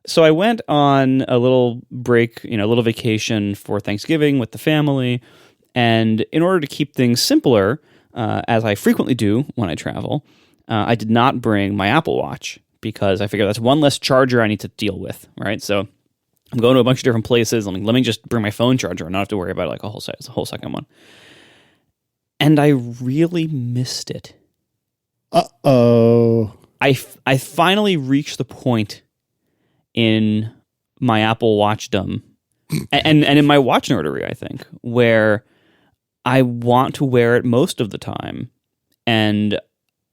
So I went on a little break, a little vacation for Thanksgiving with the family. And in order to keep things simpler, as I frequently do when I travel, I did not bring my Apple Watch because I figured that's one less charger I need to deal with, right? So I'm going to a bunch of different places. Let me just bring my phone charger and not have to worry about like a whole second one. And I really missed it. Uh-oh. I finally reached the point in my Apple Watchdom and in my watch nerdery, I think, where I want to wear it most of the time. And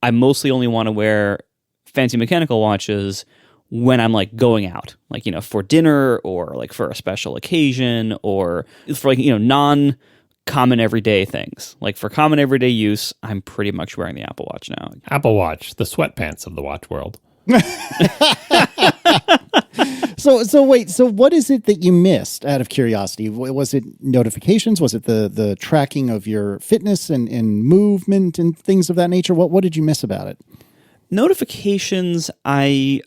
I mostly only want to wear fancy mechanical watches when I'm like going out, like, for dinner or like for a special occasion or for like, non-common everyday things. Like for common everyday use, I'm pretty much wearing the Apple Watch now. Apple Watch, the Sweatpants of the watch world. So wait, so what is it that you missed out of curiosity? Was it notifications? Was it the tracking of your fitness and movement and things of that nature? What did you miss about it? Notifications, I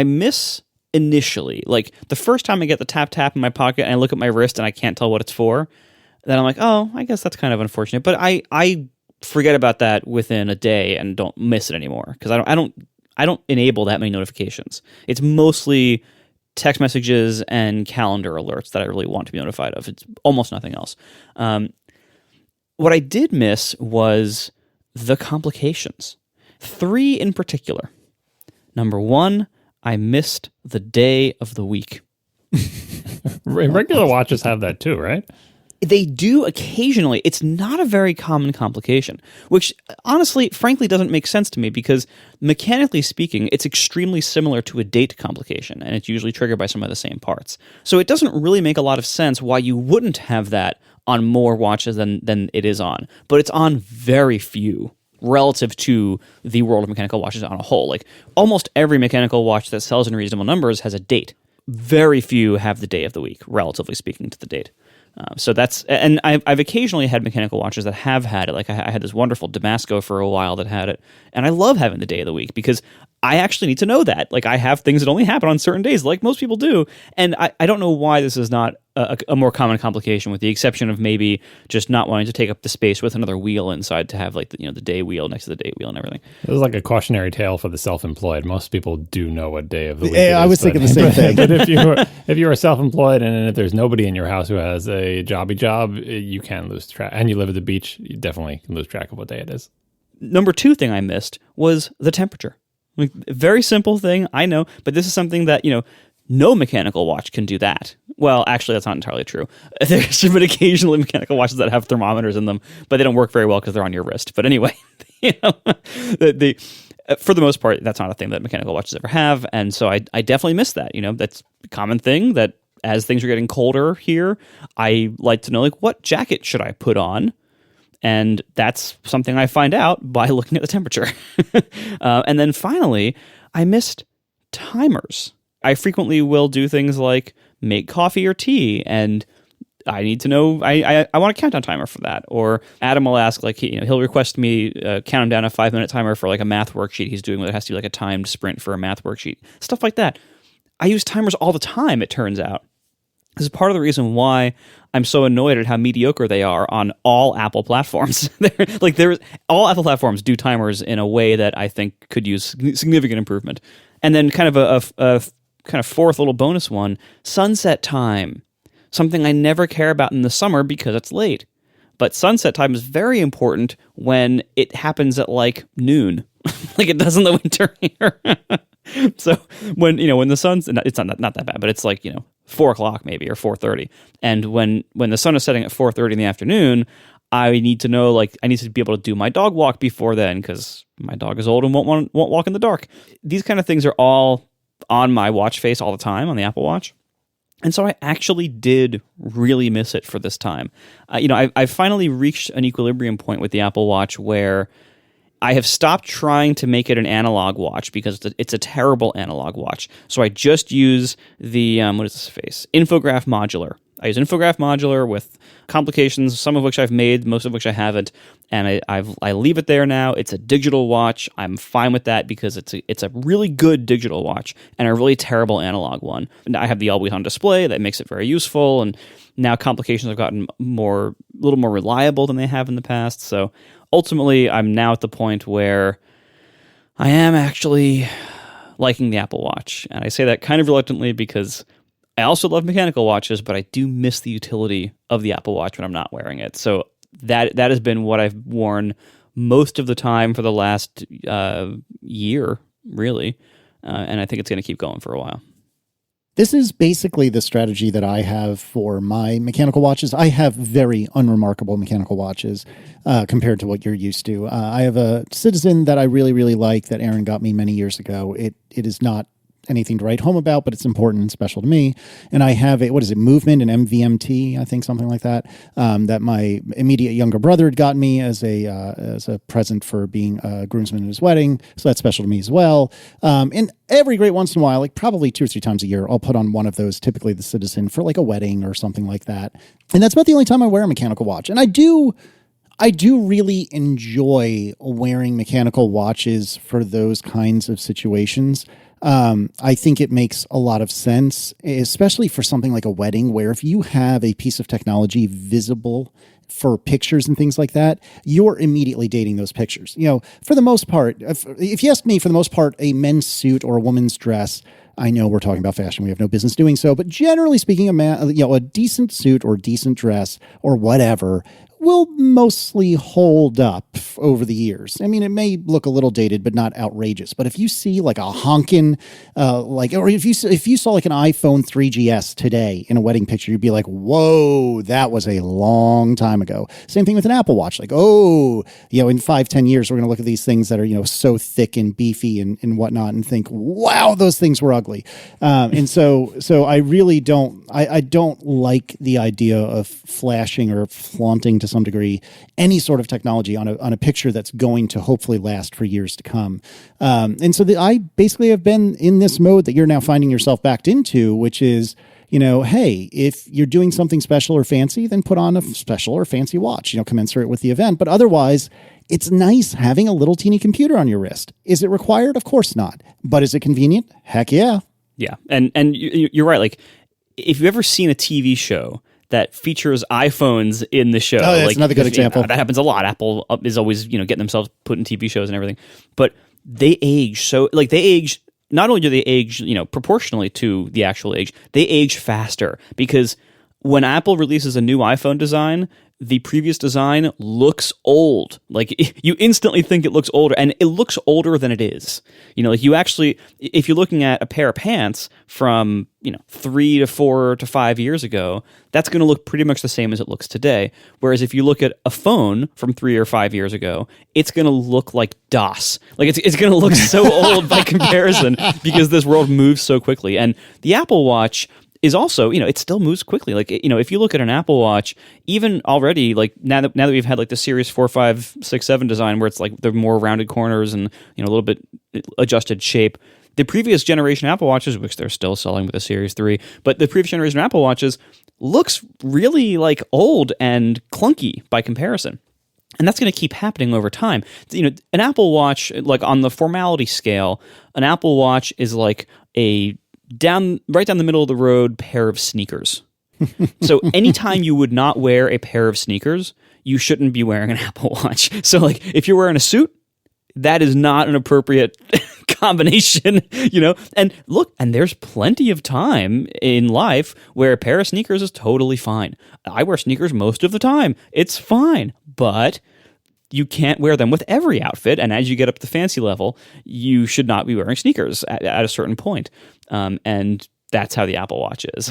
miss initially. Like the first time I get the tap in my pocket and I look at my wrist and I can't tell what it's for, then I'm like, oh, I guess that's kind of unfortunate. But I forget about that within a day and don't miss it anymore because I don't enable that many notifications. It's mostly text messages and calendar alerts that I really want to be notified of. It's almost nothing else. What I did miss was the complications. 3 in particular. Number 1, I missed the day of the week. Regular watches have that too, right? They do occasionally. It's not a very common complication, which honestly, frankly, doesn't make sense to me because mechanically speaking, it's extremely similar to a date complication, and it's usually triggered by some of the same parts. So it doesn't really make a lot of sense why you wouldn't have that on more watches than it is on. But it's on very few relative to the world of mechanical watches on a whole. Like almost every mechanical watch that sells in reasonable numbers has a date. Very few have the day of the week, relatively speaking to the date. So that's, and I've occasionally had mechanical watches that have had it. Like I had this wonderful Damasco for a while that had it, and I love having the day of the week because I actually need to know that. Like I have things that only happen on certain days, like most people do, and I don't know why this is not a more common complication, with the exception of maybe just not wanting to take up the space with another wheel inside to have like the day wheel next to the date wheel and everything. It was like a cautionary tale for the self-employed. Most people do know what day of the week it is. I was thinking the same thing. But if you are self-employed and if there's nobody in your house who has a jobby job, you can lose track. And you live at the beach, you definitely can lose track of what day it is. Number 2 thing I missed was the temperature. Like, very simple thing, I know, but this is something that, no mechanical watch can do that. Well, actually, that's not entirely true. There's been occasionally mechanical watches that have thermometers in them, but they don't work very well because they're on your wrist. But anyway, for the most part, that's not a thing that mechanical watches ever have, and so I definitely miss that. That's a common thing that as things are getting colder here, I like to know, like, what jacket should I put on? And that's something I find out by looking at the temperature. And then finally, I missed timers. I frequently will do things like make coffee or tea, and I need to know, I want a countdown timer for that. Or Adam will ask, like, he'll request me count him down a 5-minute timer for like a math worksheet he's doing that has to be like a timed sprint for a math worksheet. Stuff like that. I use timers all the time, it turns out. This is part of the reason why I'm so annoyed at how mediocre they are on all Apple platforms. All Apple platforms do timers in a way that I think could use significant improvement. And then kind of a kind of fourth little bonus one, sunset time. Something I never care about in the summer because it's late. But sunset time is very important when it happens at like noon, like it does in the winter here. So when the sun's, it's not that bad, but it's like 4 o'clock maybe or 4:30, and when the sun is setting at 4:30 in the afternoon, I need to know, like, I need to be able to do my dog walk before then because my dog is old and won't walk in the dark. These kind of things are all on my watch face all the time on the Apple Watch. And so I actually did really miss it for this time. I've finally reached an equilibrium point with the Apple Watch where I have stopped trying to make it an analog watch because it's a terrible analog watch. So I just use the, infograph modular I use Infograph Modular with complications, some of which I've made, most of which I haven't, and I leave it there now. It's a digital watch. I'm fine with that because it's a really good digital watch and a really terrible analog one. And I have the always on display that makes it very useful, and now complications have gotten a little more reliable than they have in the past. So ultimately, I'm now at the point where I am actually liking the Apple Watch, and I say that kind of reluctantly because I also love mechanical watches, but I do miss the utility of the Apple Watch when I'm not wearing it. So that has been what I've worn most of the time for the last year, really. And I think it's going to keep going for a while. This is basically the strategy that I have for my mechanical watches. I have very unremarkable mechanical watches compared to what you're used to. I have a Citizen that I really, really like that Aaron got me many years ago. It is not anything to write home about, but it's important and special to me. And I have Movement, an MVMT, I think, something like that, that my immediate younger brother had gotten me as a present for being a groomsman at his wedding. So that's special to me as well. And every great once in a while, like probably 2 or 3 times a year, I'll put on one of those, typically the Citizen, for like a wedding or something like that. And that's about the only time I wear a mechanical watch. And I do really enjoy wearing mechanical watches for those kinds of situations. I think it makes a lot of sense, especially for something like a wedding, where if you have a piece of technology visible for pictures and things like that, you're immediately dating those pictures. You know, for the most part, if you ask me, for the most part, a men's suit or a woman's dress, I know we're talking about fashion. We have no business doing so, but generally speaking, a decent suit or decent dress or whatever will mostly hold up over the years. I mean, it may look a little dated, but not outrageous. But if you see like a honkin', or if you saw like an iPhone 3GS today in a wedding picture, you'd be like, whoa, that was a long time ago. Same thing with an Apple Watch. Like, oh, in 5-10 years, we're going to look at these things that are, so thick and beefy and whatnot and think, wow, those things were ugly. And so I really don't like the idea of flashing or flaunting to some degree any sort of technology on a picture that's going to hopefully last for years to come. And so I basically have been in this mode that you're now finding yourself backed into, which is, hey, if you're doing something special or fancy, then put on a special or fancy watch, commensurate with the event. But otherwise, it's nice having a little teeny computer on your wrist. Is it required? Of course not. But is it convenient? Heck yeah. Yeah. And you're right. Like, if you've ever seen a TV show that features iPhones in the show. Oh, that's another good example. That happens a lot. Apple is always, getting themselves put in TV shows and everything. But they age not only do they age, proportionally to the actual age, they age faster because when Apple releases a new iPhone design, the previous design looks old. Like, you instantly think it looks older, and it looks older than it is. Like, you actually, if you're looking at a pair of pants from, 3 to 4 to 5 years ago, that's going to look pretty much the same as it looks today. Whereas if you look at a phone from 3 or 5 years ago, it's going to look like DOS. Like, it's going to look so old by comparison because this world moves so quickly. And the Apple Watch is also, it still moves quickly. Like, if you look at an Apple Watch, even already, like now that we've had like the Series 4, 5, 6, 7 design where it's like the more rounded corners and, a little bit adjusted shape, the previous generation Apple Watches, which they're still selling with the Series 3, but the previous generation Apple Watches looks really like old and clunky by comparison. And that's going to keep happening over time. An Apple Watch, like on the formality scale, an Apple Watch is like a right down the middle of the road pair of sneakers. So anytime you would not wear a pair of sneakers, you shouldn't be wearing an Apple Watch. So like if you're wearing a suit, that is not an appropriate combination, and look, and there's plenty of time in life where a pair of sneakers is totally fine. I wear sneakers most of the time. It's fine, but you can't wear them with every outfit. And as you get up to the fancy level, you should not be wearing sneakers at a certain point. And that's how the Apple Watch is.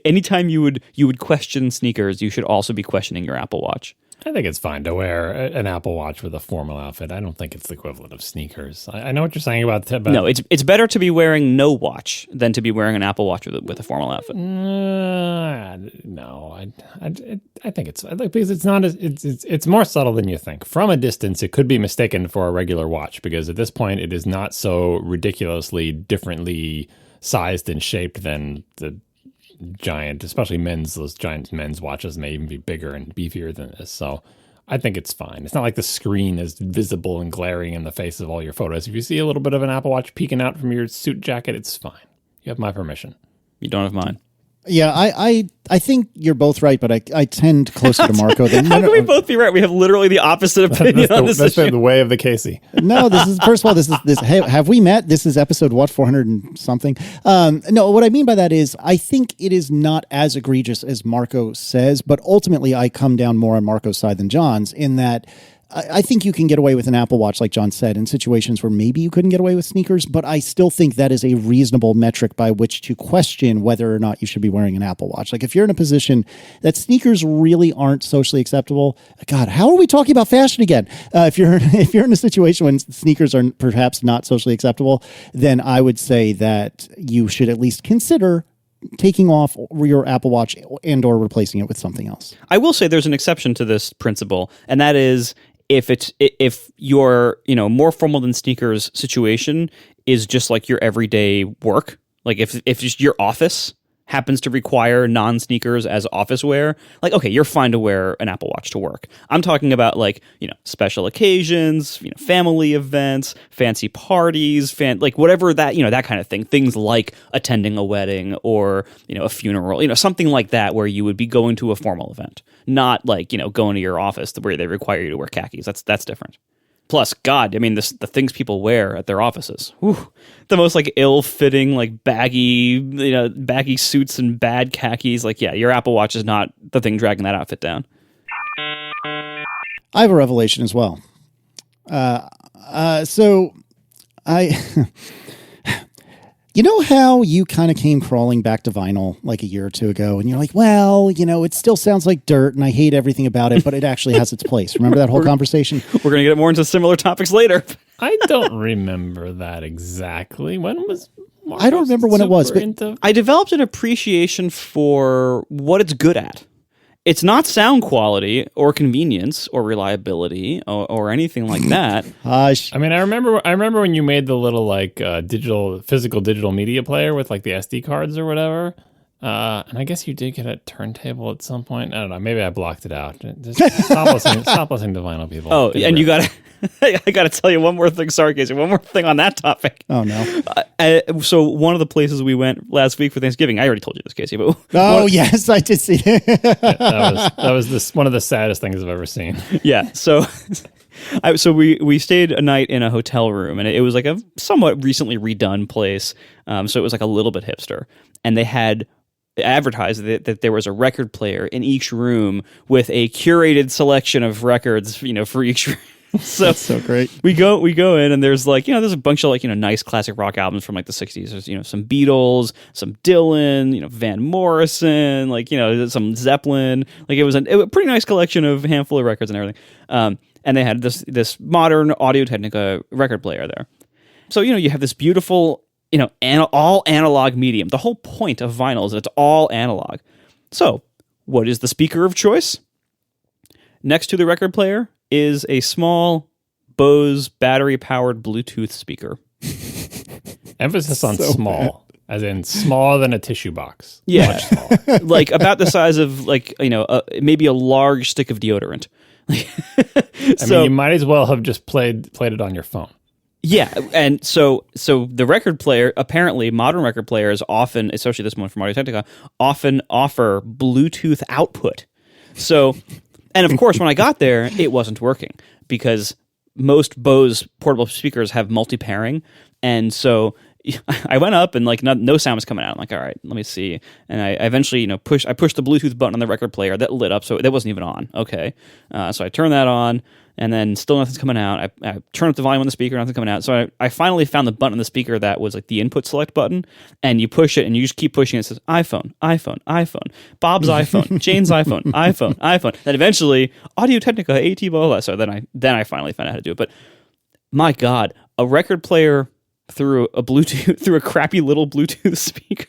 Anytime you would question sneakers, you should also be questioning your Apple Watch. I think it's fine to wear an Apple Watch with a formal outfit. I don't think it's the equivalent of sneakers. I know what you're saying about that. No, it's better to be wearing no watch than to be wearing an Apple Watch with a formal outfit. No, I think it's because it's not it's more subtle than you think. From a distance, it could be mistaken for a regular watch because at this point, it is not so ridiculously differently sized and shaped than the giant, especially those giant men's watches may even be bigger and beefier than this. So I think it's fine. It's not like the screen is visible and glaring in the face of all your photos. If you see a little bit of an Apple Watch peeking out from your suit jacket, it's fine. You have my permission. You don't have mine. Yeah, I think you're both right, but I tend closer to Marco than How can we both be right? We have literally the opposite opinion on this issue. That's the way of the Casey. No, this is, first of all, this. Hey, have we met? This is episode, 400 and something? No, what I mean by that is I think it is not as egregious as Marco says, but ultimately I come down more on Marco's side than John's in that I think you can get away with an Apple Watch, like John said, in situations where maybe you couldn't get away with sneakers, but I still think that is a reasonable metric by which to question whether or not you should be wearing an Apple Watch. Like if you're in a position that sneakers really aren't socially acceptable, God, how are we talking about fashion again? If you're in a situation when sneakers are perhaps not socially acceptable, then I would say that you should at least consider taking off your Apple Watch and or replacing it with something else. I will say there's an exception to this principle, and that is if your more formal than sneakers situation is just like your everyday work, like if just your office happens to require non-sneakers as office wear, like, okay, you're fine to wear an Apple Watch to work. I'm talking about like, special occasions, family events, fancy parties, like whatever that, that kind of thing. Things like attending a wedding or, a funeral, something like that where you would be going to a formal event, not like, going to your office where they require you to wear khakis. That's different. Plus, God, I mean, the things people wear at their offices. Whew, the most like ill-fitting, like baggy suits and bad khakis. Like, yeah, your Apple Watch is not the thing dragging that outfit down. I have a revelation as well. So I, you know how you kind of came crawling back to vinyl like a year or two ago, and you're like, well, it still sounds like dirt, and I hate everything about it, but it actually has its place. Remember that whole conversation? We're going to get more into similar topics later. I don't remember that exactly. When was Marcos I don't remember when it was, but I developed an appreciation for what it's good at. It's not sound quality or convenience or reliability or anything like that. I mean, I remember when you made the little like physical digital media player with like the SD cards or whatever. And I guess you did get a turntable at some point. I don't know. Maybe I blocked it out. Just stop listening to vinyl people. Oh, and you got to. I got to tell you one more thing. Sorry, Casey. One more thing on that topic. Oh no. So one of the places we went last week for Thanksgiving, I already told you this, Casey. But yes, I did see it. that was one of the saddest things I've ever seen. Yeah. So. So we stayed a night in a hotel room, and it was like a somewhat recently redone place. So it was like a little bit hipster, and they had advertised that there was a record player in each room with a curated selection of records, for each room. So that's so great. We go in, and there's like, there's a bunch of like, nice classic rock albums from like the 60s. There's, some Beatles, some Dylan, Van Morrison, like, some Zeppelin. Like it was a pretty nice collection of handful of records and everything. And they had this modern Audio-Technica record player there. So, you have this beautiful, all analog medium. The whole point of vinyl is that it's all analog. So, what is the speaker of choice? Next to the record player is a small Bose battery-powered Bluetooth speaker. Emphasis on small. Bad. As in smaller than a tissue box. Yeah. Much smaller. Like about the size of like, maybe a large stick of deodorant. I mean, you might as well have just played it on your phone. Yeah, and so the record player, apparently modern record players often, especially this one from Audio-Technica, often offer Bluetooth output. So, and of course, when I got there, it wasn't working because most Bose portable speakers have multi-pairing, and so I went up and like no sound was coming out. I'm like, all right, let me see. And I eventually, pushed the Bluetooth button on the record player that lit up, so that wasn't even on. Okay, so I turned that on, and then still nothing's coming out. I turned up the volume on the speaker, nothing's coming out. So I finally found the button on the speaker that was like the input select button, and you push it, and you just keep pushing it. It says iPhone, iPhone, iPhone, Bob's iPhone, Jane's iPhone, iPhone, iPhone. Then eventually Audio-Technica AT blah blah. So then I finally found out how to do it. But my God, a record player through a crappy little Bluetooth speaker.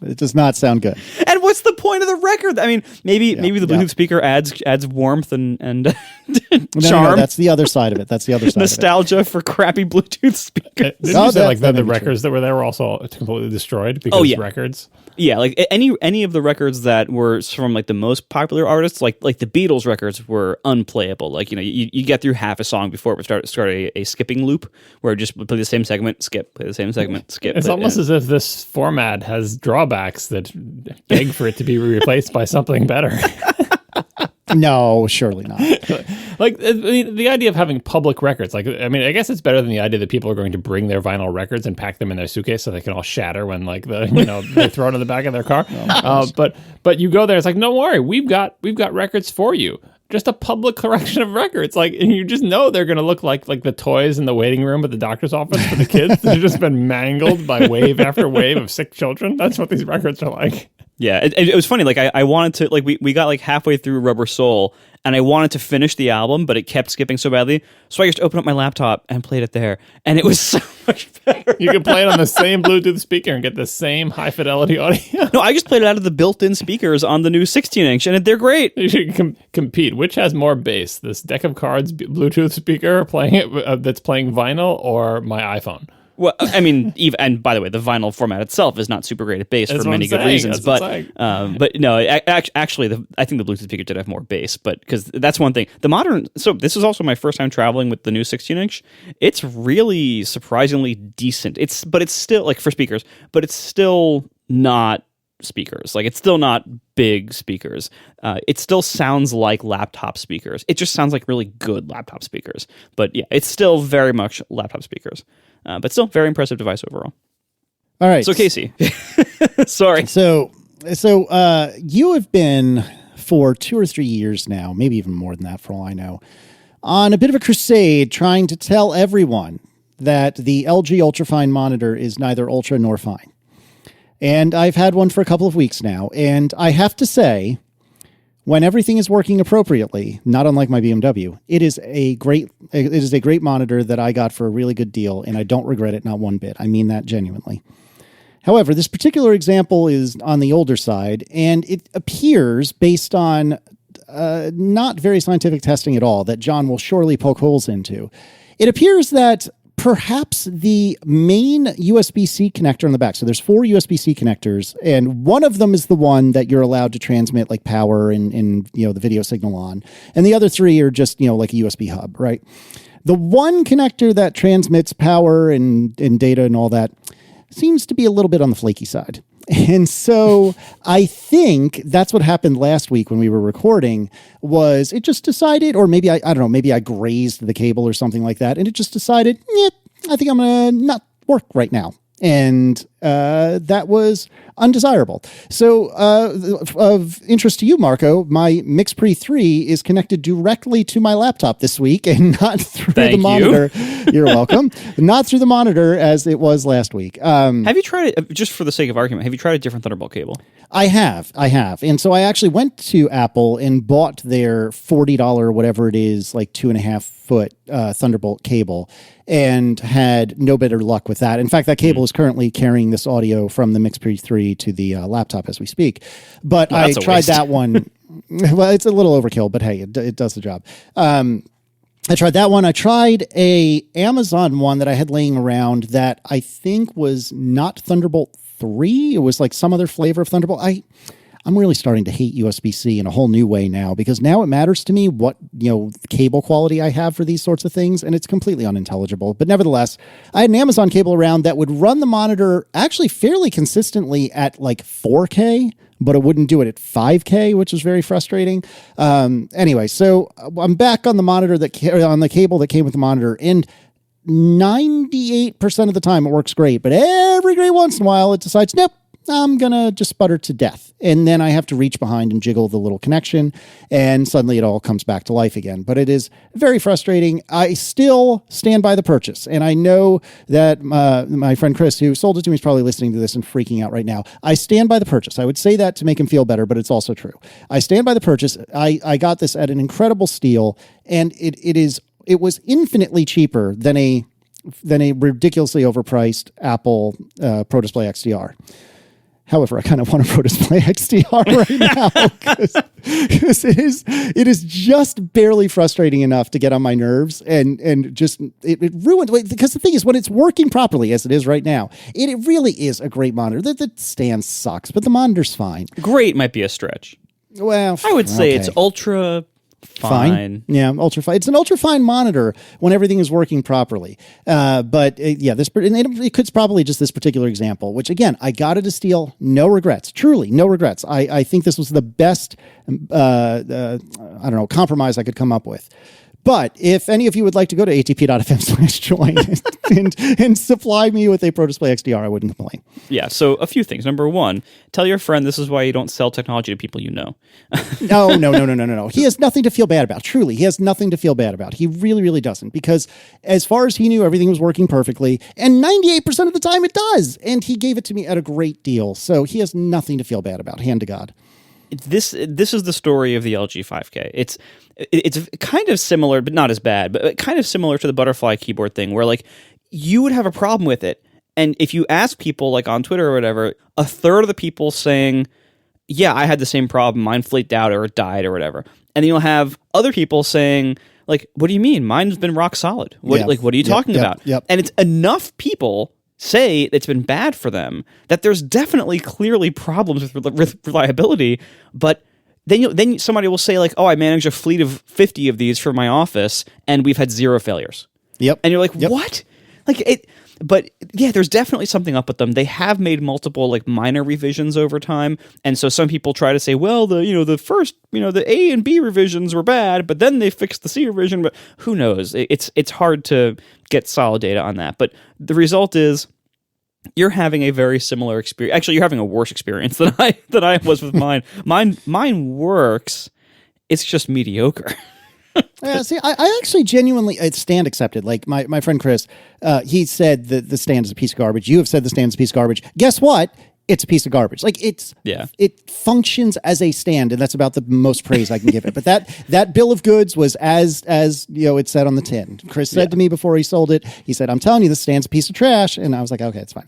It does not sound good. And what's the point of the record. I mean, maybe the Bluetooth speaker adds warmth and charm. No, that's the other side of it. That's the other side. Nostalgia for crappy Bluetooth speakers. Did you say like the records that were there were also completely destroyed because records? Yeah, like any of the records that were from like the most popular artists, like the Beatles records were unplayable. Like, you get through half a song before it would start a skipping loop where it just would play the same segment, skip, play the same segment, skip. It's almost as if this format has drawbacks that beg for it to be replaced by something better. No, surely not. Like, the idea of having public records, I guess it's better than the idea that people are going to bring their vinyl records and pack them in their suitcase so they can all shatter when, like, they throw it in the back of their car. But you go there, it's like, no worry, we've got records for you. Just a public collection of records, like, and you just know they're going to look like the toys in the waiting room at the doctor's office for the kids that have just been mangled by wave after wave of sick children. That's what these records are like. Yeah, it was funny. Like, I wanted to, like, we got like halfway through Rubber Soul, and I wanted to finish the album, but it kept skipping so badly. So I just opened up my laptop and played it there, and it was so much better. You can play it on the same Bluetooth speaker and get the same high fidelity audio. No, I just played it out of the built-in speakers on the new 16-inch, and they're great. You should compete. Which has more bass? This deck of cards Bluetooth speaker playing it that's playing vinyl, or my iPhone? Well, I mean, and by the way, the vinyl format itself is not super great at bass for many good reasons. But no, actually, I think the Bluetooth speaker did have more bass. But because that's one thing. The modern. So this is also my first time traveling with the new 16-inch. It's really surprisingly decent. But it's still like for speakers. But it's still not speakers. Like, it's still not big speakers. It still sounds like laptop speakers. It just sounds like really good laptop speakers. But yeah, it's still very much laptop speakers. But still, very impressive device overall. All right. So, Casey, sorry. So you have been for 2 or 3 years now, maybe even more than that for all I know, on a bit of a crusade trying to tell everyone that the LG Ultrafine monitor is neither ultra nor fine. And I've had one for a couple of weeks now. And I have to say, when everything is working appropriately, not unlike my BMW, it is a great monitor that I got for a really good deal, and I don't regret it, not one bit. I mean that genuinely. However, this particular example is on the older side, and it appears, based on not very scientific testing at all, that John will surely poke holes into. It appears that perhaps the main USB-C connector on the back. So there's 4 USB-C connectors, and one of them is the one that you're allowed to transmit like power and the video signal on. And the other 3 are just, like a USB hub, right? The one connector that transmits power and data and all that seems to be a little bit on the flaky side. And so I think that's what happened last week when we were recording, was it just decided, or maybe I don't know, maybe I grazed the cable or something like that, and it just decided, I think I'm going to not work right now. And that was undesirable. So of interest to you, Marco, my MixPre 3 is connected directly to my laptop this week and not through the monitor. You're welcome. Not through the monitor as it was last week. Have you tried it, just for the sake of argument, have you tried a different Thunderbolt cable? I have. And so I actually went to Apple and bought their $40, whatever it is, like 2.5 foot Thunderbolt cable, and had no better luck with that. In fact, that cable is currently carrying this audio from the MixPre 3 to the laptop as we speak. But I tried that one. Well, it's a little overkill, but hey, it does the job. I tried that one. I tried a Amazon one that I had laying around that I think was not Thunderbolt 3. It was like some other flavor of Thunderbolt. I'm really starting to hate USB-C in a whole new way now, because now it matters to me what, cable quality I have for these sorts of things, and it's completely unintelligible. But nevertheless, I had an Amazon cable around that would run the monitor actually fairly consistently at like 4K, but it wouldn't do it at 5K, which is very frustrating. Anyway, so I'm back on the monitor on the cable that came with the monitor, and 98% of the time it works great, but every great once in a while it decides, nope, I'm going to just sputter to death. And then I have to reach behind and jiggle the little connection, and suddenly it all comes back to life again. But it is very frustrating. I still stand by the purchase. And I know that my friend Chris, who sold it to me, is probably listening to this and freaking out right now. I stand by the purchase. I would say that to make him feel better, but it's also true. I stand by the purchase. I got this at an incredible steal, and it was infinitely cheaper than a ridiculously overpriced Apple Pro Display XDR. However, I kind of want to Pro Display XDR right now because it is just barely frustrating enough to get on my nerves and just it ruins. Because the thing is, when it's working properly as it is right now, it really is a great monitor. The stand sucks, but the monitor's fine. Great might be a stretch. Well, I would say it's ultra fine. Yeah, ultra fine. It's an ultra fine monitor when everything is working properly. It's probably just this particular example, which again, I got it to steal. No regrets. Truly, no regrets. I think this was the best, compromise I could come up with. But if any of you would like to go to atp.fm/join and supply me with a Pro Display XDR, I wouldn't complain. Yeah, so a few things. Number one, tell your friend this is why you don't sell technology to people you know. No. He has nothing to feel bad about. Truly, he has nothing to feel bad about. He really, really doesn't. Because as far as he knew, everything was working perfectly. And 98% of the time it does. And he gave it to me at a great deal. So he has nothing to feel bad about, hand to God. This is the story of the LG 5K. It's kind of similar, but not as bad, but kind of similar to the butterfly keyboard thing, where like you would have a problem with it, and if you ask people like on Twitter or whatever, a third of the people saying, "Yeah, I had the same problem. Mine flaked out or it died or whatever," and then you'll have other people saying, "Like, what do you mean? Mine's been rock solid. What are you talking about?" Yep. And it's enough people say it's been bad for them that there's definitely clearly problems with reliability, but then somebody will say like, "Oh, I manage a fleet of 50 of these for my office and we've had 0 failures." Yep. And you're like, "What?" Like it, but yeah, there's definitely something up with them. They have made multiple like minor revisions over time, and so some people try to say, "Well, the first, the A and B revisions were bad, but then they fixed the C revision." But who knows? It's hard to get solid data on that. But the result is, you're having a very similar experience. Actually, you're having a worse experience than I was with mine. Mine works. It's just mediocre. Yeah, see, I actually genuinely, it's stand accepted. Like my friend Chris, he said that the stand is a piece of garbage. You have said the stand is a piece of garbage. Guess what? It's a piece of garbage. Like it functions as a stand, and that's about the most praise I can give it. But that bill of goods was as it said on the tin. Chris said to me before he sold it, he said, "I'm telling you, this stand's a piece of trash," and I was like, "Okay, it's fine."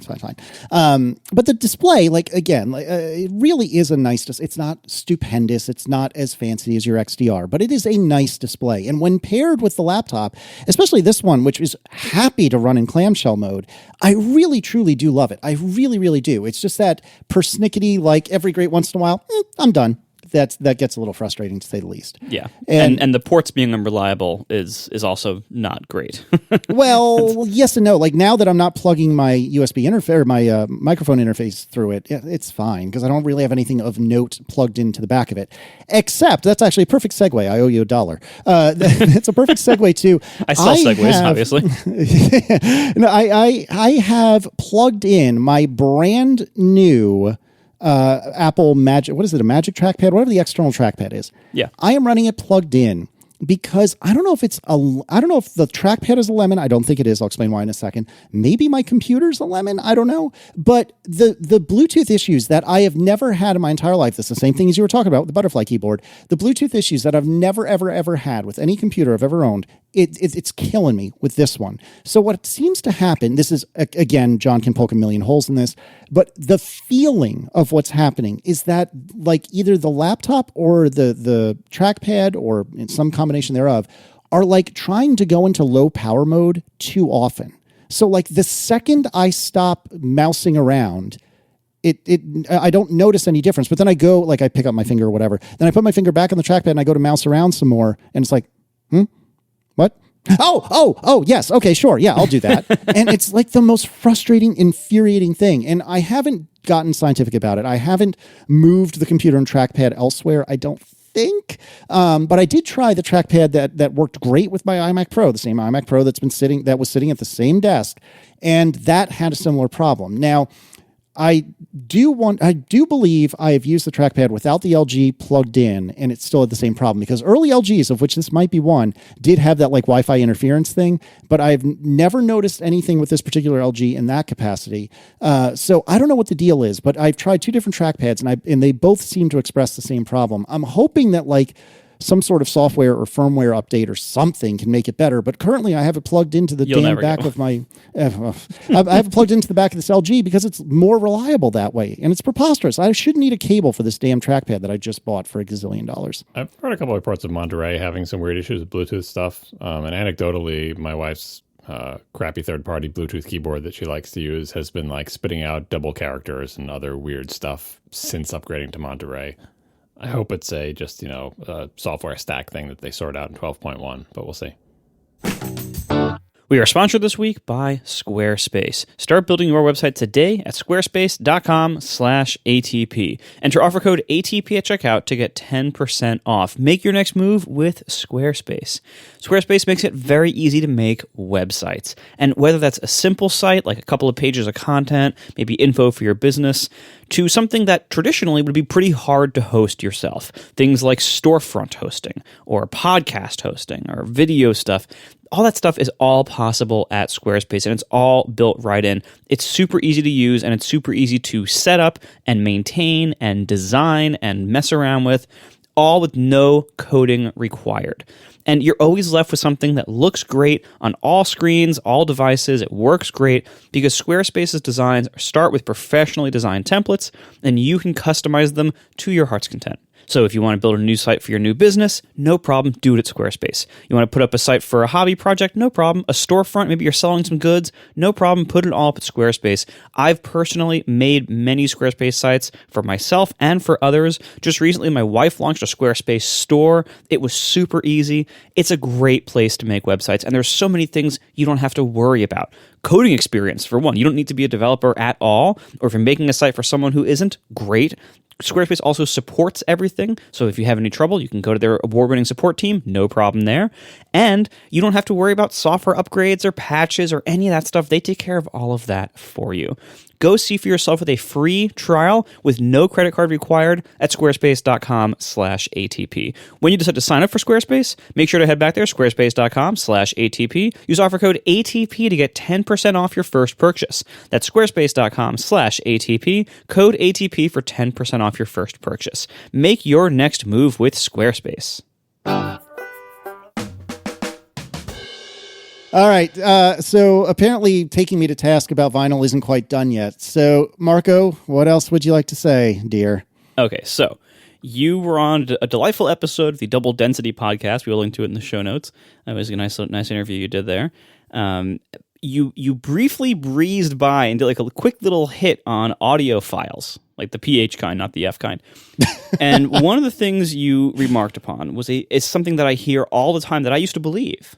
But the display, it really is a nice. It's not stupendous. It's not as fancy as your XDR, but it is a nice display. And when paired with the laptop, especially this one, which is happy to run in clamshell mode, I really truly do love it. I really, really do. It's just that persnickety, like every great once in a while, I'm done. That gets a little frustrating to say the least. Yeah, and the ports being unreliable is also not great. Well, yes and no. Like now that I'm not plugging my USB interface or my microphone interface through it, it's fine because I don't really have anything of note plugged into the back of it. Except that's actually a perfect segue. I owe you $1. It's a perfect segue to. I sell segues, obviously. No, I have plugged in my brand new Apple Magic, what is it, a Magic trackpad, whatever the external trackpad is. Yeah. I am running it plugged in because I don't know if the trackpad is a lemon. I don't think it is. I'll explain why in a second. Maybe my computer's a lemon. I don't know. But the Bluetooth issues that I have never had in my entire life, that's the same thing as you were talking about with the butterfly keyboard. The Bluetooth issues that I've never, ever, ever had with any computer I've ever owned, it's killing me with this one. So what seems to happen, this is, again, John can poke a million holes in this, but the feeling of what's happening is that like either the laptop or the trackpad or in some combination thereof are like trying to go into low power mode too often. So like the second I stop mousing around, I don't notice any difference, but then I go, like I pick up my finger or whatever, then I put my finger back on the trackpad and I go to mouse around some more and it's like, what? Oh, yes. Okay, sure. Yeah, I'll do that. And it's like the most frustrating, infuriating thing. And I haven't gotten scientific about it. I haven't moved the computer and trackpad elsewhere, I don't think. But I did try the trackpad that worked great with my iMac Pro, the same iMac Pro that was sitting at the same desk. And that had a similar problem. Now, I do believe I have used the trackpad without the LG plugged in, and it still had the same problem because early LGs, of which this might be one, did have that like Wi-Fi interference thing, but I've never noticed anything with this particular LG in that capacity. So I don't know what the deal is, but I've tried 2 different trackpads, and they both seem to express the same problem. I'm hoping that like some sort of software or firmware update or something can make it better. But currently, I have it plugged into the damn back of my. I have it plugged into the back of this LG because it's more reliable that way, and it's preposterous. I shouldn't need a cable for this damn trackpad that I just bought for $1 gazillion. I've heard a couple of reports of Monterey having some weird issues with Bluetooth stuff, and anecdotally, my wife's crappy third-party Bluetooth keyboard that she likes to use has been like spitting out double characters and other weird stuff since upgrading to Monterey. I hope it's a software stack thing that they sort out in 12.1, but we'll see. We are sponsored this week by Squarespace. Start building your website today at squarespace.com/ATP. Enter offer code ATP at checkout to get 10% off. Make your next move with Squarespace. Squarespace makes it very easy to make websites. And whether that's a simple site, like a couple of pages of content, maybe info for your business, to something that traditionally would be pretty hard to host yourself. Things like storefront hosting or podcast hosting or video stuff. All that stuff is all possible at Squarespace, and it's all built right in. It's super easy to use, and it's super easy to set up and maintain and design and mess around with, all with no coding required. And you're always left with something that looks great on all screens, all devices. It works great because Squarespace's designs start with professionally designed templates, and you can customize them to your heart's content. So if you want to build a new site for your new business, no problem, do it at Squarespace. You want to put up a site for a hobby project, no problem. A storefront, maybe you're selling some goods, no problem, put it all up at Squarespace. I've personally made many Squarespace sites for myself and for others. Just recently, my wife launched a Squarespace store. It was super easy. It's a great place to make websites, and there's so many things you don't have to worry about. Coding experience, for one. You don't need to be a developer at all, or if you're making a site for someone who isn't, great. Squarespace also supports everything, so if you have any trouble, you can go to their award-winning support team, no problem there. And you don't have to worry about software upgrades or patches or any of that stuff. They take care of all of that for you. Go see for yourself with a free trial with no credit card required at squarespace.com/ATP. When you decide to sign up for Squarespace, make sure to head back there, squarespace.com/ATP. Use offer code ATP to get 10% off your first purchase. That's squarespace.com/ATP, code ATP for 10% off your first purchase. Make your next move with Squarespace. All right. So apparently taking me to task about vinyl isn't quite done yet. So, Marco, what else would you like to say, dear? Okay, so you were on a delightful episode of the Double Density podcast. We will link to it in the show notes. It was a nice interview you did there. You briefly breezed by and did like a quick little hit on audio files, like the PH kind, not the F kind. And one of the things you remarked upon is something that I hear all the time that I used to believe.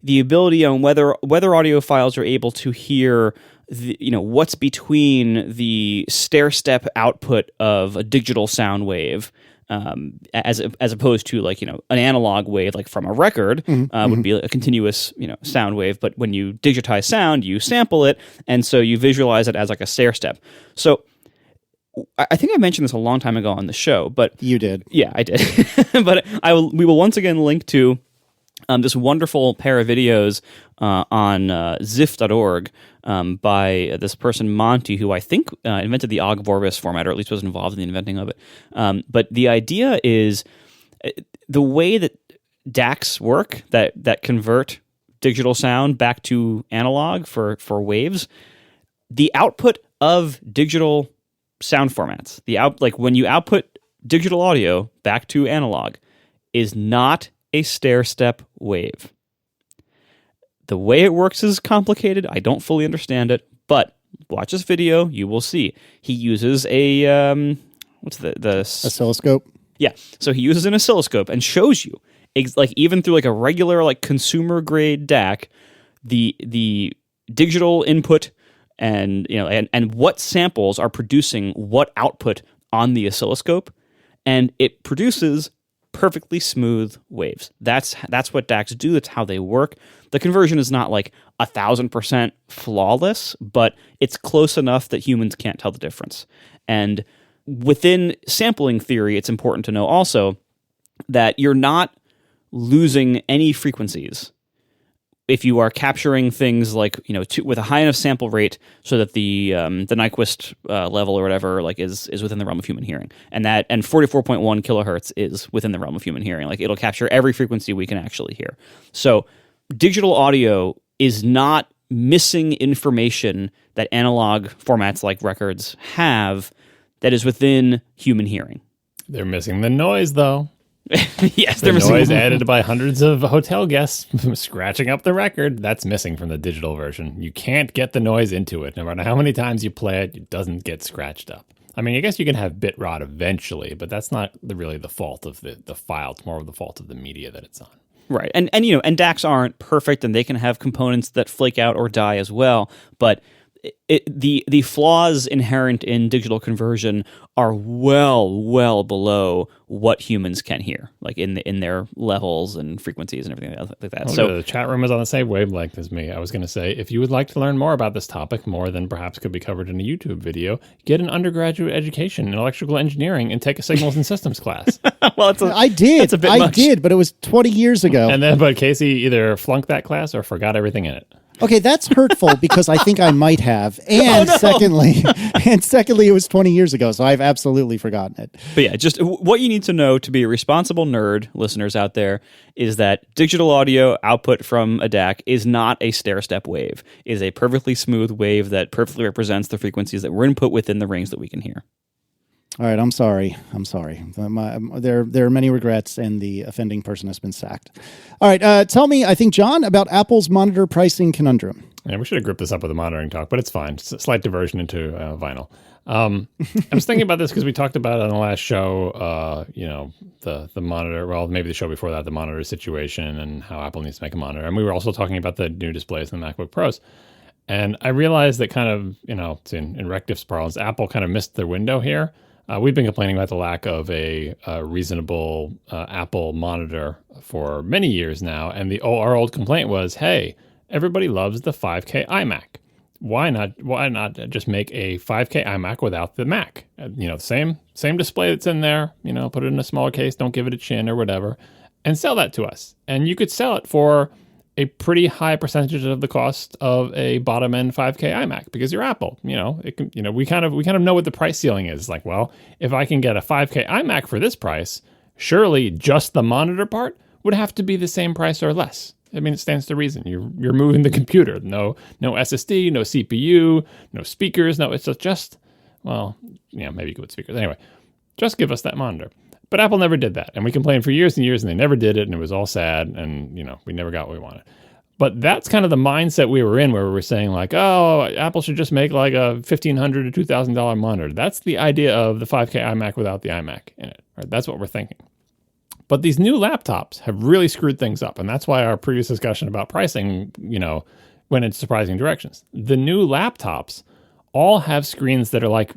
The ability on whether audio files are able to hear what's between the stair-step output of a digital sound wave, as opposed to an analog wave, like from a record, would be a continuous sound wave. But when you digitize sound, you sample it, and so you visualize it as like a stair-step. So I think I mentioned this a long time ago on the show, but you did. Yeah, I did. But we will once again link to this wonderful pair of videos on ziff.org by this person, Monty, who I think invented the Ogg Vorbis format, or at least was involved in the inventing of it. But the idea is the way that DACs work, that convert digital sound back to analog for waves, the output of digital sound formats, when you output digital audio back to analog, is not a stair-step wave. The way it works is complicated. I don't fully understand it, but watch this video. You will see. He uses a oscilloscope. Yeah. So he uses an oscilloscope and shows you, even through a regular consumer grade DAC, the digital input and what samples are producing what output on the oscilloscope, and it produces perfectly smooth waves. That's what DACs do. That's how they work. The conversion is not 1,000% flawless, but it's close enough that humans can't tell the difference. And within sampling theory, it's important to know also that you're not losing any frequencies if you are capturing things like, with a high enough sample rate so that the Nyquist level or whatever is within the realm of human hearing, and 44.1 kilohertz is within the realm of human hearing, it'll capture every frequency we can actually hear. So digital audio is not missing information that analog formats like records have that is within human hearing. They're missing the noise, though. Yes, they're missing noise added by hundreds of hotel guests scratching up the record. That's missing from the digital version. You can't get the noise into it. No matter how many times you play it, it doesn't get scratched up. I mean, I guess you can have bit rot eventually, but that's not really the fault of the file. It's more of the fault of the media that it's on. Right. And DACs aren't perfect, and they can have components that flake out or die as well, but the flaws inherent in digital conversion are well below what humans can hear, in their levels and frequencies and everything like that. Well, so the chat room is on the same wavelength as me. I was going to say, if you would like to learn more about this topic, more than perhaps could be covered in a YouTube video, get an undergraduate education in electrical engineering and take a signals and systems class. Well, I did. It's a bit I much. did, but it was 20 years ago. But Casey either flunked that class or forgot everything in it. Okay, that's hurtful because I think I might have. And secondly, it was 20 years ago, so I've absolutely forgotten it. But yeah, just what you need to know to be a responsible nerd, listeners out there, is that digital audio output from a DAC is not a stair-step wave. It is a perfectly smooth wave that perfectly represents the frequencies that were input within the range that we can hear. All right, I'm sorry. There are many regrets, and the offending person has been sacked. All right, tell me, I think, John, about Apple's monitor pricing conundrum. Yeah, we should have gripped this up with a monitoring talk, but it's fine. It's a slight diversion into vinyl. I was thinking about this because we talked about it on the last show, the monitor, well, maybe the show before that, the monitor situation and how Apple needs to make a monitor. And we were also talking about the new displays in the MacBook Pros. And I realized that kind of, it's in Rective's parlance, Apple kind of missed their window here. We've been complaining about the lack of a reasonable Apple monitor for many years now, and our old complaint was, hey, everybody loves the 5K iMac. Why not just make a 5K iMac without the Mac? Same display that's in there, put it in a smaller case, don't give it a chin or whatever, and sell that to us. And you could sell it for a pretty high percentage of the cost of a bottom end 5K iMac because you're Apple. We kind of know what the price ceiling is. Like, well, if I can get a 5K iMac for this price, surely just the monitor part would have to be the same price or less. I mean, it stands to reason. You're moving the computer. No SSD, no CPU, no speakers. No, it's just maybe you could put speakers. Anyway, just give us that monitor. But Apple never did that. And we complained for years and years, and they never did it, and it was all sad, and, we never got what we wanted. But that's kind of the mindset we were in, where we were saying, like, oh, Apple should just make like a $1,500 to $2,000 monitor. That's the idea of the 5K iMac without the iMac in it. Right? That's what we're thinking. But these new laptops have really screwed things up, and that's why our previous discussion about pricing, went in surprising directions. The new laptops all have screens that are like,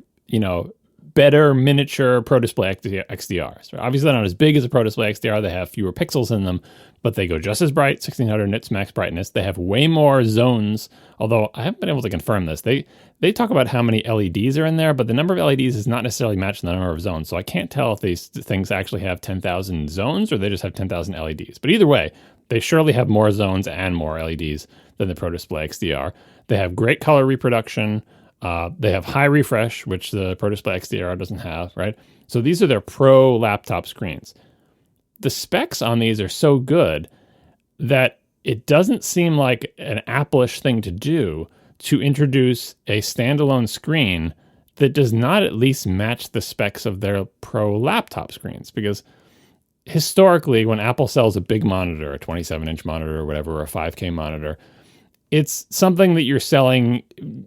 better miniature Pro Display XDRs. Obviously, they're not as big as a Pro Display XDR. They have fewer pixels in them, but they go just as bright, 1600 nits max brightness. They have way more zones, although I haven't been able to confirm this. They talk about how many LEDs are in there, but the number of LEDs is not necessarily matching the number of zones. So I can't tell if these things actually have 10,000 zones or they just have 10,000 LEDs. But either way, they surely have more zones and more LEDs than the Pro Display XDR. They have great color reproduction. They have high refresh, which the Pro Display XDR doesn't have, right? So these are their pro laptop screens. The specs on these are so good that it doesn't seem like an Apple-ish thing to do to introduce a standalone screen that does not at least match the specs of their pro laptop screens. Because historically, when Apple sells a big monitor, a 27-inch monitor or whatever, or a 5K monitor, it's something that you're selling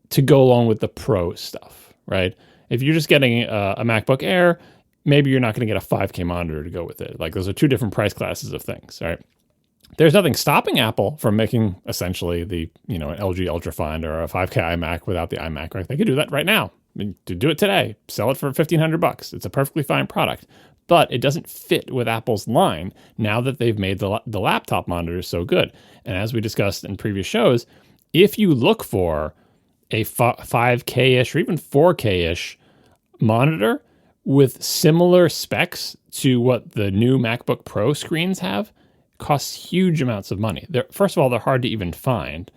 to go along with the pro stuff, right? If you're just getting a MacBook Air, maybe you're not going to get a 5K monitor to go with it. Like, those are two different price classes of things, right? There's nothing stopping Apple from making essentially an LG Ultrafine or a 5K iMac without the iMac. Right? They could do that right now. I mean, to do it today, sell it for $1,500. It's a perfectly fine product. But it doesn't fit with Apple's line now that they've made the laptop monitors so good. And as we discussed in previous shows, if you look for a 5K-ish or even 4K-ish monitor with similar specs to what the new MacBook Pro screens have, costs huge amounts of money. First of all, they're hard to even find,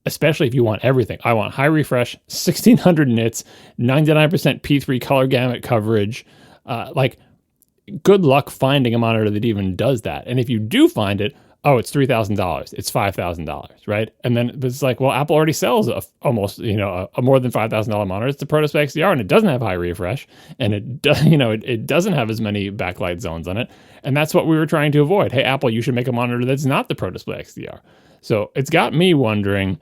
especially if you want everything. I want high refresh, 1600 nits, 99% P3 color gamut coverage. Good luck finding a monitor that even does that. And if you do find it, it's $3,000. It's $5,000, right? And then it's like, well, Apple already sells a more than $5,000 monitor. It's the ProDisplay XDR, and it doesn't have high refresh, and it doesn't have as many backlight zones on it. And that's what we were trying to avoid. Hey, Apple, you should make a monitor that's not the ProDisplay XDR. So it's got me wondering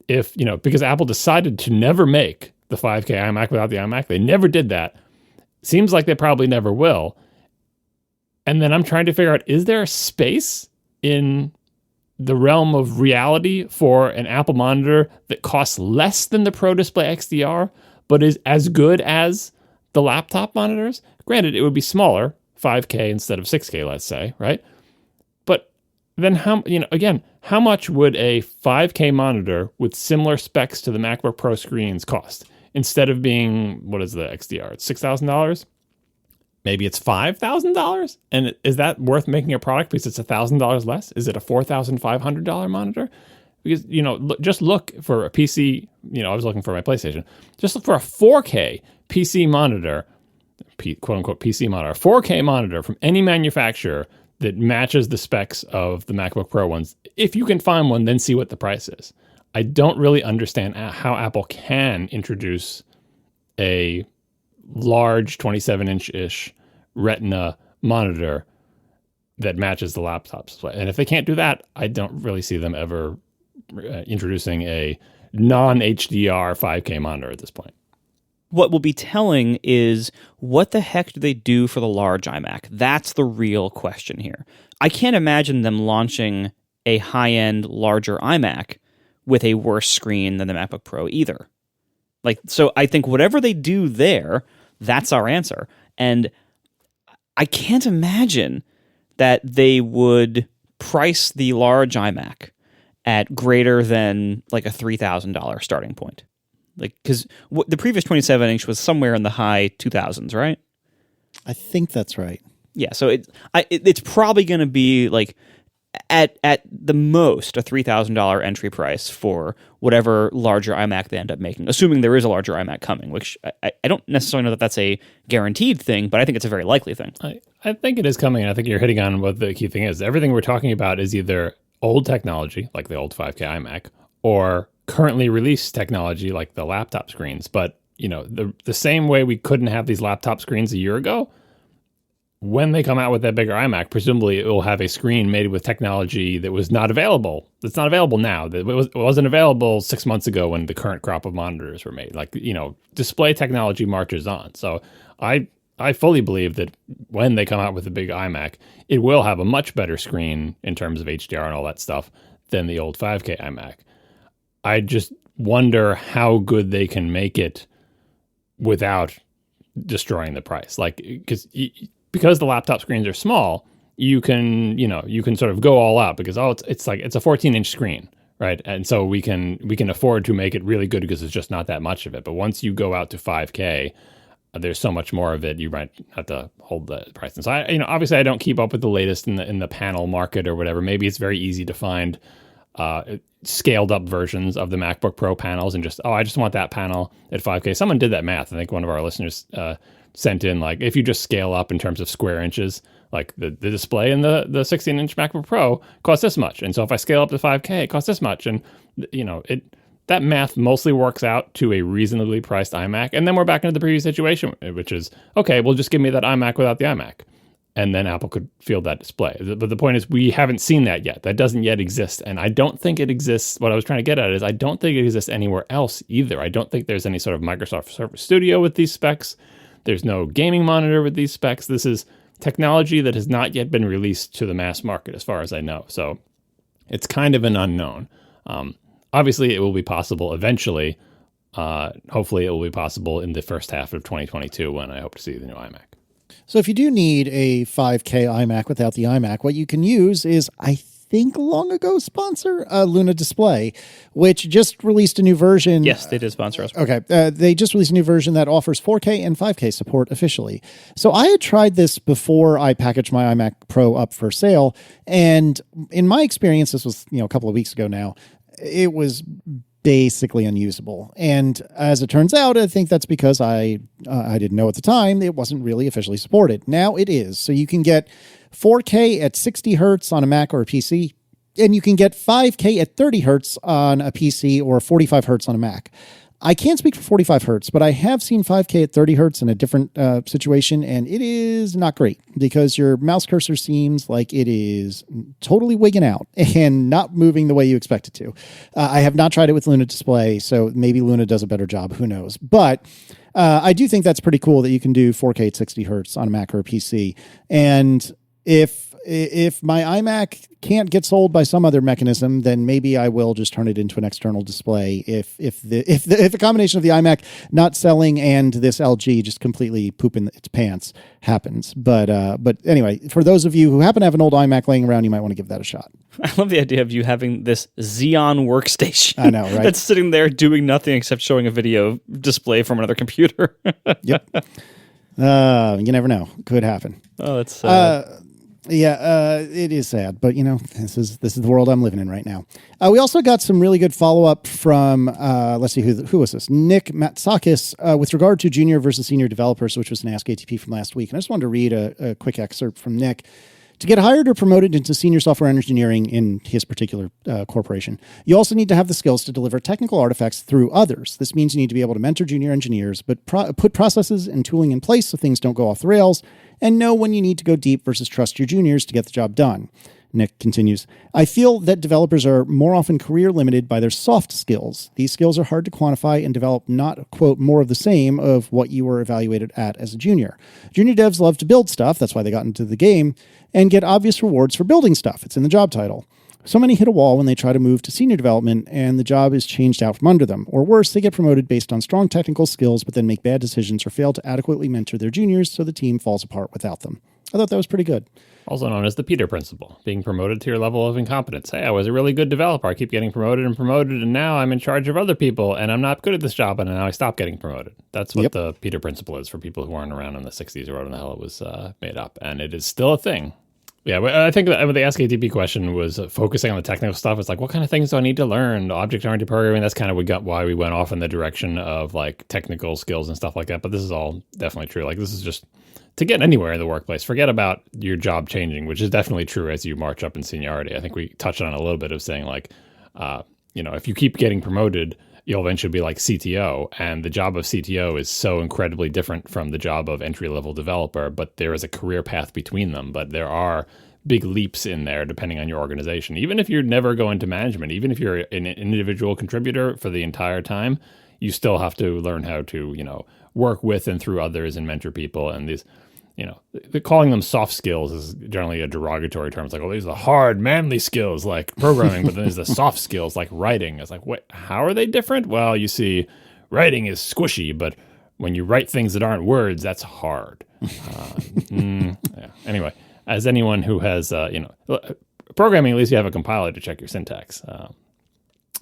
if, because Apple decided to never make the 5K iMac without the iMac. They never did that. Seems like they probably never will. And then I'm trying to figure out, is there a space in the realm of reality for an Apple monitor that costs less than the ProDisplay XDR, but is as good as the laptop monitors? Granted, it would be smaller, 5K instead of 6K, let's say, right? But then how much would a 5K monitor with similar specs to the MacBook Pro screens cost? Instead of being, what is the XDR? It's $6,000? Maybe it's $5,000? And is that worth making a product because it's $1,000 less? Is it a $4,500 monitor? Because, just look for a PC. I was looking for my PlayStation. Just look for a 4K PC monitor, quote unquote PC monitor, a 4K monitor from any manufacturer that matches the specs of the MacBook Pro ones. If you can find one, then see what the price is. I don't really understand how Apple can introduce a large 27-inch-ish Retina monitor that matches the laptop display. And if they can't do that, I don't really see them ever introducing a non-HDR 5K monitor at this point. What will be telling is, what the heck do they do for the large iMac? That's the real question here. I can't imagine them launching a high-end, larger iMac with a worse screen than the MacBook Pro either. So I think whatever they do there, that's our answer. And I can't imagine that they would price the large iMac at greater than a $3,000 starting point. Because the previous 27-inch was somewhere in the high 2000s, right? I think that's right. Yeah, so it's probably going to be at the most a $3,000 entry price for whatever larger iMac they end up making, assuming there is a larger iMac coming, which I don't necessarily know that that's a guaranteed thing, but I think it's a very likely thing. I think it is coming, and I think you're hitting on what the key thing is. Everything we're talking about is either old technology, like the old 5K iMac, or currently released technology, like the laptop screens. But, the same way we couldn't have these laptop screens a year ago, when they come out with that bigger iMac, presumably it will have a screen made with technology that was not available. That's not available now. It wasn't available 6 months ago when the current crop of monitors were made. Display technology marches on. So I fully believe that when they come out with a big iMac, it will have a much better screen in terms of HDR and all that stuff than the old 5K iMac. I just wonder how good they can make it without destroying the price. Because the laptop screens are small, you can sort of go all out because it's a 14-inch screen, right? And so we can afford to make it really good because it's just not that much of it. But once you go out to 5K, there's so much more of it, you might have to hold the price. And so obviously I don't keep up with the latest in the panel market or whatever. Maybe it's very easy to find scaled up versions of the MacBook Pro panels and I just want that panel at 5K. Someone did that math. I think one of our listeners sent in, if you just scale up in terms of square inches, the display in the 16-inch MacBook Pro costs this much. And so if I scale up to 5K, it costs this much. And, that math mostly works out to a reasonably priced iMac. And then we're back into the previous situation, which is, okay, well, just give me that iMac without the iMac. And then Apple could field that display. But the point is, we haven't seen that yet. That doesn't yet exist. And I don't think it exists. What I was trying to get at is I don't think it exists anywhere else either. I don't think there's any sort of Microsoft Surface Studio with these specs. There's no gaming monitor with these specs. This is technology that has not yet been released to the mass market, as far as I know. So it's kind of an unknown. Obviously, it will be possible eventually. Hopefully, it will be possible in the first half of 2022 when I hope to see the new iMac. So if you do need a 5K iMac without the iMac, what you can use is, I think long ago sponsor, Luna Display, which just released a new version. Yes, they did sponsor us. Okay. They just released a new version that offers 4K and 5K support officially. So I had tried this before I packaged my iMac Pro up for sale. And in my experience, this was, a couple of weeks ago now, it was basically unusable. And as it turns out, I think that's because I didn't know at the time it wasn't really officially supported. Now it is. So you can get 4K at 60 hertz on a Mac or a PC, and you can get 5K at 30 hertz on a PC or 45 hertz on a Mac. I can't speak for 45 hertz, but I have seen 5K at 30 hertz in a different situation, and it is not great because your mouse cursor seems like it is totally wigging out and not moving the way you expect it to. I have not tried it with Luna Display, so maybe Luna does a better job. Who knows? But I do think that's pretty cool that you can do 4K at 60 hertz on a Mac or a PC. And if my iMac can't get sold by some other mechanism, then maybe I will just turn it into an external display. If the combination of the iMac not selling and this LG just completely pooping its pants happens. But anyway, for those of you who happen to have an old iMac laying around, you might want to give that a shot. I love the idea of you having this Xeon workstation. I know, right? That's sitting there doing nothing except showing a video display from another computer. Yep. You never know. Could happen. Oh, that's it is sad, but this is the world I'm living in right now. We also got some really good follow up from let's see who was this, Nick Matsakis, with regard to junior versus senior developers, which was an askatp from last week. And I just wanted to read a quick excerpt from Nick. To get hired or promoted into senior software engineering in his particular corporation, you also need to have the skills to deliver technical artifacts through others. This means you need to be able to mentor junior engineers, but put processes and tooling in place so things don't go off the rails, and know when you need to go deep versus trust your juniors to get the job done. Nick continues, I feel that developers are more often career limited by their soft skills. These skills are hard to quantify and develop not, quote, more of the same of what you were evaluated at as a junior. Junior devs love to build stuff, that's why they got into the game, and get obvious rewards for building stuff. It's in the job title. So many hit a wall when they try to move to senior development and the job is changed out from under them. Or worse, they get promoted based on strong technical skills but then make bad decisions or fail to adequately mentor their juniors so the team falls apart without them. I thought that was pretty good. Also known as the Peter principle, being promoted to your level of incompetence. Hey, I was a really good developer. I keep getting promoted, and now I'm in charge of other people, and I'm not good at this job, and now I stop getting promoted. That's what the Peter principle is for people who weren't around in the 60s or whatever the hell it was made up, and it is still a thing. Yeah, I think that the askatp question was focusing on the technical stuff. It's like, what kind of things do I need to learn? Object-oriented programming, that's kind of why we went off in the direction of like technical skills and stuff like that. But this is all definitely true. Like this is just to get anywhere in the workplace. Forget about your job changing, which is definitely true as you march up in seniority. I think we touched on a little bit of saying like, if you keep getting promoted, you'll eventually be like CTO, and the job of CTO is so incredibly different from the job of entry-level developer, but there is a career path between them. But there are big leaps in there depending on your organization. Even if you never go into management, even if you're an individual contributor for the entire time, you still have to learn how to, work with and through others and mentor people. And these, calling them soft skills is generally a derogatory term. It's like, oh, these are the hard, manly skills like programming, but then there's the soft skills like writing. It's like, wait, how are they different? Well, you see, writing is squishy, but when you write things that aren't words, that's hard. Yeah. Anyway, as anyone who has, programming, at least you have a compiler to check your syntax.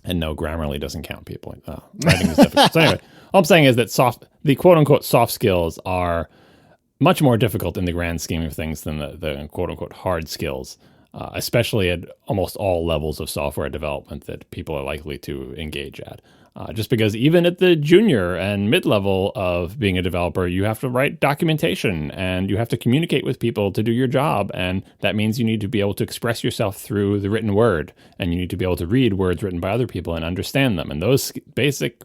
And no, Grammarly doesn't count people. Writing is difficult. So anyway, all I'm saying is that the quote-unquote soft skills are much more difficult in the grand scheme of things than the quote-unquote hard skills, especially at almost all levels of software development that people are likely to engage at. Just because even at the junior and mid-level of being a developer, you have to write documentation and you have to communicate with people to do your job. And that means you need to be able to express yourself through the written word, and you need to be able to read words written by other people and understand them. And those basic,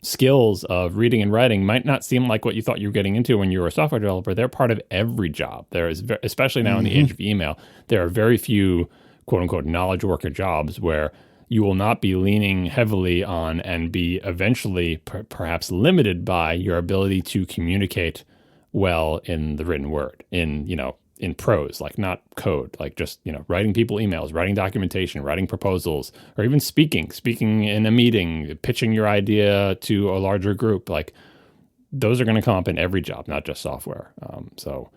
skills of reading and writing might not seem like what you thought you were getting into when you were a software developer. They're part of every job. There is, especially now in the age of email, there are very few quote-unquote knowledge worker jobs where you will not be leaning heavily on and be eventually perhaps limited by your ability to communicate well in the written word, in prose, like not code, like just, writing people emails, writing documentation, writing proposals, or even speaking in a meeting, pitching your idea to a larger group. Like those are going to come up in every job, not just software. So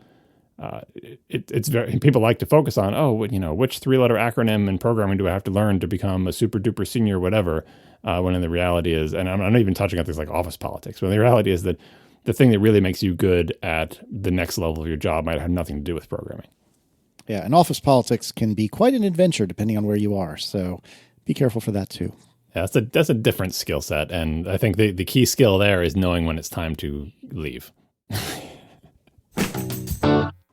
it's very, people like to focus on, which 3-letter acronym in programming do I have to learn to become a super duper senior whatever, when in the reality is, and I'm not even touching on things like office politics, but the reality is that the thing that really makes you good at the next level of your job might have nothing to do with programming. Yeah, and office politics can be quite an adventure depending on where you are, so be careful for that too. Yeah, that's a different skill set, and I think the key skill there is knowing when it's time to leave.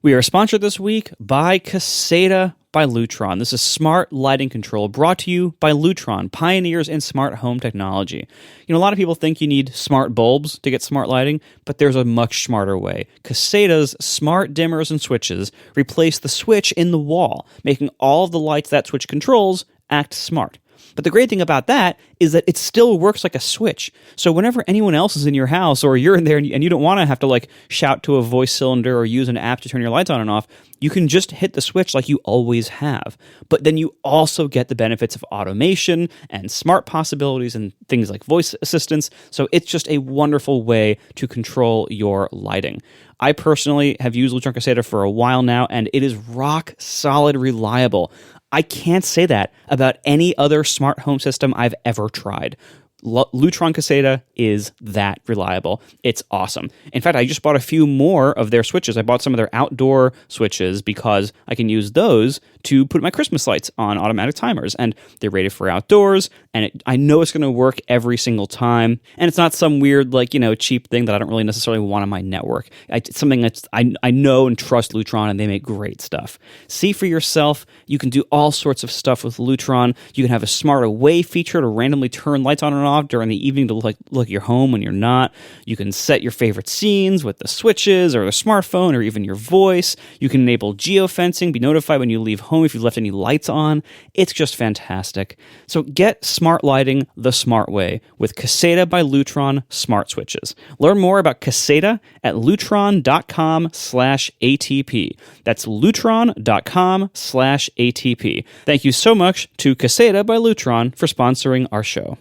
We are sponsored this week by Caséta by Lutron. This is smart lighting control brought to you by Lutron, pioneers in smart home technology. A lot of people think you need smart bulbs to get smart lighting, but there's a much smarter way. Caséta's smart dimmers and switches replace the switch in the wall, making all of the lights that switch controls act smart. But the great thing about that is that it still works like a switch. So whenever anyone else is in your house or you're in there and you don't want to have to shout to a voice cylinder or use an app to turn your lights on and off, you can just hit the switch like you always have. But then you also get the benefits of automation and smart possibilities and things like voice assistants. So it's just a wonderful way to control your lighting. I personally have used Lutron Caséta for a while now, and it is rock solid reliable. I can't say that about any other smart home system I've ever tried. Lutron Caséta is that reliable. It's awesome. In fact, I just bought a few more of their switches. I bought some of their outdoor switches because I can use those to put my Christmas lights on automatic timers, and they're rated for outdoors, and I know it's going to work every single time, and it's not some weird, cheap thing that I don't really necessarily want on my network. It's something that's I know and trust Lutron, and they make great stuff. See for yourself. You can do all sorts of stuff with Lutron. You can have a smart away feature to randomly turn lights on and off during the evening to look at your home when you're not. You can set your favorite scenes with the switches or the smartphone or even your voice. You can enable geofencing, be notified when you leave home if you've left any lights on. It's just fantastic. So get smart lighting the smart way with Caséta by Lutron smart switches. Learn more about Caséta at lutron.com/ATP. That's lutron.com/ATP. Thank you so much to Caséta by Lutron for sponsoring our show.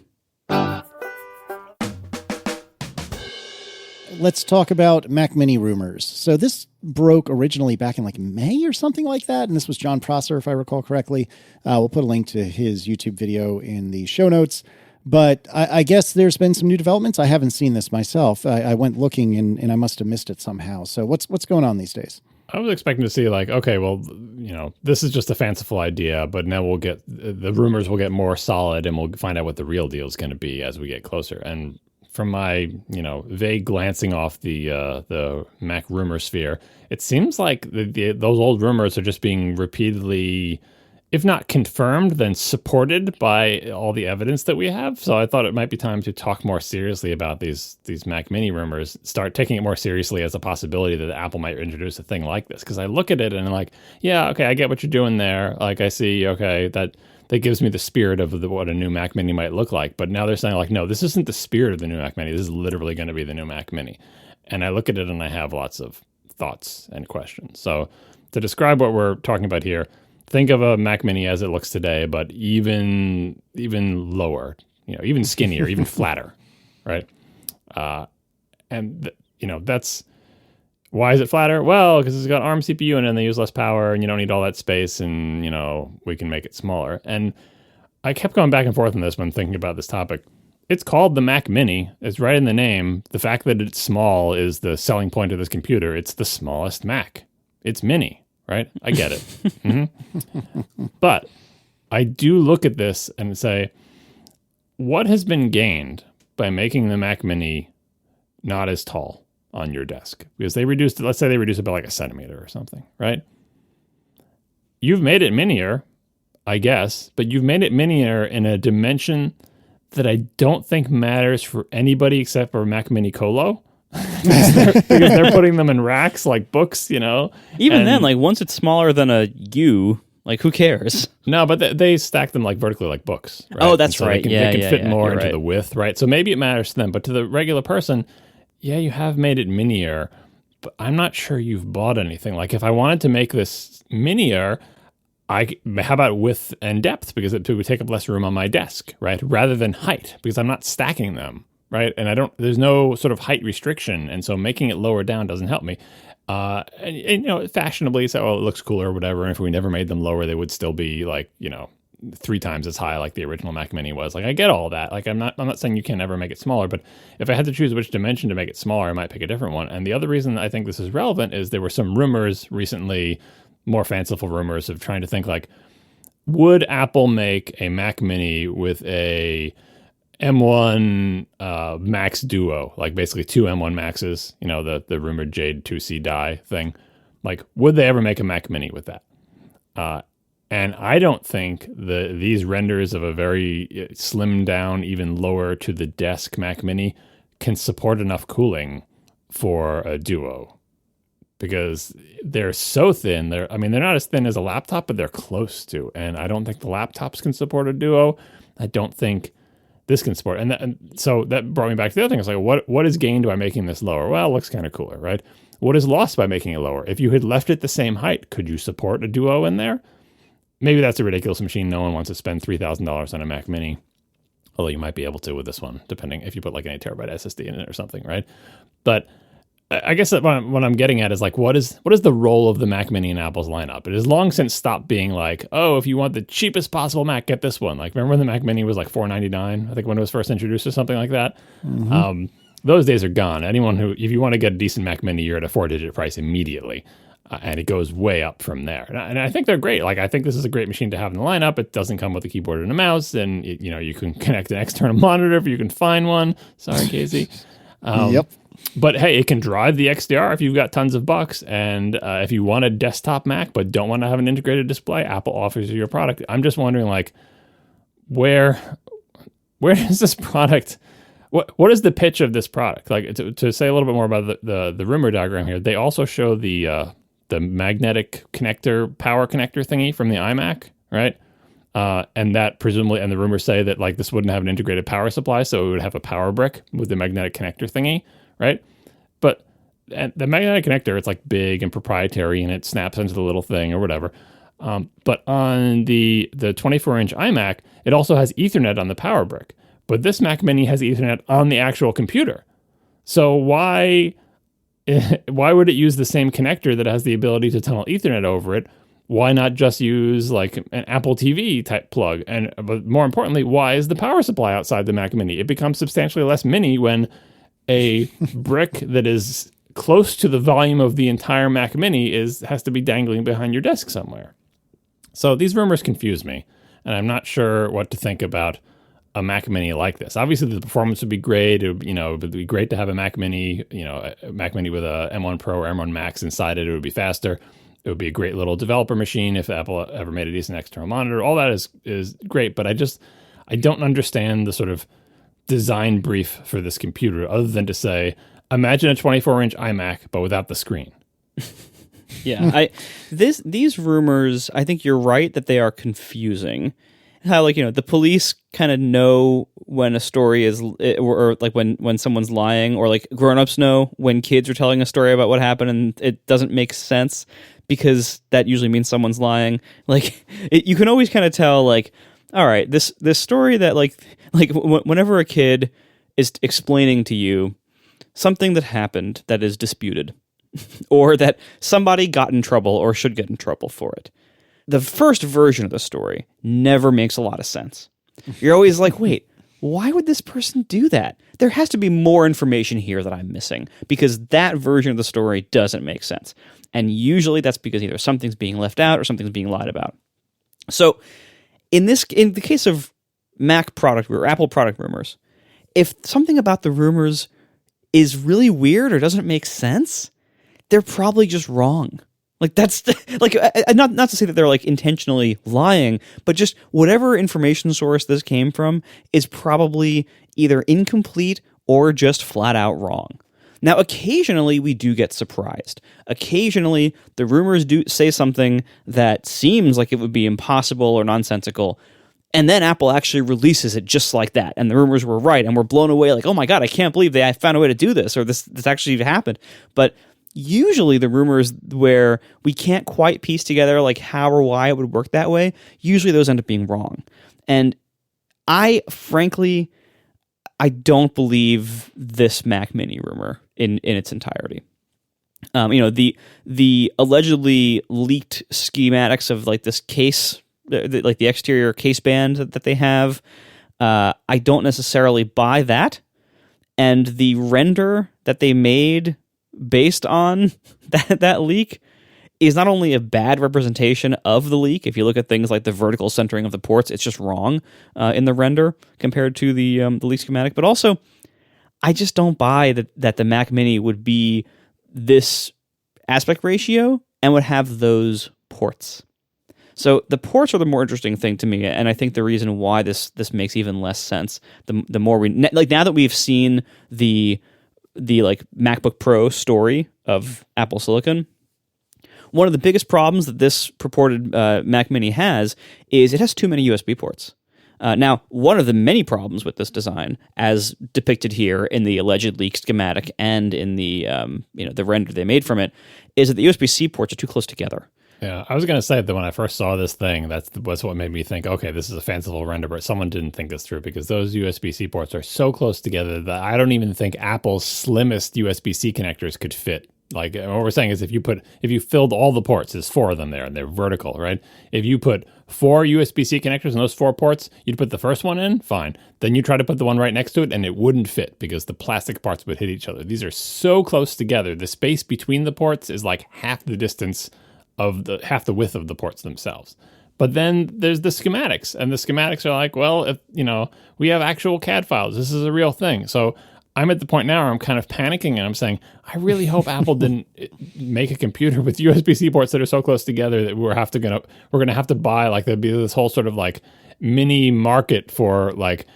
Let's talk about Mac Mini rumors. So this broke originally back in May or something like that, and this was John Prosser, if I recall correctly. We'll put a link to his YouTube video in the show notes. But I guess there's been some new developments. I haven't seen this myself. I went looking, and I must have missed it somehow. So what's going on these days? I was expecting to see this is just a fanciful idea, but now the rumors will get more solid, and we'll find out what the real deal is going to be as we get closer. And from my, vague glancing off the Mac rumor sphere, it seems like those old rumors are just being repeatedly, if not confirmed, then supported by all the evidence that we have. So I thought it might be time to talk more seriously about these Mac Mini rumors, start taking it more seriously as a possibility that Apple might introduce a thing like this. Because I look at it and I'm like, yeah, okay, I get what you're doing there. I see, okay, that gives me the spirit of what a new Mac Mini might look like. But now they're saying no, this isn't the spirit of the new Mac Mini. This is literally going to be the new Mac Mini. And I look at it and I have lots of thoughts and questions. So to describe what we're talking about here, think of a Mac Mini as it looks today, but even lower, even skinnier, even flatter, right? That's why is it flatter? Well, because it's got ARM CPU and then they use less power, and you don't need all that space, and we can make it smaller. And I kept going back and forth on this when thinking about this topic. It's called the Mac Mini. It's right in the name. The fact that it's small is the selling point of this computer. It's the smallest Mac. It's mini. Right? I get it. Mm-hmm. But I do look at this and say, what has been gained by making the Mac Mini not as tall on your desk? Because let's say they reduced it by a centimeter or something, right? You've made it minier, I guess, but you've made it minier in a dimension that I don't think matters for anybody except for Mac Mini Colo. because they're putting them in racks like books, Even then, once it's smaller than a U, who cares? No, but they stack them vertically like books. Right? Oh, that's right. They can fit more into the width, right? So maybe it matters to them, but to the regular person, yeah, you have made it minier, but I'm not sure you've bought anything. If I wanted to make this minier, how about width and depth? Because it would take up less room on my desk, right? Rather than height, because I'm not stacking them. right? And there's no sort of height restriction, and so making it lower down doesn't help me. And fashionably, so it looks cooler or whatever. And if we never made them lower, they would still be like 3 times as high like the original Mac Mini was. Like, I get all that. Like, I'm not saying you can never make it smaller, but if I had to choose which dimension to make it smaller, I might pick a different one. And the other reason I think this is relevant is there were some rumors recently, more fanciful rumors of trying to think like, would Apple make a Mac Mini with a M1 Max Duo, like basically 2 M1 Maxes, the rumored Jade 2C die thing. Like, would they ever make a Mac Mini with that? And I don't think these renders of a very slimmed down, even lower to the desk Mac Mini can support enough cooling for a Duo, because they're so thin. They're not as thin as a laptop, but they're close to. And I don't think the laptops can support a Duo. I don't think this can support. And so that brought me back to the other thing. It's like, what is gained by making this lower? Well, it looks kind of cooler, right? What is lost by making it lower? If you had left it the same height, could you support a Duo in there? Maybe that's a ridiculous machine. No one wants to spend $3,000 on a Mac Mini, although you might be able to with this one, depending if you put like an 8 terabyte SSD in it or something, right? But I guess that what I'm getting at is like, what is the role of the Mac Mini in Apple's lineup? It has long since stopped being like, oh, if you want the cheapest possible Mac, get this one. Like, remember when the Mac Mini was like $499? I think when it was first introduced or something like that. Mm-hmm. Those days are gone. If you want to get a decent Mac Mini, you're at a 4-digit price immediately. And it goes way up from there. And I think they're great. Like, I think this is a great machine to have in the lineup. It doesn't come with a keyboard and a mouse, and you can connect an external monitor if you can find one. Sorry, Casey. Yep. But hey, it can drive the XDR if you've got tons of bucks. And if you want a desktop Mac but don't want to have an integrated display, Apple offers you your product. I'm just wondering, like, where is this product? What is the pitch of this product? Like, to say a little bit more about the rumor diagram here, they also show the magnetic connector, power connector thingy from the iMac, right? And that presumably, and the rumors say that like this wouldn't have an integrated power supply, so it would have a power brick with the magnetic connector thingy, right? But the magnetic connector, it's like big and proprietary, and it snaps into the little thing or whatever. But on the 24-inch iMac, it also has Ethernet on the power brick. But this Mac Mini has Ethernet on the actual computer. So why would it use the same connector that has the ability to tunnel Ethernet over it? Why not just use like an Apple TV type plug? But more importantly, why is the power supply outside the Mac Mini? It becomes substantially less mini when a brick that is close to the volume of the entire Mac Mini has to be dangling behind your desk somewhere. So these rumors confuse me, and I'm not sure what to think about a Mac Mini like this. Obviously, the performance would be great. It would be great to have a Mac Mini, a Mac Mini with a M1 Pro or M1 Max inside it. It would be faster. It would be a great little developer machine if Apple ever made a decent external monitor. All that is great, but I don't understand the sort of design brief for this computer other than to say, imagine a 24-inch iMac, but without the screen. Yeah, these rumors, I think you're right that they are confusing. How the police kind of know when a story is, or like when someone's lying, or like grown-ups know when kids are telling a story about what happened and it doesn't make sense because that usually means someone's lying. Like you can always kind of tell, like, all right, this story that like whenever a kid is explaining to you something that happened that is disputed, or that somebody got in trouble or should get in trouble for it, the first version of the story never makes a lot of sense. You're always like, wait, why would this person do that? There has to be more information here that I'm missing, because that version of the story doesn't make sense. And usually that's because either something's being left out or something's being lied about. So in the case of Mac product or Apple product rumors, if something about the rumors is really weird or doesn't make sense, they're probably just wrong. Like that's like not to say that they're like intentionally lying, but just whatever information source this came from is probably either incomplete or just flat out wrong. Now, occasionally we do get surprised. Occasionally the rumors do say something that seems like it would be impossible or nonsensical, and then Apple actually releases it just like that, and the rumors were right, and we're blown away like, oh my God, I can't believe I found a way to do this, or this actually happened. But usually the rumors where we can't quite piece together like how or why it would work that way, usually those end up being wrong. And I frankly, I don't believe this Mac Mini rumor in its entirety. The allegedly leaked schematics of like this case, like the exterior case band that they have, I don't necessarily buy that. And the render that they made based on that leak is not only a bad representation of the leak. If you look at things like the vertical centering of the ports, it's just wrong in the render compared to the leak schematic. But also, I just don't buy that the Mac Mini would be this aspect ratio and would have those ports. So the ports are the more interesting thing to me, and I think the reason why this makes even less sense the more we like now that we've seen the like MacBook Pro story of Apple Silicon. One of the biggest problems that this purported Mac Mini has is it has too many USB ports. Now, one of the many problems with this design, as depicted here in the alleged leak schematic and in the the render they made from it, is that the USB-C ports are too close together. Yeah, I was going to say that when I first saw this thing, that's what made me think, okay, this is a fanciful render, but someone didn't think this through because those USB-C ports are so close together that I don't even think Apple's slimmest USB-C connectors could fit. Like what we're saying is if you filled all the ports, there's 4 of them there and they're vertical, right? If you put 4 USB-C connectors in those 4 ports, you'd put the first one in, fine. Then you try to put the one right next to it and it wouldn't fit because the plastic parts would hit each other. These are so close together. The space between the ports is like half the distance of half the width of the ports themselves. But then there's the schematics, and the schematics are like, well, if we have actual CAD files. This is a real thing. So I'm at the point now where I'm kind of panicking and I'm saying, I really hope Apple didn't make a computer with USB-C ports that are so close together that we're going to have to buy, like, there'd be this whole sort of like mini market for like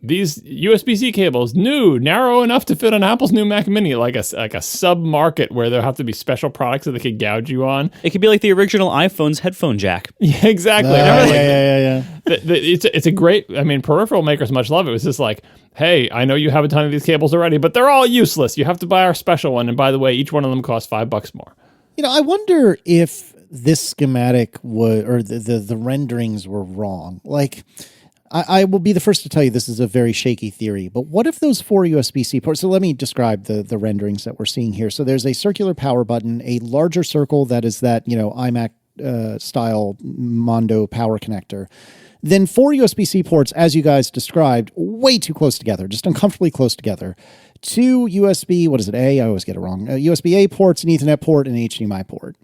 these USB-C cables, narrow enough to fit on Apple's new Mac Mini, like a sub-market where there'll have to be special products that they could gouge you on. It could be like the original iPhone's headphone jack. Yeah, exactly. Yeah. It's a great, peripheral makers much love it. It was just like, hey, I know you have a ton of these cables already, but they're all useless. You have to buy our special one. And by the way, each one of them costs $5 more. I wonder if this schematic or the renderings were wrong. Like, I will be the first to tell you this is a very shaky theory, but what if those 4 USB-C ports? So let me describe the renderings that we're seeing here. So there's a circular power button, a larger circle that is that, iMac style Mondo power connector. Then 4 USB-C ports, as you guys described, way too close together, just uncomfortably close together. 2 USB, what is it, A? I always get it wrong. USB-A ports, an Ethernet port, and an HDMI port.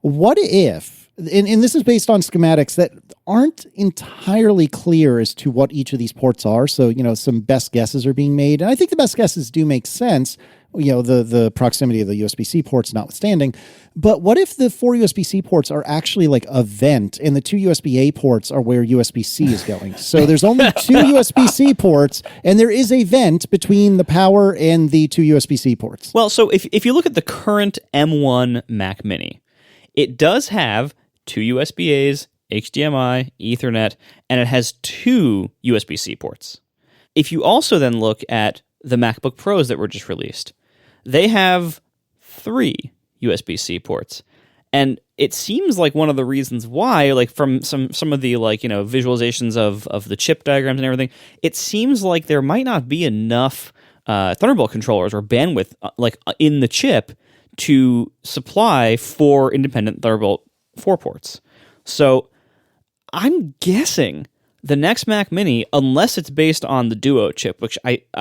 What if, and this is based on schematics that aren't entirely clear as to what each of these ports are. So, some best guesses are being made. And I think the best guesses do make sense, the proximity of the USB-C ports notwithstanding. But what if the 4 USB-C ports are actually like a vent and the 2 USB-A ports are where USB-C is going? So there's only 2 USB-C ports and there is a vent between the power and the 2 USB-C ports. Well, so if you look at the current M1 Mac Mini, it does have 2 USB-As, HDMI, Ethernet, and it has 2 USB-C ports. If you also then look at the MacBook Pros that were just released, they have 3 USB-C ports. And it seems like one of the reasons why, like from some of the visualizations of the chip diagrams and everything, it seems like there might not be enough Thunderbolt controllers or bandwidth in the chip to supply 4 independent Thunderbolt 4 ports. So I'm guessing the next Mac Mini, unless it's based on the Duo chip, which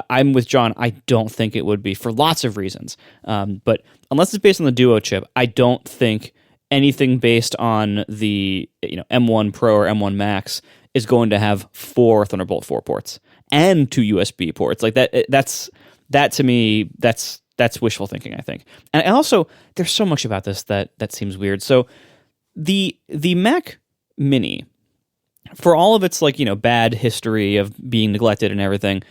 I'm with John, I don't think it would be for lots of reasons. But unless it's based on the Duo chip, I don't think anything based on the M1 Pro or M1 Max is going to have 4 Thunderbolt 4 ports and 2 USB ports. Like that to me, that's wishful thinking, I think. And also, there's so much about this that seems weird. So the Mac Mini, for all of its bad history of being neglected and everything,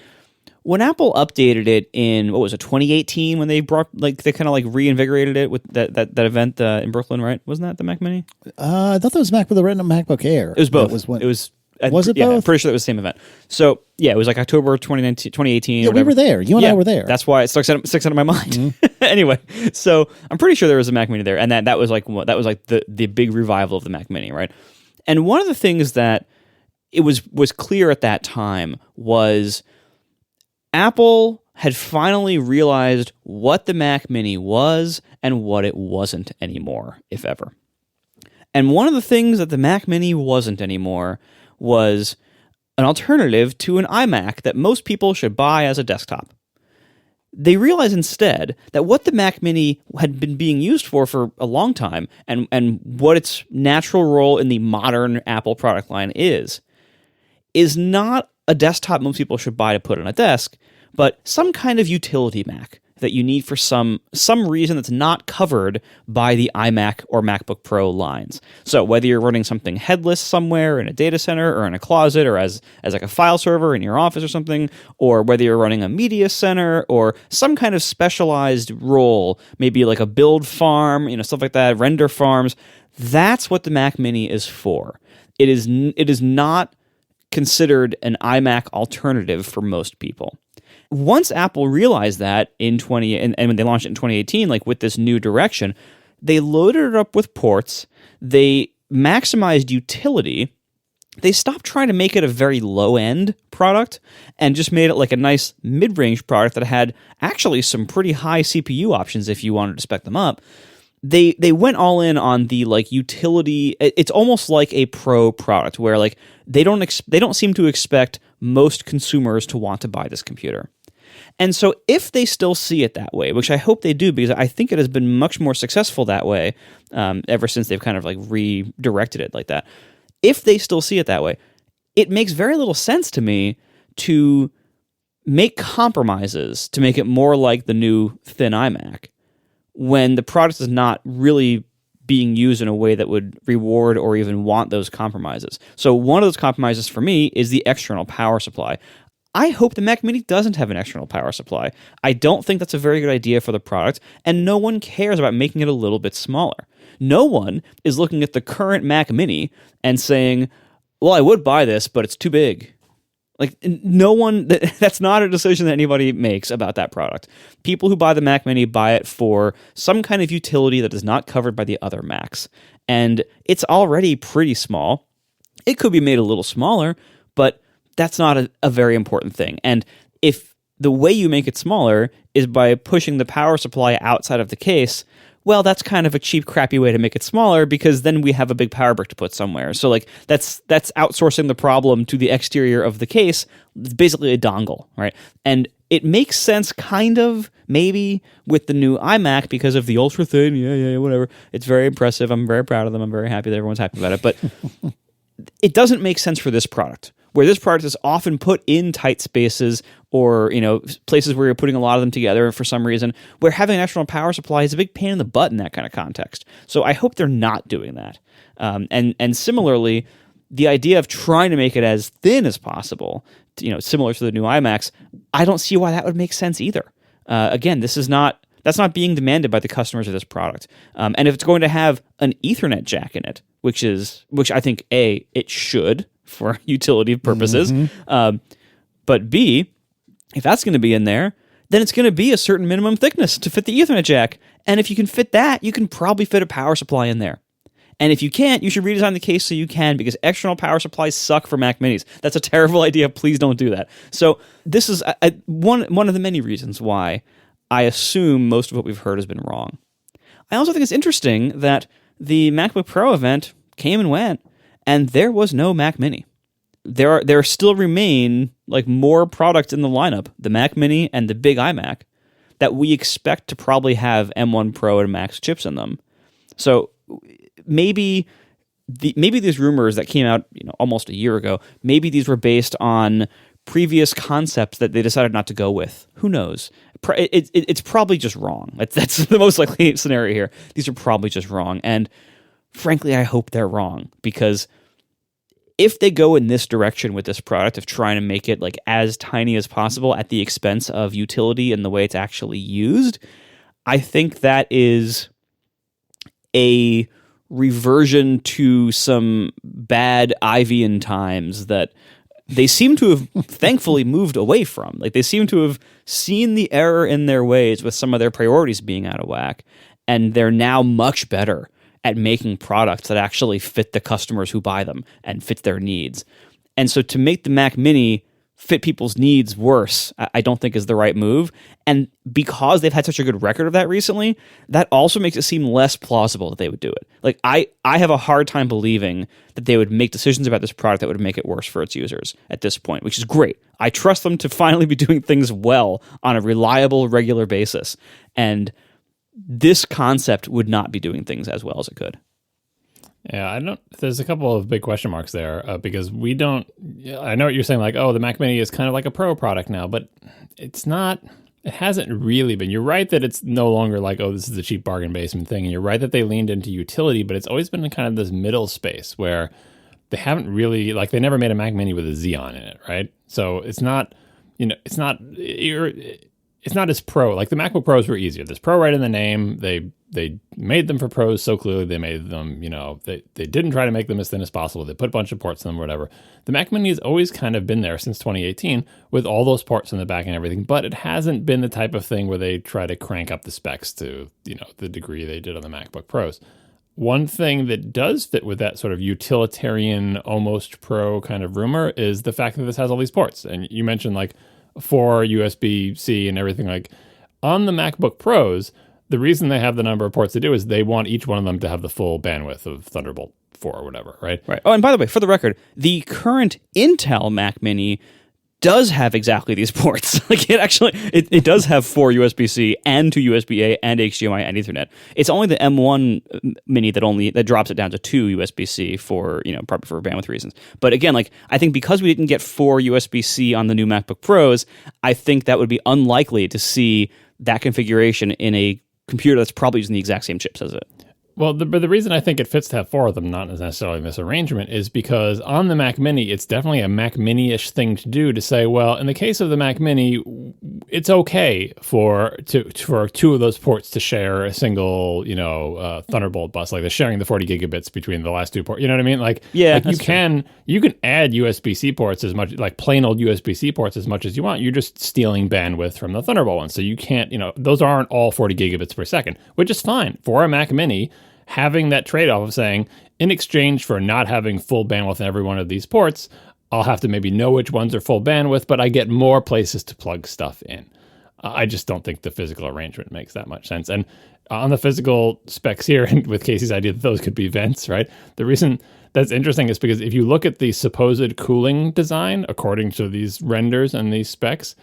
when Apple updated it in 2018 when they brought they kind of reinvigorated it with that event in Brooklyn, right? Wasn't that the Mac Mini? I thought that was Mac with the Retina MacBook Air. It was both. Was it both? I'm both? pretty sure that was the same event. So yeah, it was like October 2018. Yeah, we were there. You and I were there. That's why it sticks out of my mind. Mm-hmm. Anyway, so I'm pretty sure there was a Mac Mini there, and that was the big revival of the Mac Mini, right? And one of the things that it was clear at that time was Apple had finally realized what the Mac Mini was and what it wasn't anymore, if ever. And one of the things that the Mac Mini wasn't anymore was an alternative to an iMac that most people should buy as a desktop. They realized instead that what the Mac Mini had been being used for a long time and what its natural role in the modern Apple product line is not a desktop most people should buy to put on a desk, but some kind of utility Mac that you need for some reason that's not covered by the iMac or MacBook Pro lines. So whether you're running something headless somewhere in a data center or in a closet or as like a file server in your office or something, or whether you're running a media center or some kind of specialized role, maybe like a build farm, stuff like that, render farms, that's what the Mac Mini is for. It is not considered an iMac alternative for most people. Once Apple realized that and when they launched it in 2018, like with this new direction, they loaded it up with ports. They maximized utility. They stopped trying to make it a very low-end product and just made it like a nice mid-range product that had actually some pretty high CPU options if you wanted to spec them up. They went all in on the like utility. It's almost like a pro product where like they don't seem to expect most consumers to want to buy this computer. And so if they still see it that way, which I hope they do, because I think it has been much more successful that way ever since they've kind of like redirected it like that. If they still see it that way, it makes very little sense to me to make compromises to make it more like the new thin iMac when the product is not really being used in a way that would reward or even want those compromises. So one of those compromises for me is the external power supply. I hope the Mac Mini doesn't have an external power supply. I don't think that's a very good idea for the product, and no one cares about making it a little bit smaller. No one is looking at the current Mac Mini and saying, well, I would buy this, but it's too big. Like, no one, that's not a decision that anybody makes about that product. People who buy the Mac Mini buy it for some kind of utility that is not covered by the other Macs. And it's already pretty small. It could be made a little smaller, but that's not a very important thing. And if the way you make it smaller is by pushing the power supply outside of the case, well, that's kind of a cheap, crappy way to make it smaller because then we have a big power brick to put somewhere. So like that's outsourcing the problem to the exterior of the case. It's basically a dongle, right? And it makes sense kind of maybe with the new iMac because of the ultra thin, whatever. It's very impressive. I'm very proud of them. I'm very happy that everyone's happy about it. But it doesn't make sense for this product, where this product is often put in tight spaces or, places where you're putting a lot of them together for some reason, where having an external power supply is a big pain in the butt in that kind of context. So I hope they're not doing that. And similarly, the idea of trying to make it as thin as possible, similar to the new iMacs, I don't see why that would make sense either. Again, that's not being demanded by the customers of this product. And if it's going to have an Ethernet jack in it, which I think it should for utility purposes, but B, if that's going to be in there, then it's going to be a certain minimum thickness to fit the Ethernet jack. And if you can fit that, you can probably fit a power supply in there. And if you can't, you should redesign the case so you can, because external power supplies suck for Mac Minis. That's a terrible idea. Please don't do that. So this is one of the many reasons why I assume most of what we've heard has been wrong. I also think it's interesting that the MacBook Pro event came and went, and there was no Mac Mini. There still remain like more products in the lineup, the Mac Mini and the big iMac, that we expect to probably have M1 Pro and Max chips in them. So maybe these rumors that came out almost a year ago, maybe these were based on previous concepts that they decided not to go with. Who knows? It's probably just wrong. That's the most likely scenario here. These are probably just wrong. And frankly, I hope they're wrong, because if they go in this direction with this product of trying to make it like as tiny as possible at the expense of utility and the way it's actually used, I think that is a reversion to some bad Ivian times that they seem to have thankfully moved away from. Like, they seem to have seen the error in their ways with some of their priorities being out of whack, and they're now much better at making products that actually fit the customers who buy them and fit their needs. And so to make the Mac Mini fit people's needs worse, I don't think is the right move. And because they've had such a good record of that recently, that also makes it seem less plausible that they would do it. Like I have a hard time believing that they would make decisions about this product that would make it worse for its users at this point, which is great. I trust them to finally be doing things well on a reliable, regular basis. And this concept would not be doing things as well as it could. Yeah, there's a couple of big question marks there because we don't, I know what you're saying, like, oh, the Mac Mini is kind of like a Pro product now, but it's not, it hasn't really been. You're right that it's no longer like, oh, this is a cheap bargain basement thing. And you're right that they leaned into utility, but it's always been in kind of this middle space where they haven't really, like, they never made a Mac Mini with a Xeon in it, right? So it's not, it's not as pro. Like the MacBook Pros were easier. There's Pro right in the name. They made them for pros so clearly. They made them, they didn't try to make them as thin as possible. They put a bunch of ports in them, whatever. The Mac Mini has always kind of been there since 2018 with all those ports in the back and everything, but it hasn't been the type of thing where they try to crank up the specs to, the degree they did on the MacBook Pros. One thing that does fit with that sort of utilitarian, almost pro kind of rumor is the fact that this has all these ports. And you mentioned like 4 USB-C and everything. Like on the MacBook Pros, the reason they have the number of ports they do is they want each one of them to have the full bandwidth of Thunderbolt 4 or whatever, right? Right. Oh, and by the way, for the record, the current Intel Mac Mini does have exactly these ports. Like it does have 4 USB-C and 2 USB-A and HDMI and Ethernet. It's only the M1 Mini that drops it down to 2 USB-C for, probably for bandwidth reasons. But again, like I think because we didn't get 4 USB-C on the new MacBook Pros, I think that would be unlikely to see that configuration in a computer that's probably using the exact same chips as it. Well, but the reason I think it fits to have 4 of them, not necessarily this arrangement, is because on the Mac Mini, it's definitely a Mac Mini-ish thing to do to say, well, in the case of the Mac Mini, it's okay for 2 of those ports to share a single, Thunderbolt bus, like they're sharing the 40 gigabits between the last 2 ports. You know what I mean? Like, yeah, like you can add USB-C ports as much, like plain old USB-C ports as much as you want. You're just stealing bandwidth from the Thunderbolt one. So you can't, those aren't all 40 gigabits per second, which is fine for a Mac Mini. Having that trade-off of saying, in exchange for not having full bandwidth in every one of these ports, I'll have to maybe know which ones are full bandwidth, but I get more places to plug stuff in. I just don't think the physical arrangement makes that much sense. And on the physical specs here, and with Casey's idea that those could be vents, right? The reason that's interesting is because if you look at the supposed cooling design, according to these renders and these specs,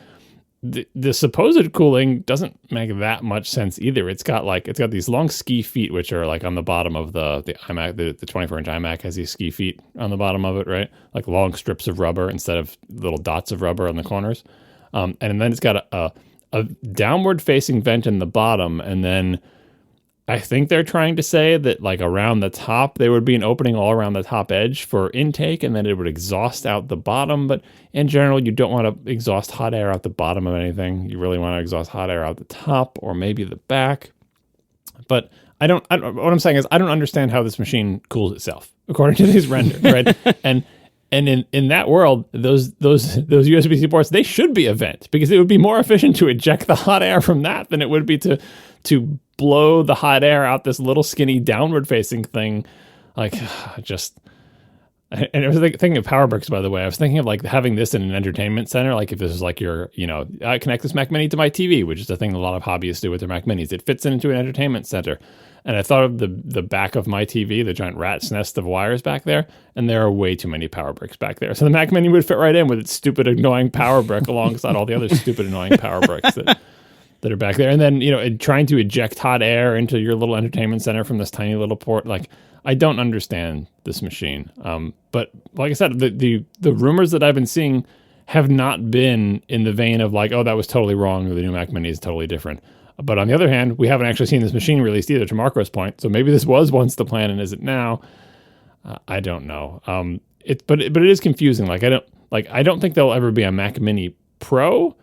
the supposed cooling doesn't make that much sense either. It's got these long ski feet, which are like on the bottom of the iMac. The 24-inch iMac has these ski feet on the bottom of it, right? Like long strips of rubber instead of little dots of rubber on the corners. And then it's got a downward-facing vent in the bottom, and then I think they're trying to say that like around the top, there would be an opening all around the top edge for intake, and then it would exhaust out the bottom. But in general, you don't want to exhaust hot air out the bottom of anything. You really want to exhaust hot air out the top or maybe the back. But what I'm saying is I don't understand how this machine cools itself according to these renders, right? And in that world, those USB-C ports, they should be a vent because it would be more efficient to eject the hot air from that than it would be to blow the hot air out this little skinny downward facing thing. Like and I was thinking of power bricks, by the way. I was thinking of like having this in an entertainment center. Like if this is like your, I connect this Mac Mini to my TV, which is a thing a lot of hobbyists do with their Mac Minis. It fits into an entertainment center. And I thought of the back of my TV, the giant rat's nest of wires back there, and there are way too many power bricks back there. So the Mac Mini would fit right in with its stupid, annoying power brick alongside all the other stupid, annoying power bricks that are back there. And then, trying to eject hot air into your little entertainment center from this tiny little port. Like, I don't understand this machine. But like I said, the rumors that I've been seeing have not been in the vein of like, oh, that was totally wrong, or the new Mac Mini is totally different. But on the other hand, we haven't actually seen this machine released either, to Marco's point. So maybe this was once the plan, and is it now? I don't know. But it is confusing. I don't think there'll ever be a Mac Mini Pro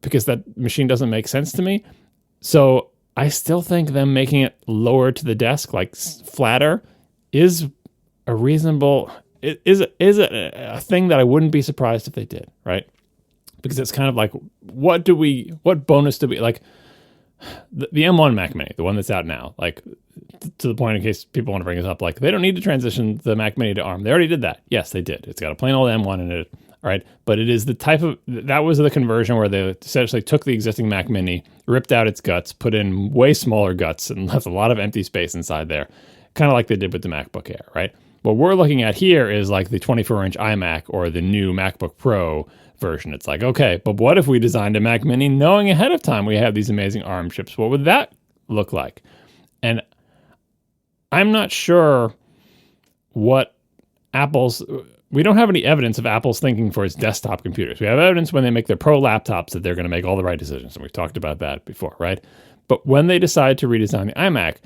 because that machine doesn't make sense to me. So I still think them making it lower to the desk, like flatter, is a reasonable. It is a thing that I wouldn't be surprised if they did, right? Because it's kind of like, what bonus do we like? The M1 Mac Mini, the one that's out now, like to the point in case people want to bring this up, like they don't need to transition the Mac Mini to ARM. They already did that. Yes, they did. It's got a plain old M1 in it. All right, but it is the type of, that was the conversion where they essentially took the existing Mac Mini, ripped out its guts, put in way smaller guts, and left a lot of empty space inside there, kind of like they did with the MacBook Air, right? What we're looking at here is like the 24-inch iMac or the new MacBook Pro version. It's like, okay, but what if we designed a Mac Mini knowing ahead of time we have these amazing ARM chips? What would that look like? And I'm not sure what we don't have any evidence of Apple's thinking for its desktop computers. We have evidence when they make their Pro laptops that they're going to make all the right decisions, and we've talked about that before, right? But when they decide to redesign the iMac,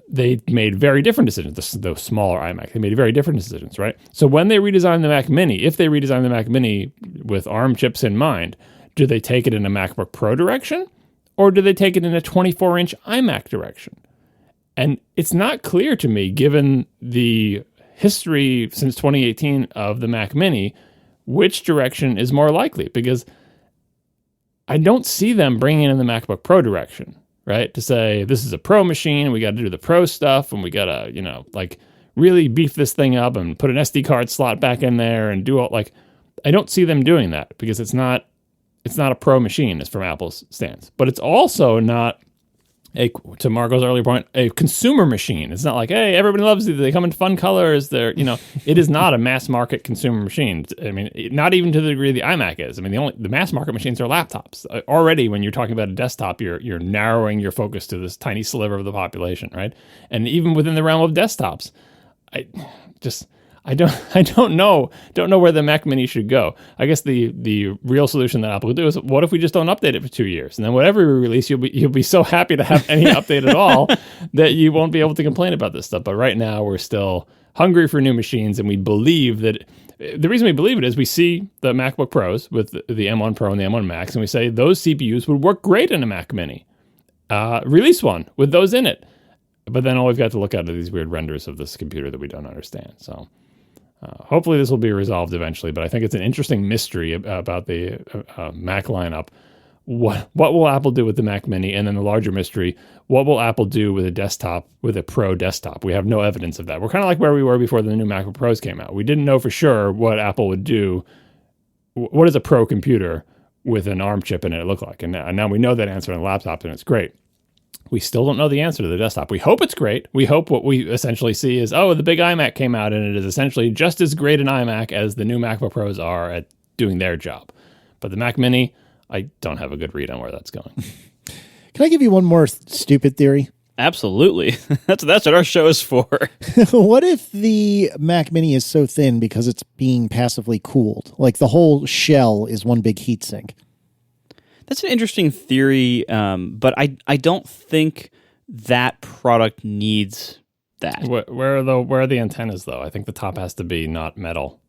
they made very different decisions, the smaller iMac. They made very different decisions, right? So when they redesign the Mac Mini, if they redesign the Mac Mini with ARM chips in mind, do they take it in a MacBook Pro direction, or do they take it in a 24-inch iMac direction? And it's not clear to me, given the history since 2018 of the Mac Mini, which direction is more likely, because I don't see them bringing in the MacBook Pro direction, right? To say this is a Pro machine, we got to do the Pro stuff, and we got to, like really beef this thing up and put an SD card slot back in there and do all, like, I don't see them doing that because it's not a Pro machine, as from Apple's stance, but it's also not to Marco's earlier point, a consumer machine. It's not like, hey, everybody loves it. They come in fun colors. It is not a mass market consumer machine. I mean, not even to the degree the iMac is. I mean, the mass market machines are laptops. Already, when you're talking about a desktop, you're narrowing your focus to this tiny sliver of the population, right? And even within the realm of desktops, I don't know where the Mac Mini should go. I guess the real solution that Apple could do is, what if we just don't update it for 2 years, and then whatever we release, you'll be so happy to have any update at all that you won't be able to complain about this stuff. But right now, we're still hungry for new machines, and we believe that the reason we believe it is we see the MacBook Pros with the M1 Pro and the M1 Max, and we say those CPUs would work great in a Mac Mini. Release one with those in it, but then all we've got to look at are these weird renders of this computer that we don't understand. So. Hopefully this will be resolved eventually, but I think it's an interesting mystery about the Mac lineup. What will Apple do with the Mac Mini? And then the larger mystery, what will Apple do with a Pro desktop? We have no evidence of that. We're kind of like where we were before the new MacBook Pros came out. We didn't know for sure what Apple would do. What does a Pro computer with an ARM chip in it look like? And now we know that answer on the laptop, and it's great. We still don't know the answer to the desktop. We hope it's great. We hope what we essentially see is, the big iMac came out and it is essentially just as great an iMac as the new MacBook Pros are at doing their job. But the Mac Mini, I don't have a good read on where that's going. Can I give you one more stupid theory? Absolutely. That's what our show is for. What if the Mac Mini is so thin because it's being passively cooled? Like the whole shell is one big heat sink. That's an interesting theory, but I don't think that product needs that. Where are the antennas, though? I think the top has to be not metal,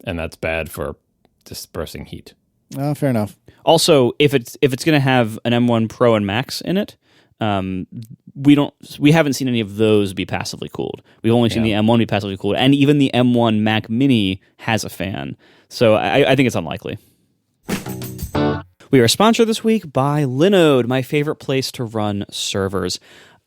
and that's bad for dispersing heat. Fair enough. Also, if it's going to have an M1 Pro and Max in it, we haven't seen any of those be passively cooled. We've only seen the M1 be passively cooled, and even the M1 Mac Mini has a fan. So I think it's unlikely. We are sponsored this week by Linode, my favorite place to run servers.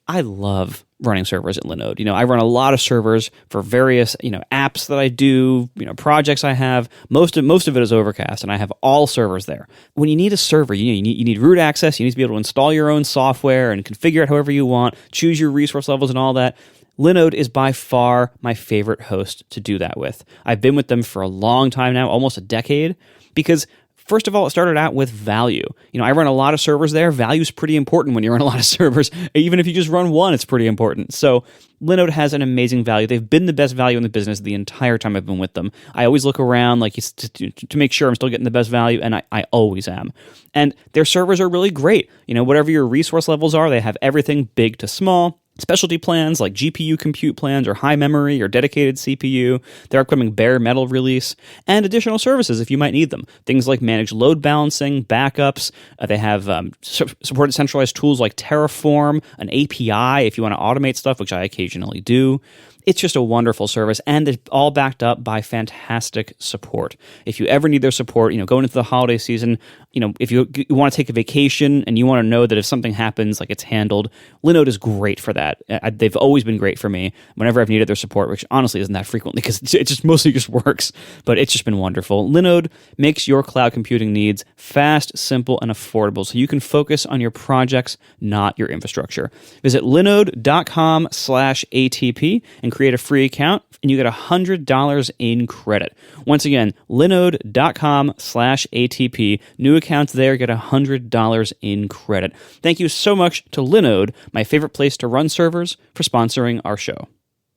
I love running servers at Linode. I run a lot of servers for various, apps that I do, projects I have. Most of it is Overcast, and I have all servers there. When you need a server, you need root access. You need to be able to install your own software and configure it however you want, choose your resource levels and all that. Linode is by far my favorite host to do that with. I've been with them for a long time now, almost a decade, because first of all, it started out with value. I run a lot of servers there. Value is pretty important when you run a lot of servers. Even if you just run one, it's pretty important. So Linode has an amazing value. They've been the best value in the business the entire time I've been with them. I always look around to make sure I'm still getting the best value, and I always am. And their servers are really great. Whatever your resource levels are, they have everything big to small. Specialty plans like GPU compute plans or high memory or dedicated CPU, their upcoming bare metal release, and additional services if you might need them. Things like managed load balancing, backups. They have supported centralized tools like Terraform, an API if you want to automate stuff, which I occasionally do. It's just a wonderful service, and it's all backed up by fantastic support. If you ever need their support, going into the holiday season, if you want to take a vacation and you want to know that if something happens, like it's handled, Linode is great for that. They've always been great for me whenever I've needed their support, which honestly isn't that frequently because it just mostly just works, but it's just been wonderful. Linode makes your cloud computing needs fast, simple, and affordable so you can focus on your projects, not your infrastructure. Visit linode.com/ATP and create a free account, and you get $100 in credit. Once again, linode.com/ATP. New accounts there get $100 in credit. Thank you so much to Linode, my favorite place to run servers, for sponsoring our show.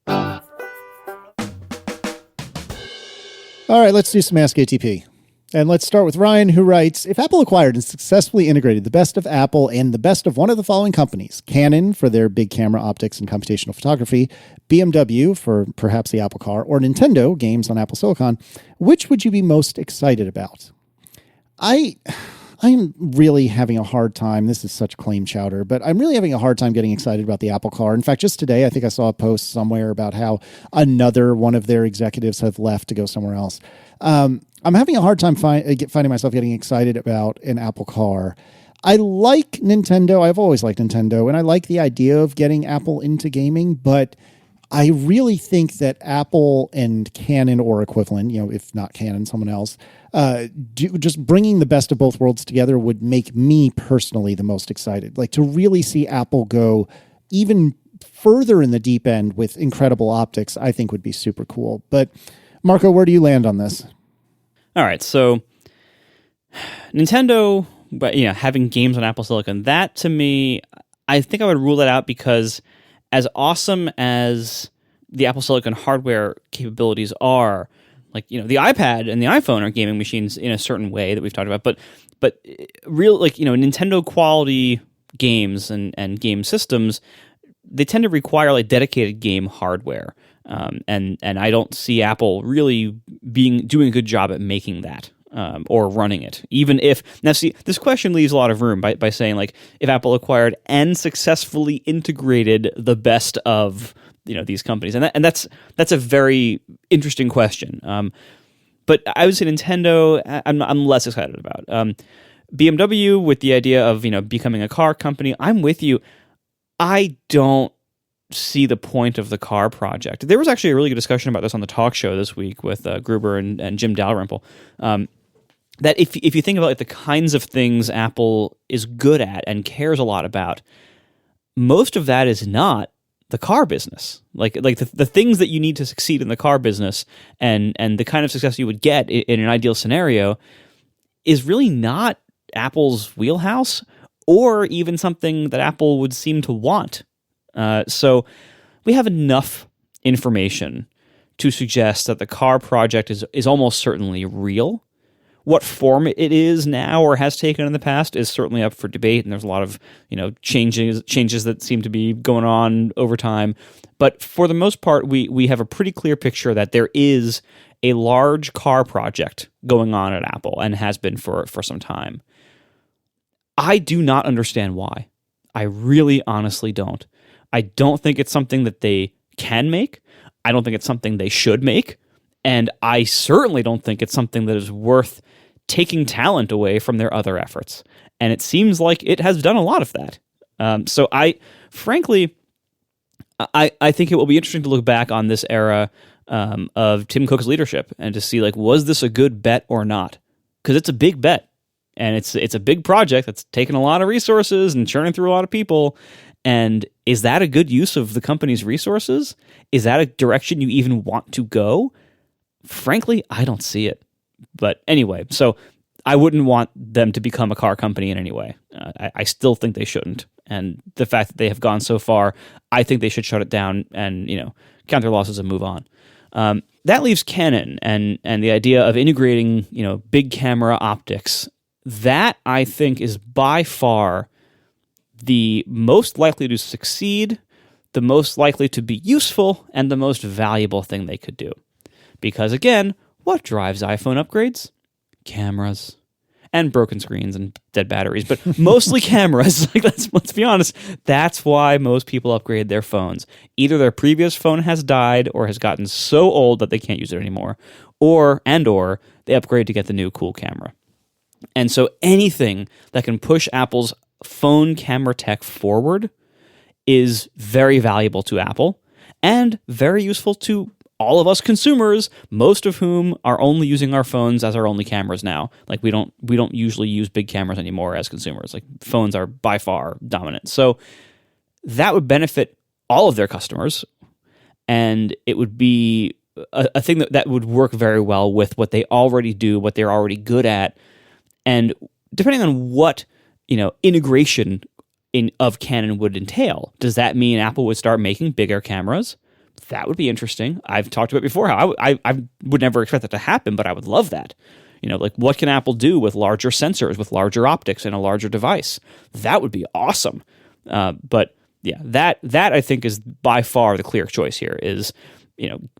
All right, let's do some Ask ATP. And let's start with Ryan, who writes, if Apple acquired and successfully integrated the best of Apple and the best of one of the following companies, Canon for their big camera optics and computational photography, BMW for perhaps the Apple car, or Nintendo games on Apple Silicon, which would you be most excited about? I'm really having a hard time. This is such claim chowder, but I'm really having a hard time getting excited about the Apple car. In fact, just today, I think I saw a post somewhere about how another one of their executives have left to go somewhere else. I'm having a hard time finding myself getting excited about an Apple car. I like Nintendo. I've always liked Nintendo, and I like the idea of getting Apple into gaming, but I really think that Apple and Canon or equivalent, if not Canon, someone else, just bringing the best of both worlds together would make me personally the most excited. Like to really see Apple go even further in the deep end with incredible optics, I think would be super cool. But Marco, where do you land on this? All right, so Nintendo, but having games on Apple Silicon, that to me, I think I would rule that out because as awesome as the Apple Silicon hardware capabilities are, like the iPad and the iPhone are gaming machines in a certain way that we've talked about, but real Nintendo quality games and game systems, they tend to require like dedicated game hardware. And I don't see Apple really doing a good job at making that or running it. Even if now, see, this question leaves a lot of room by saying like if Apple acquired and successfully integrated the best of these companies, and that's a very interesting question. But I would say Nintendo, I'm less excited about. BMW with the idea of becoming a car company, I'm with you. I don't see the point of the car project. There was actually a really good discussion about this on the talk show this week with Gruber and Jim Dalrymple. That if you think about like the kinds of things Apple is good at and cares a lot about, most of that is not the car business. Like the things that you need to succeed in the car business and the kind of success you would get in an ideal scenario is really not Apple's wheelhouse or even something that Apple would seem to want. So we have enough information to suggest that the car project is almost certainly real. What form it is now or has taken in the past is certainly up for debate, and there's a lot of changes that seem to be going on over time. But for the most part, we have a pretty clear picture that there is a large car project going on at Apple and has been for some time. I do not understand why. I really honestly don't. I don't think it's something that they can make. I don't think it's something they should make. And I certainly don't think it's something that is worth taking talent away from their other efforts. And it seems like it has done a lot of that. So I think it will be interesting to look back on this era of Tim Cook's leadership and to see, like, was this a good bet or not? Because it's a big bet. And it's a big project that's taken a lot of resources and churning through a lot of people. And is that a good use of the company's resources? Is that a direction you even want to go? Frankly, I don't see it. But anyway, so I wouldn't want them to become a car company in any way. I still think they shouldn't. And the fact that they have gone so far, I think they should shut it down and, count their losses and move on. That leaves Canon and the idea of integrating, big camera optics. That, I think, is by far the most likely to succeed, the most likely to be useful, and the most valuable thing they could do. Because, again, what drives iPhone upgrades? Cameras. and broken screens and dead batteries, but mostly cameras. Like, let's be honest, that's why most people upgrade their phones. Either their previous phone has died or has gotten so old that they can't use it anymore, or they upgrade to get the new cool camera. And so anything that can push Apple's phone camera tech forward is very valuable to Apple and very useful to all of us consumers, most of whom are only using our phones as our only cameras now. Like, we don't usually use big cameras anymore as consumers. Like, phones are by far dominant. So that would benefit all of their customers, and it would be a thing that would work very well with what they already do, what they're already good at. And depending on what, integration of Canon would entail, does that mean Apple would start making bigger cameras? That would be interesting. I've talked about before how I would never expect that to happen, but I would love that. Like, what can Apple do with larger sensors, with larger optics, and a larger device? That would be awesome. But yeah, that I think is by far the clear choice here. Is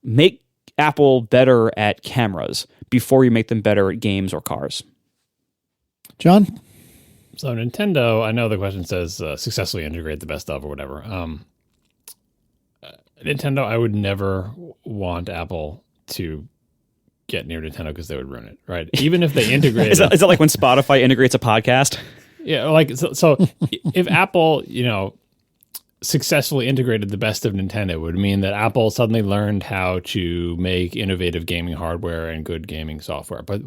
make Apple better at cameras before you make them better at games or cars. John? So Nintendo, I know the question says successfully integrate the best of or whatever. Nintendo, I would never want Apple to get near Nintendo because they would ruin it, right? Even if they integrate is that like when Spotify integrates a podcast? Yeah, like so if Apple, successfully integrated the best of Nintendo, would mean that Apple suddenly learned how to make innovative gaming hardware and good gaming software. But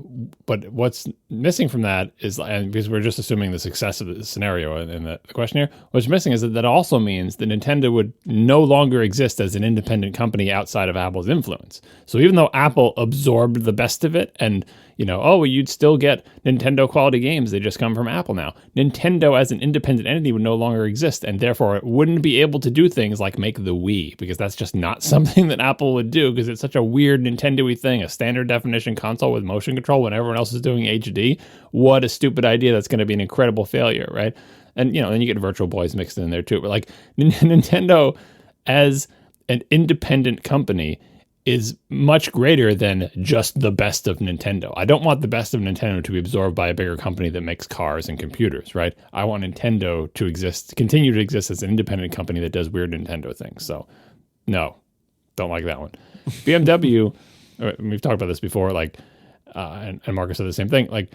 what's missing from that is, and because we're just assuming the success of the scenario in the question here, what's missing is that also means that Nintendo would no longer exist as an independent company outside of Apple's influence. So even though Apple absorbed the best of it and you'd still get Nintendo quality games, they just come from Apple now. Nintendo as an independent entity would no longer exist, and therefore it wouldn't be able to do things like make the Wii, because that's just not something that Apple would do, because it's such a weird Nintendo-y thing, a standard definition console with motion control when everyone else is doing HD. What a stupid idea. That's going to be an incredible failure, right? And, then you get Virtual Boys mixed in there too. But like Nintendo as an independent company is much greater than just the best of Nintendo. I don't want the best of Nintendo to be absorbed by a bigger company that makes cars and computers, right? I want Nintendo to continue to exist as an independent company that does weird Nintendo things. So, no, don't like that one. BMW, we've talked about this before, and Marcus said the same thing,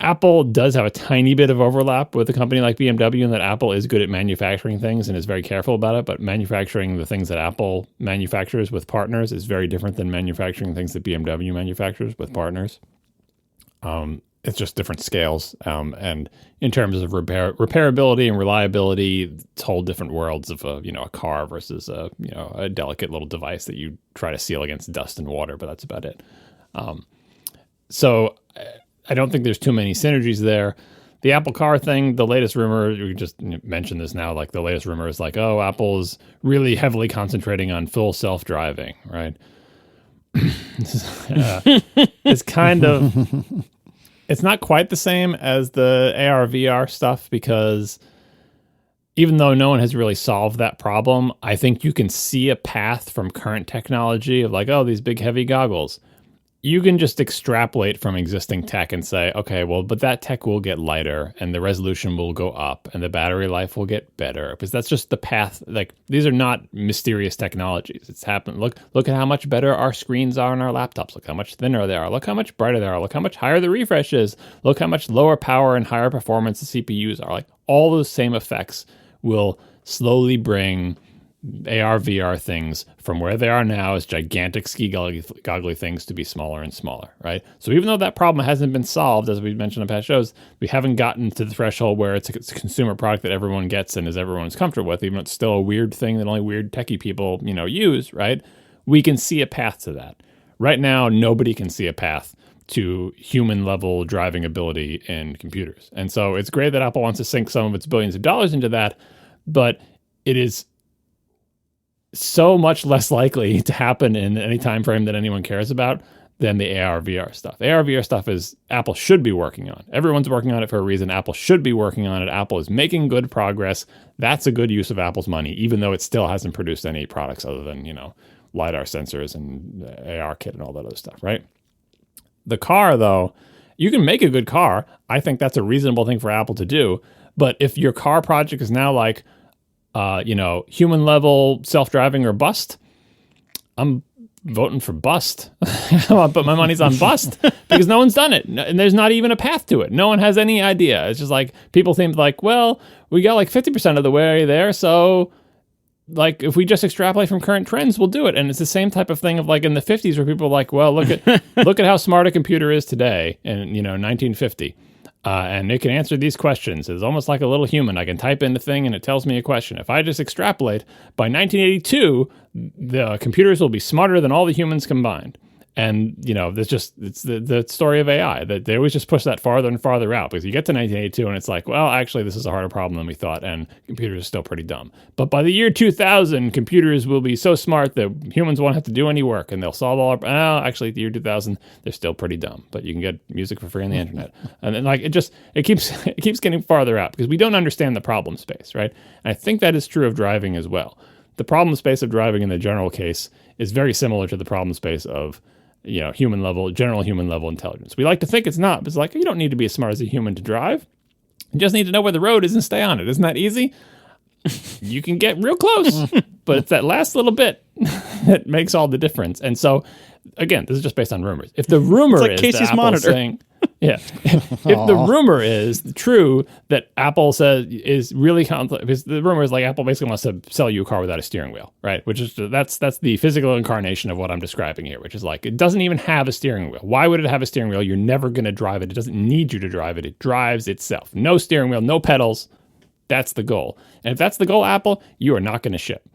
Apple does have a tiny bit of overlap with a company like BMW in that Apple is good at manufacturing things and is very careful about it, but manufacturing the things that Apple manufactures with partners is very different than manufacturing things that BMW manufactures with partners. It's just different scales. And in terms of repairability and reliability, it's whole different worlds of a car versus a delicate little device that you try to seal against dust and water, but that's about it. So I don't think there's too many synergies there. The Apple Car thing, the latest rumor, we just mentioned this now, the latest rumor is Apple is really heavily concentrating on full self-driving, right? It's kind of, it's not quite the same as the AR VR stuff, because even though no one has really solved that problem, I think you can see a path from current technology of these big heavy goggles. You can just extrapolate from existing tech and say, okay, well, but that tech will get lighter and the resolution will go up and the battery life will get better, because that's just the path. These are not mysterious technologies. It's happened. Look at how much better our screens are on our laptops. Look how much thinner they are. Look how much brighter they are. Look how much higher the refresh is. Look how much lower power and higher performance the CPUs are. All those same effects will slowly bring AR, VR things from where they are now as gigantic ski-goggly things to be smaller and smaller, right? So even though that problem hasn't been solved, as we mentioned in past shows, we haven't gotten to the threshold where it's a consumer product that everyone gets and everyone's comfortable with, even though it's still a weird thing that only weird techie people, use, right? We can see a path to that. Right now, nobody can see a path to human-level driving ability in computers. And so it's great that Apple wants to sink some of its billions of dollars into that, but it is so much less likely to happen in any time frame that anyone cares about than the AR VR stuff. AR VR stuff is Apple should be working on. Everyone's working on it for a reason. Apple should be working on it. Apple is making good progress. That's a good use of Apple's money, even though it still hasn't produced any products other than, LiDAR sensors and AR kit and all that other stuff, right? The car, though, you can make a good car. I think that's a reasonable thing for Apple to do. But if your car project is now like, human level self-driving or bust, I'm voting for bust. But my money's on bust because no one's done it. And there's not even a path to it. No one has any idea. It's just like people think like, well, we got like 50% of the way there. So like if we just extrapolate from current trends, we'll do it. And it's the same type of thing of like in the 50s where people are like, well, look at how smart a computer is today in 1950. And it can answer these questions. It's almost like a little human. I can type in the thing and it tells me a question. If I just extrapolate, by 1982, the computers will be smarter than all the humans combined. And, it's the story of AI, that they always just push that farther and farther out because you get to 1982 and it's like, well, actually, this is a harder problem than we thought, and computers are still pretty dumb. But by the year 2000, computers will be so smart that humans won't have to do any work and they'll solve all our... actually, at the year 2000, they're still pretty dumb, but you can get music for free on the internet. And then, it keeps getting farther out because we don't understand the problem space, right? And I think that is true of driving as well. The problem space of driving in the general case is very similar to the problem space of general human level intelligence. We like to think it's not, but it's like, you don't need to be as smart as a human to drive. You just need to know where the road is and stay on it. Isn't that easy? You can get real close, but it's that last little bit that makes all the difference. And so, again, this is just based on rumors. If the rumor it's like is Casey's that Apple's monitor. saying, if the rumor is true that Apple says is really because the rumor is like Apple basically wants to sell you a car without a steering wheel, right? Which is that's the physical incarnation of what I'm describing here, which is like it doesn't even have a steering wheel. Why would it have a steering wheel? You're never going to drive it. It doesn't need you to drive it. It drives itself. No steering wheel, no pedals. That's the goal. And if that's the goal, Apple, you are not going to ship.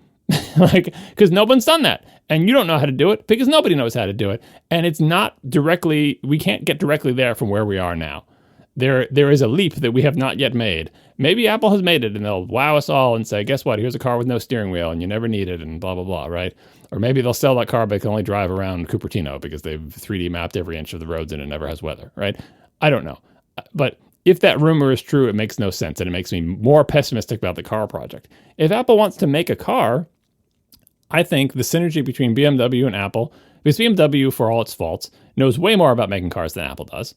Because no one's done that. And you don't know how to do it because nobody knows how to do it. And it's not directly, we can't get directly there from where we are now. There is a leap that we have not yet made. Maybe Apple has made it and they'll wow us all and say, guess what? Here's a car with no steering wheel and you never need it and blah, blah, blah, right? Or maybe they'll sell that car but it can only drive around Cupertino because they've 3D mapped every inch of the roads and it never has weather, right? I don't know. But if that rumor is true, it makes no sense and it makes me more pessimistic about the car project. If Apple wants to make a car, I think the synergy between BMW and Apple, because BMW, for all its faults, knows way more about making cars than Apple does.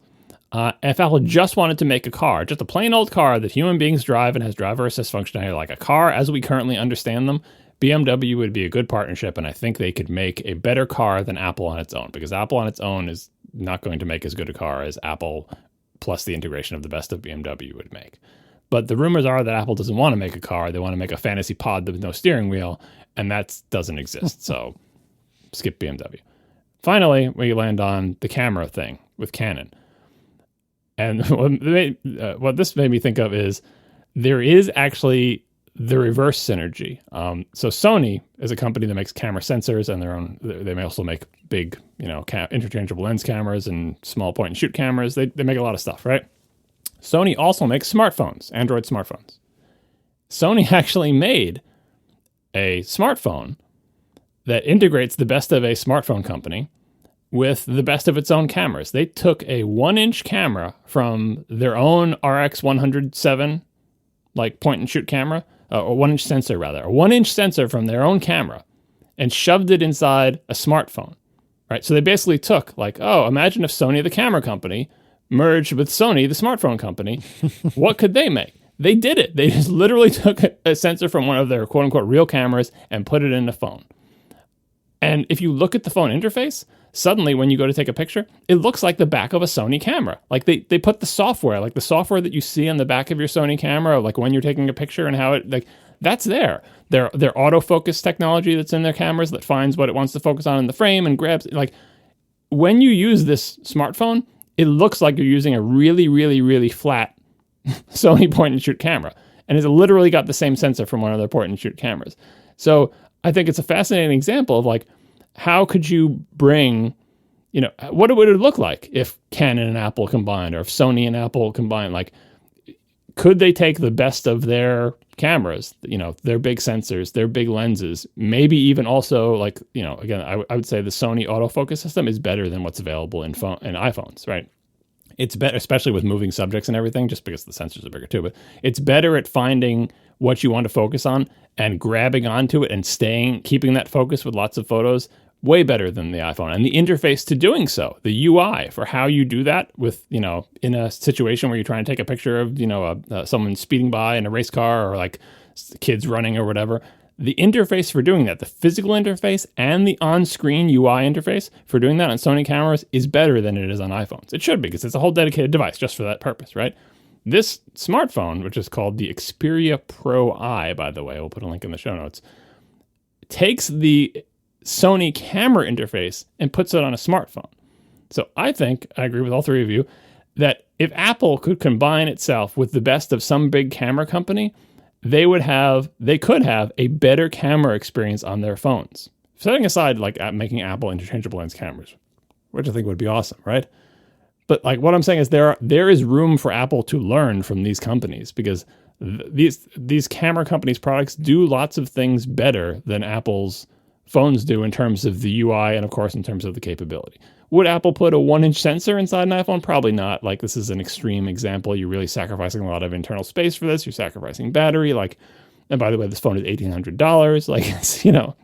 If Apple just wanted to make a car, just a plain old car that human beings drive and has driver assist functionality like a car as we currently understand them, BMW would be a good partnership, and I think they could make a better car than Apple on its own, because Apple on its own is not going to make as good a car as Apple plus the integration of the best of BMW would make. But the rumors are that Apple doesn't want to make a car. They want to make a fantasy pod with no steering wheel, and that doesn't exist. So skip BMW. Finally, we land on the camera thing with Canon. And what this made me think of is there is actually the reverse synergy. So Sony is a company that makes camera sensors and their own. They may also make big, interchangeable lens cameras and small point and shoot cameras. They make a lot of stuff, right? Sony also makes smartphones, Android smartphones. Sony actually made a smartphone that integrates the best of a smartphone company with the best of its own cameras. They took a 1-inch camera from their own RX 107, like point and shoot camera, or 1-inch sensor rather, a 1-inch sensor from their own camera and shoved it inside a smartphone, right? So they basically took imagine if Sony, the camera company, merged with Sony, the smartphone company. What could they make? They did it. They just literally took a sensor from one of their quote-unquote real cameras and put it in a phone. And if you look at the phone interface, suddenly when you go to take a picture, it looks like the back of a Sony camera. Like they put the software, like the software that you see on the back of your Sony camera, like when you're taking a picture and how it, that's there. Their autofocus technology that's in their cameras that finds what it wants to focus on in the frame and grabs, when you use this smartphone, it looks like you're using a really, really, really flat Sony point-and-shoot camera. And it's literally got the same sensor from one of their point-and-shoot cameras. So I think it's a fascinating example of how could you bring, what would it look like if Canon and Apple combined or if Sony and Apple combined? Could they take the best of their cameras, their big sensors, their big lenses, maybe even also again, I would say the Sony autofocus system is better than what's available in iPhones, right? It's better, especially with moving subjects and everything, just because the sensors are bigger too, but it's better at finding what you want to focus on and grabbing onto it and keeping that focus with lots of photos way better than the iPhone. And the interface to doing so, the UI for how you do that with, you know, in a situation where you're trying to take a picture of, you know, someone speeding by in a race car or like kids running or whatever. The interface for doing that, the physical interface and the on-screen UI interface for doing that on Sony cameras is better than it is on iPhones. It should be, because it's a whole dedicated device just for that purpose, right? This smartphone, which is called the Xperia Pro I, by the way, we'll put a link in the show notes, takes the Sony camera interface and puts it on a smartphone. So I think, I agree with all three of you, that if Apple could combine itself with the best of some big camera company, they could have a better camera experience on their phones. Setting aside like making Apple interchangeable lens cameras, which I think would be awesome, right? But like what I'm saying is there is room for Apple to learn from these companies, because these camera companies' products do lots of things better than Apple's phones do in terms of the UI and of course in terms of the capability. Would Apple put a 1-inch sensor inside an iPhone? Probably not. Like, this is an extreme example. You're really sacrificing a lot of internal space for this. You're sacrificing battery. Like, and by the way, this phone is $1,800. Like, it's, you know,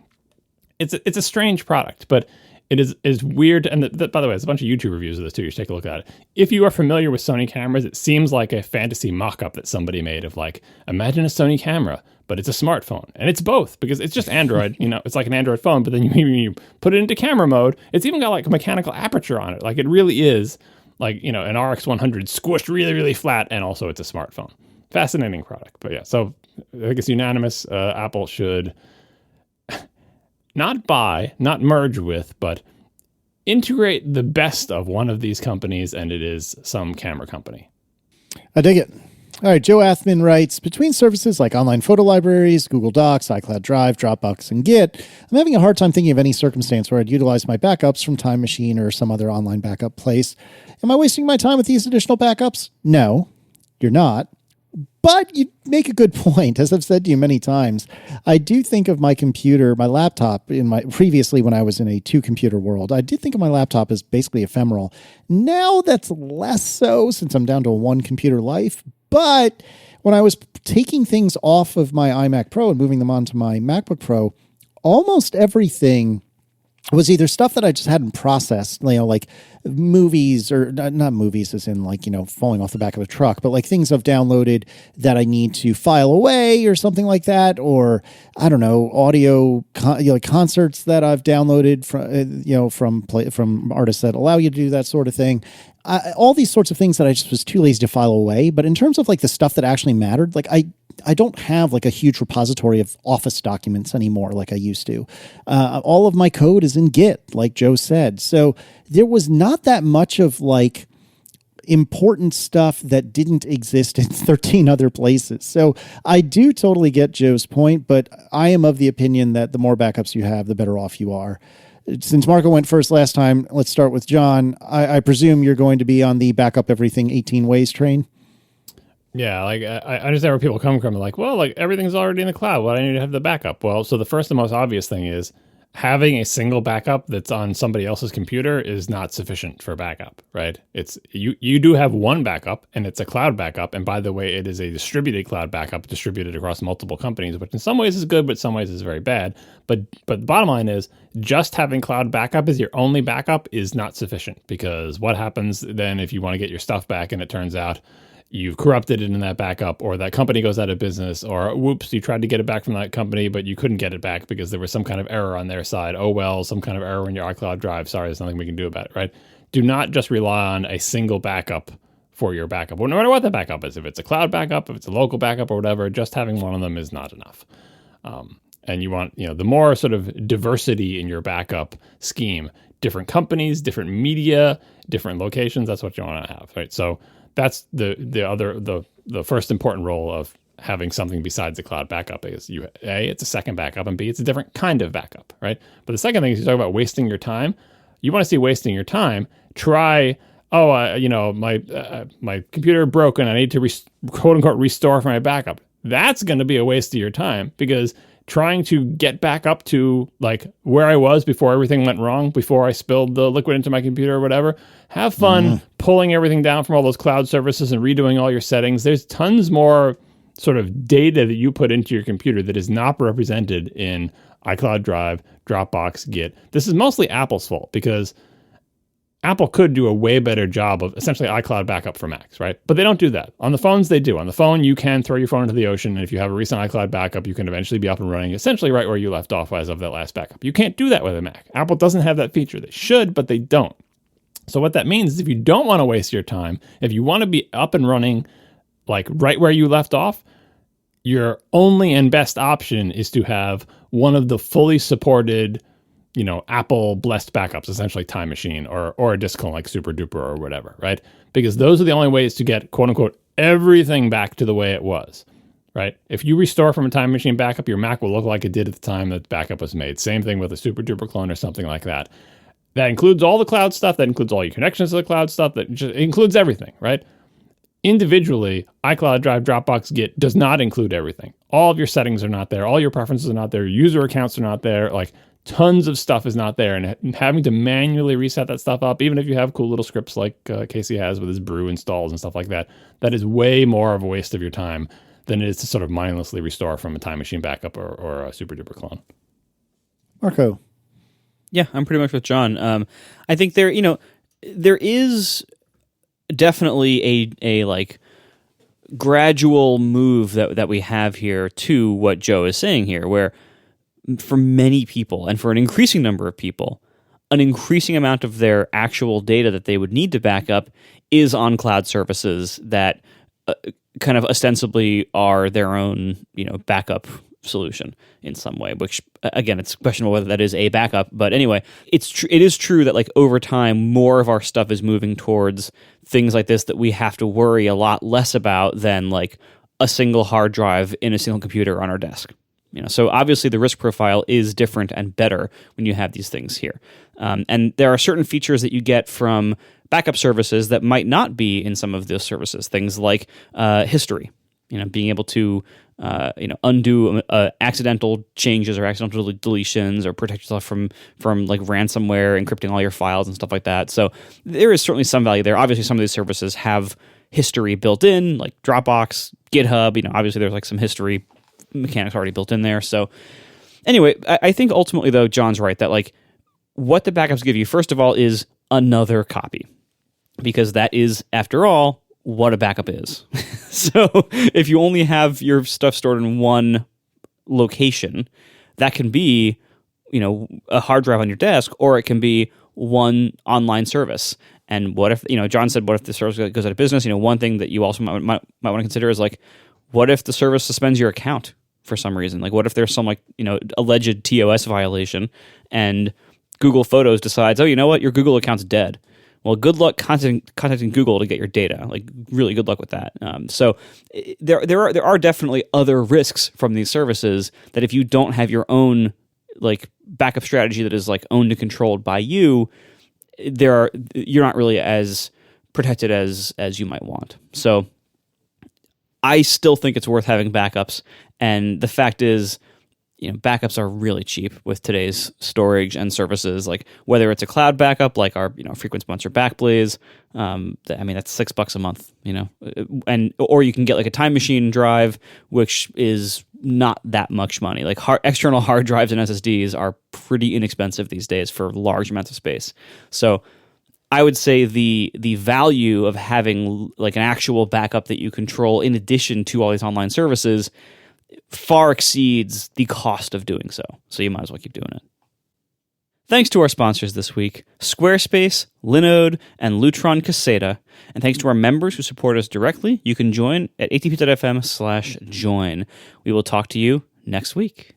it's a strange product, but it is weird. And by the way, there's a bunch of YouTube reviews of this too. You should take a look at it. If you are familiar with Sony cameras, it seems like a fantasy mock-up that somebody made of like, imagine a Sony camera, but it's a smartphone. And it's both, because it's just Android, you know, it's like an Android phone, but then you put it into camera mode. It's even got like a mechanical aperture on it. Like, it really is like, you know, an RX 100 squished really, really flat, and also it's a smartphone. Fascinating product. But yeah, so I think it's unanimous. Apple should not buy, not merge with, but integrate the best of one of these companies, and it is some camera company. I dig it. All right, Joe Athman writes, between services like online photo libraries, Google Docs, iCloud Drive, Dropbox, and Git, I'm having a hard time thinking of any circumstance where I'd utilize my backups from Time Machine or some other online backup place. Am I wasting my time with these additional backups? No, you're not. But you make a good point. As I've said to you many times, I do think of my computer, my laptop, previously when I was in a 2-computer world, I did think of my laptop as basically ephemeral. Now that's less so, since I'm down to a 1-computer life. But when I was taking things off of my iMac Pro and moving them onto my MacBook Pro, almost everything was either stuff that I just hadn't processed, you know, like movies, or not movies as in like, you know, falling off the back of a truck, but like things I've downloaded that I need to file away or something like that. Or I don't know, audio, concerts that I've downloaded from artists that allow you to do that sort of thing. All these sorts of things that I just was too lazy to file away. But in terms of like the stuff that actually mattered, like I don't have like a huge repository of Office documents anymore like I used to. All of my code is in Git, like Joe said. So there was not that much of like important stuff that didn't exist in 13 other places. So I do totally get Joe's point, but I am of the opinion that the more backups you have, the better off you are. Since Marco went first last time, let's start with John. I presume you're going to be on the backup everything 18 ways train. Yeah, like I understand where people come from. They're like, well, like everything's already in the cloud. Why do I need to have the backup? Well, so the first and most obvious thing is having a single backup that's on somebody else's computer is not sufficient for backup, right? It's you do have one backup, and it's a cloud backup. And by the way, it is a distributed cloud backup distributed across multiple companies, which in some ways is good, but in some ways is very bad. But the bottom line is just having cloud backup as your only backup is not sufficient, because what happens then if you want to get your stuff back and it turns out you've corrupted it in that backup, or that company goes out of business, or whoops, you tried to get it back from that company, but you couldn't get it back because there was some kind of error on their side. Oh, well, some kind of error in your iCloud Drive. Sorry, there's nothing we can do about it, right? Do not just rely on a single backup for your backup. Well, no matter what the backup is, if it's a cloud backup, if it's a local backup or whatever, just having one of them is not enough. And you want, the more sort of diversity in your backup scheme, different companies, different media, different locations, that's what you want to have, right? So that's the first important role of having something besides the cloud backup is it's a second backup, and B, it's a different kind of backup, right? But the second thing is you talk about wasting your time. You want to see wasting your time, try, my computer broke and I need to quote unquote restore for my backup. That's going to be a waste of your time, because trying to get back up to like where I was before everything went wrong, before I spilled the liquid into my computer or whatever, have fun pulling everything down from all those cloud services and redoing all your settings. There's tons more sort of data that you put into your computer that is not represented in iCloud Drive, Dropbox, Git. This is mostly Apple's fault because Apple could do a way better job of essentially iCloud backup for Macs, right? But they don't do that. On the phones, they do. On the phone, you can throw your phone into the ocean, and if you have a recent iCloud backup, you can eventually be up and running essentially right where you left off as of that last backup. You can't do that with a Mac. Apple doesn't have that feature. They should, but they don't. So what that means is if you don't want to waste your time, if you want to be up and running like right where you left off, your only and best option is to have one of the fully supported, Apple blessed backups, essentially Time Machine or a disk clone like Super Duper or whatever, right? Because those are the only ways to get, quote unquote, everything back to the way it was, right? If you restore from a Time Machine backup, your Mac will look like it did at the time that the backup was made. Same thing with a Super Duper clone or something like that. That includes all the cloud stuff. That includes all your connections to the cloud stuff. That just includes everything, right? Individually, iCloud Drive, Dropbox, Git does not include everything. All of your settings are not there. All your preferences are not there. Your user accounts are not there. Like, tons of stuff is not there, and having to manually reset that stuff up, even if you have cool little scripts like Casey has with his brew installs and stuff like that, that is way more of a waste of your time than it is to sort of mindlessly restore from a Time Machine backup or a Super Duper clone. Marco. Yeah, I'm pretty much with John. I think there is definitely a like gradual move that we have here to what Joe is saying here, where for many people and for an increasing number of people, an increasing amount of their actual data that they would need to back up is on cloud services that kind of ostensibly are their own, backup solution in some way, which again, it's questionable whether that is a backup. But anyway, it is true that like over time, more of our stuff is moving towards things like this that we have to worry a lot less about than like a single hard drive in a single computer on our desk. So obviously the risk profile is different and better when you have these things here. And there are certain features that you get from backup services that might not be in some of those services. Things like history, being able to undo accidental changes or accidental deletions, or protect yourself from like ransomware, encrypting all your files and stuff like that. So there is certainly some value there. Obviously, some of these services have history built in, like Dropbox, GitHub. Obviously there's like some history mechanics already built in there. So anyway, I think ultimately though, John's right that like what the backups give you, first of all, is another copy, because that is, after all, what a backup is. So if you only have your stuff stored in one location, that can be, a hard drive on your desk, or it can be one online service. And what if, John said, what if the service goes out of business? One thing that you also might want to consider is like, what if the service suspends your account for some reason? Like, what if there's some alleged TOS violation and Google Photos decides, oh, you know what, your Google account's dead. Well, good luck contacting Google to get your data. Like, really good luck with that. So there are definitely other risks from these services that if you don't have your own like backup strategy that is like owned and controlled by you, you're not really as protected as you might want. So I still think it's worth having backups, and the fact is, backups are really cheap with today's storage and services. Like whether it's a cloud backup, like our frequent sponsor Backblaze, that's $6 a month, or you can get like a Time Machine drive, which is not that much money. Like external hard drives and SSDs are pretty inexpensive these days for large amounts of space. So I would say the value of having like an actual backup that you control in addition to all these online services far exceeds the cost of doing so. So you might as well keep doing it. Thanks to our sponsors this week, Squarespace, Linode, and Lutron Caséta. And thanks to our members who support us directly. You can join at atp.fm/join. We will talk to you next week.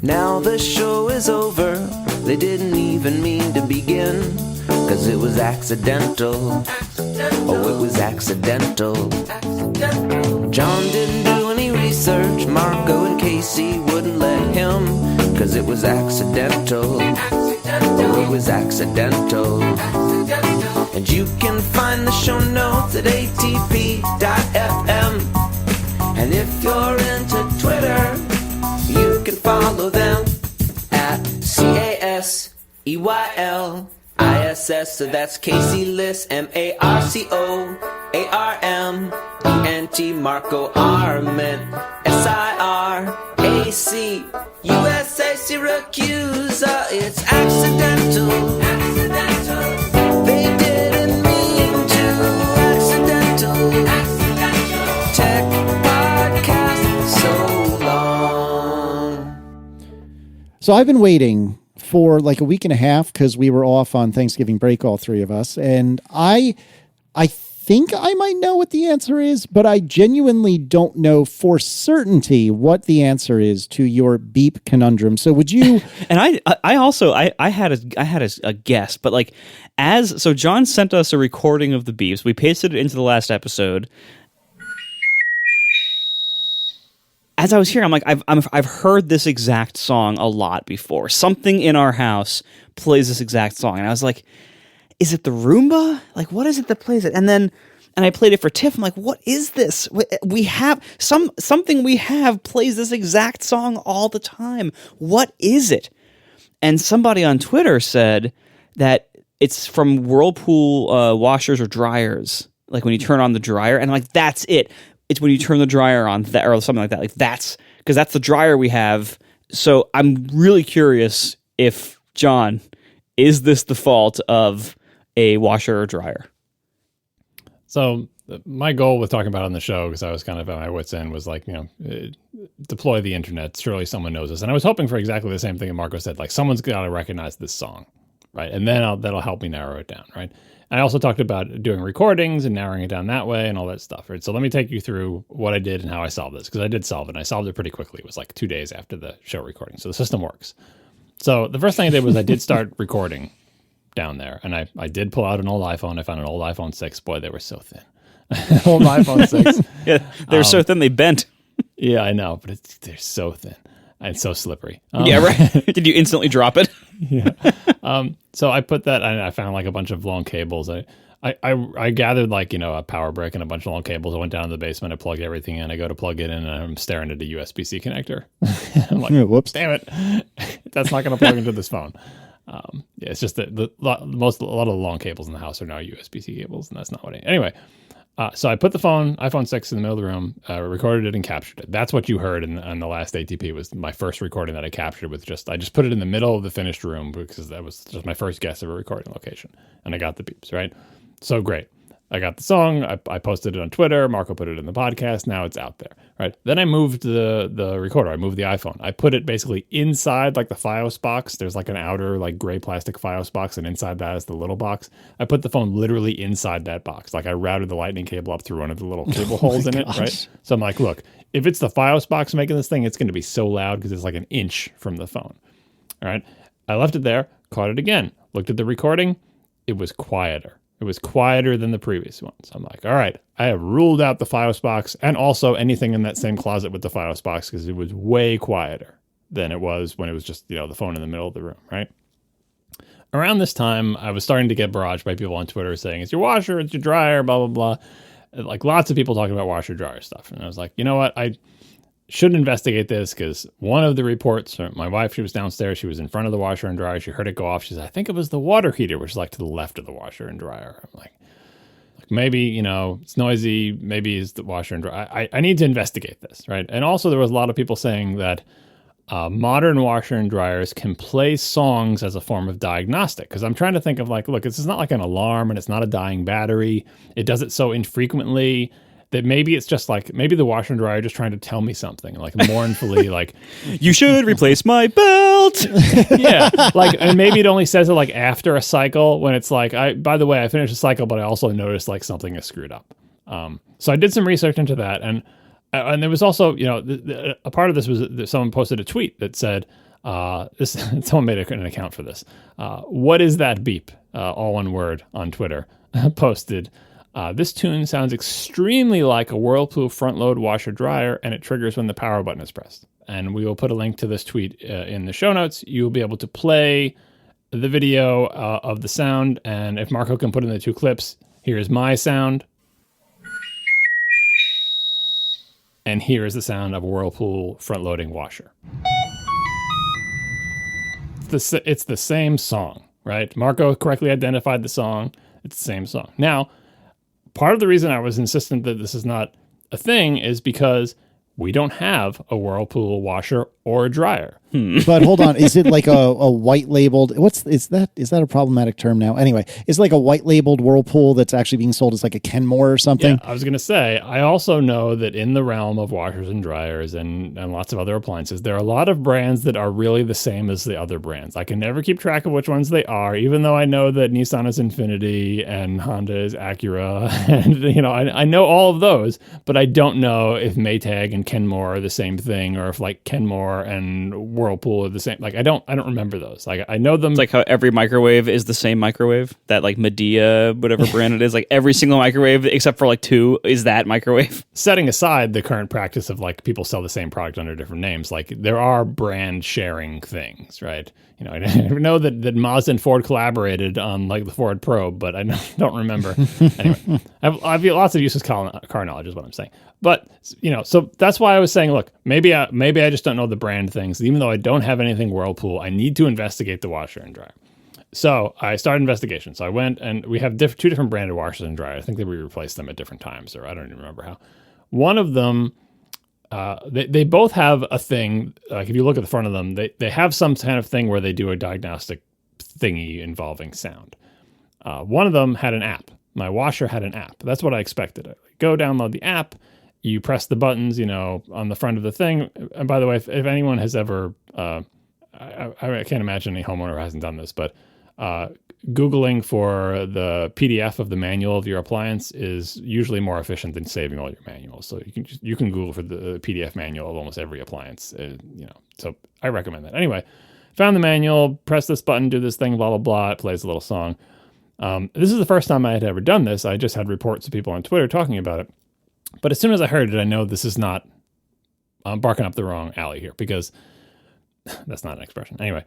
Now the show is over. They didn't even mean to begin, 'cause it was accidental. Oh, it was accidental. John didn't do any research. Marco and Casey wouldn't let him, 'cause it was accidental. Oh, it was accidental. And you can find the show notes at atp.fm. And if you're into Twitter, you can follow them at CASEYLISS. So that's Casey Liss, MARCOARMENT, Marco Arment, SIR. AC, USA, Syracuse, it's accidental. Accidental. They didn't mean to. Accidental. Accidental. Tech podcast so long. So I've been waiting for like a week and a half because we were off on Thanksgiving break, all three of us, and I think I might know what the answer is, but I genuinely don't know for certainty what the answer is to your beep conundrum. So would you? And I also had a guess, but like so John sent us a recording of the beeps. We pasted it into the last episode. As I was hearing, I'm like, I've heard this exact song a lot before. Something in our house plays this exact song, and I was like, is it the Roomba? Like, what is it that plays it? And I played it for Tiff. I'm like, what is this? We have something we have plays this exact song all the time. What is it? And somebody on Twitter said that it's from Whirlpool washers or dryers. Like when you turn on the dryer, and I'm like, that's it. It's when you turn the dryer on, or something like that. Like that's because that's the dryer we have. So I'm really curious if, John, is this the fault of a washer or dryer? So my goal with talking about it on the show, because I was kind of at my wit's end, was like, deploy the internet. Surely someone knows this. And I was hoping for exactly the same thing that Marco said. Like, someone's got to recognize this song, right? And then that'll help me narrow it down, right? I also talked about doing recordings and narrowing it down that way and all that stuff, right? So let me take you through what I did and how I solved this, because I did solve it, and I solved it pretty quickly. It was like 2 days after the show recording. So the system works. So the first thing I did was I did start recording down there, and I did pull out an old iPhone. I found an old iPhone 6. Boy, they were so thin. Old iPhone 6. Yeah, they were so thin they bent. Yeah, I know, but they're so thin. And so slippery. Yeah, right. Did you instantly drop it? Yeah. So I put that, and I found like a bunch of long cables. I gathered like, a power brick and a bunch of long cables. I went down to the basement. I plugged everything in. I go to plug it in, and I'm staring at a USB-C connector. I'm like, whoops. Damn it. That's not going to plug into this phone. Yeah, it's just that a lot of the long cables in the house are now USB-C cables, and that's not what anyway. So I put the iPhone 6 in the middle of the room, recorded it and captured it. That's what you heard in the last ATP was my first recording that I captured with I just put it in the middle of the finished room because that was just my first guess of a recording location. And I got the beeps, right? So great. I got the song. I posted it on Twitter. Marco put it in the podcast. Now it's out there, right? Then I moved the recorder. I moved the iPhone. I put it basically inside like the Fios box. There's like an outer like gray plastic Fios box, and inside that is the little box. I put the phone literally inside that box. Like I routed the lightning cable up through one of the little cable holes in it, right? So I'm like, look, if it's the Fios box making this thing, it's going to be so loud because it's like an inch from the phone. All right. I left it there, caught it again, looked at the recording. It was quieter. It was quieter than the previous ones. I'm like, all right, I have ruled out the Fios box and also anything in that same closet with the Fios box because it was way quieter than it was when it was just, the phone in the middle of the room, right? Around this time, I was starting to get barraged by people on Twitter saying, it's your washer, it's your dryer, blah, blah, blah. Like lots of people talking about washer dryer stuff. And I was like, you know what? I should investigate this because one of the reports, my wife, she was downstairs. She was in front of the washer and dryer. She heard it go off. She said, I think it was the water heater, which is like to the left of the washer and dryer. I'm like maybe, it's noisy. Maybe it's the washer and dryer. I need to investigate this, right? And also there was a lot of people saying that modern washer and dryers can play songs as a form of diagnostic. Because I'm trying to think of like, look, this is not like an alarm and it's not a dying battery. It does it so infrequently that maybe it's just like, maybe the washer and dryer are just trying to tell me something, like mournfully, like, you should replace my belt. Yeah. Like, and maybe it only says it like after a cycle when it's like, by the way, I finished a cycle, but I also noticed like something is screwed up. So I did some research into that. And there was also, a part of this was that someone posted a tweet that said, someone made an account for this. What is that beep? All one word on Twitter posted. This tune sounds extremely like a Whirlpool front-load washer-dryer, and it triggers when the power button is pressed. And we will put a link to this tweet in the show notes. You will be able to play the video of the sound, and if Marco can put in the 2 clips, here's my sound. And here is the sound of a Whirlpool front-loading washer. It's the same song, right? Marco correctly identified the song. It's the same song. Now, part of the reason I was insistent that this is not a thing is because we don't have a Whirlpool washer or a dryer. But hold on, is it like a white labeled? Is that a problematic term now? Anyway, it's like a white labeled Whirlpool that's actually being sold as like a Kenmore or something. Yeah, I was going to say, I also know that in the realm of washers and dryers and lots of other appliances, there are a lot of brands that are really the same as the other brands. I can never keep track of which ones they are, even though I know that Nissan is Infiniti and Honda is Acura, and I know all of those, but I don't know if Maytag and Kenmore are the same thing, or if like Kenmore and Whirlpool are the same. Like I don't remember those. Like I know them. It's like how every microwave is the same microwave. That like Medea, whatever brand it is, like every single microwave except for like 2 is that microwave. Setting aside the current practice of like people sell the same product under different names, like there are brand sharing things, right? I know that Mazda and Ford collaborated on like the Ford Probe, but I don't remember. Anyway, I've lots of useless car knowledge is what I'm saying. But so that's why I was saying, look, maybe I just don't know the brand things. Even though I don't have anything Whirlpool, I need to investigate the washer and dryer. So I started investigation. So I went, and we have 2 different branded washers and dryers. I think that we replaced them at different times, or I don't even remember how. One of them, they both have a thing. Like if you look at the front of them, they have some kind of thing where they do a diagnostic thingy involving sound. One of them had an app. My washer had an app. That's what I expected. I go download the app. You press the buttons, on the front of the thing. And by the way, if anyone has ever, I can't imagine any homeowner who hasn't done this, but Googling for the PDF of the manual of your appliance is usually more efficient than saving all your manuals. So you can Google for the PDF manual of almost every appliance, So I recommend that. Anyway, found the manual, press this button, do this thing, blah, blah, blah. It plays a little song. This is the first time I had ever done this. I just had reports of people on Twitter talking about it. But as soon as I heard it, I know this is not barking up the wrong alley here, because that's not an expression. Anyway,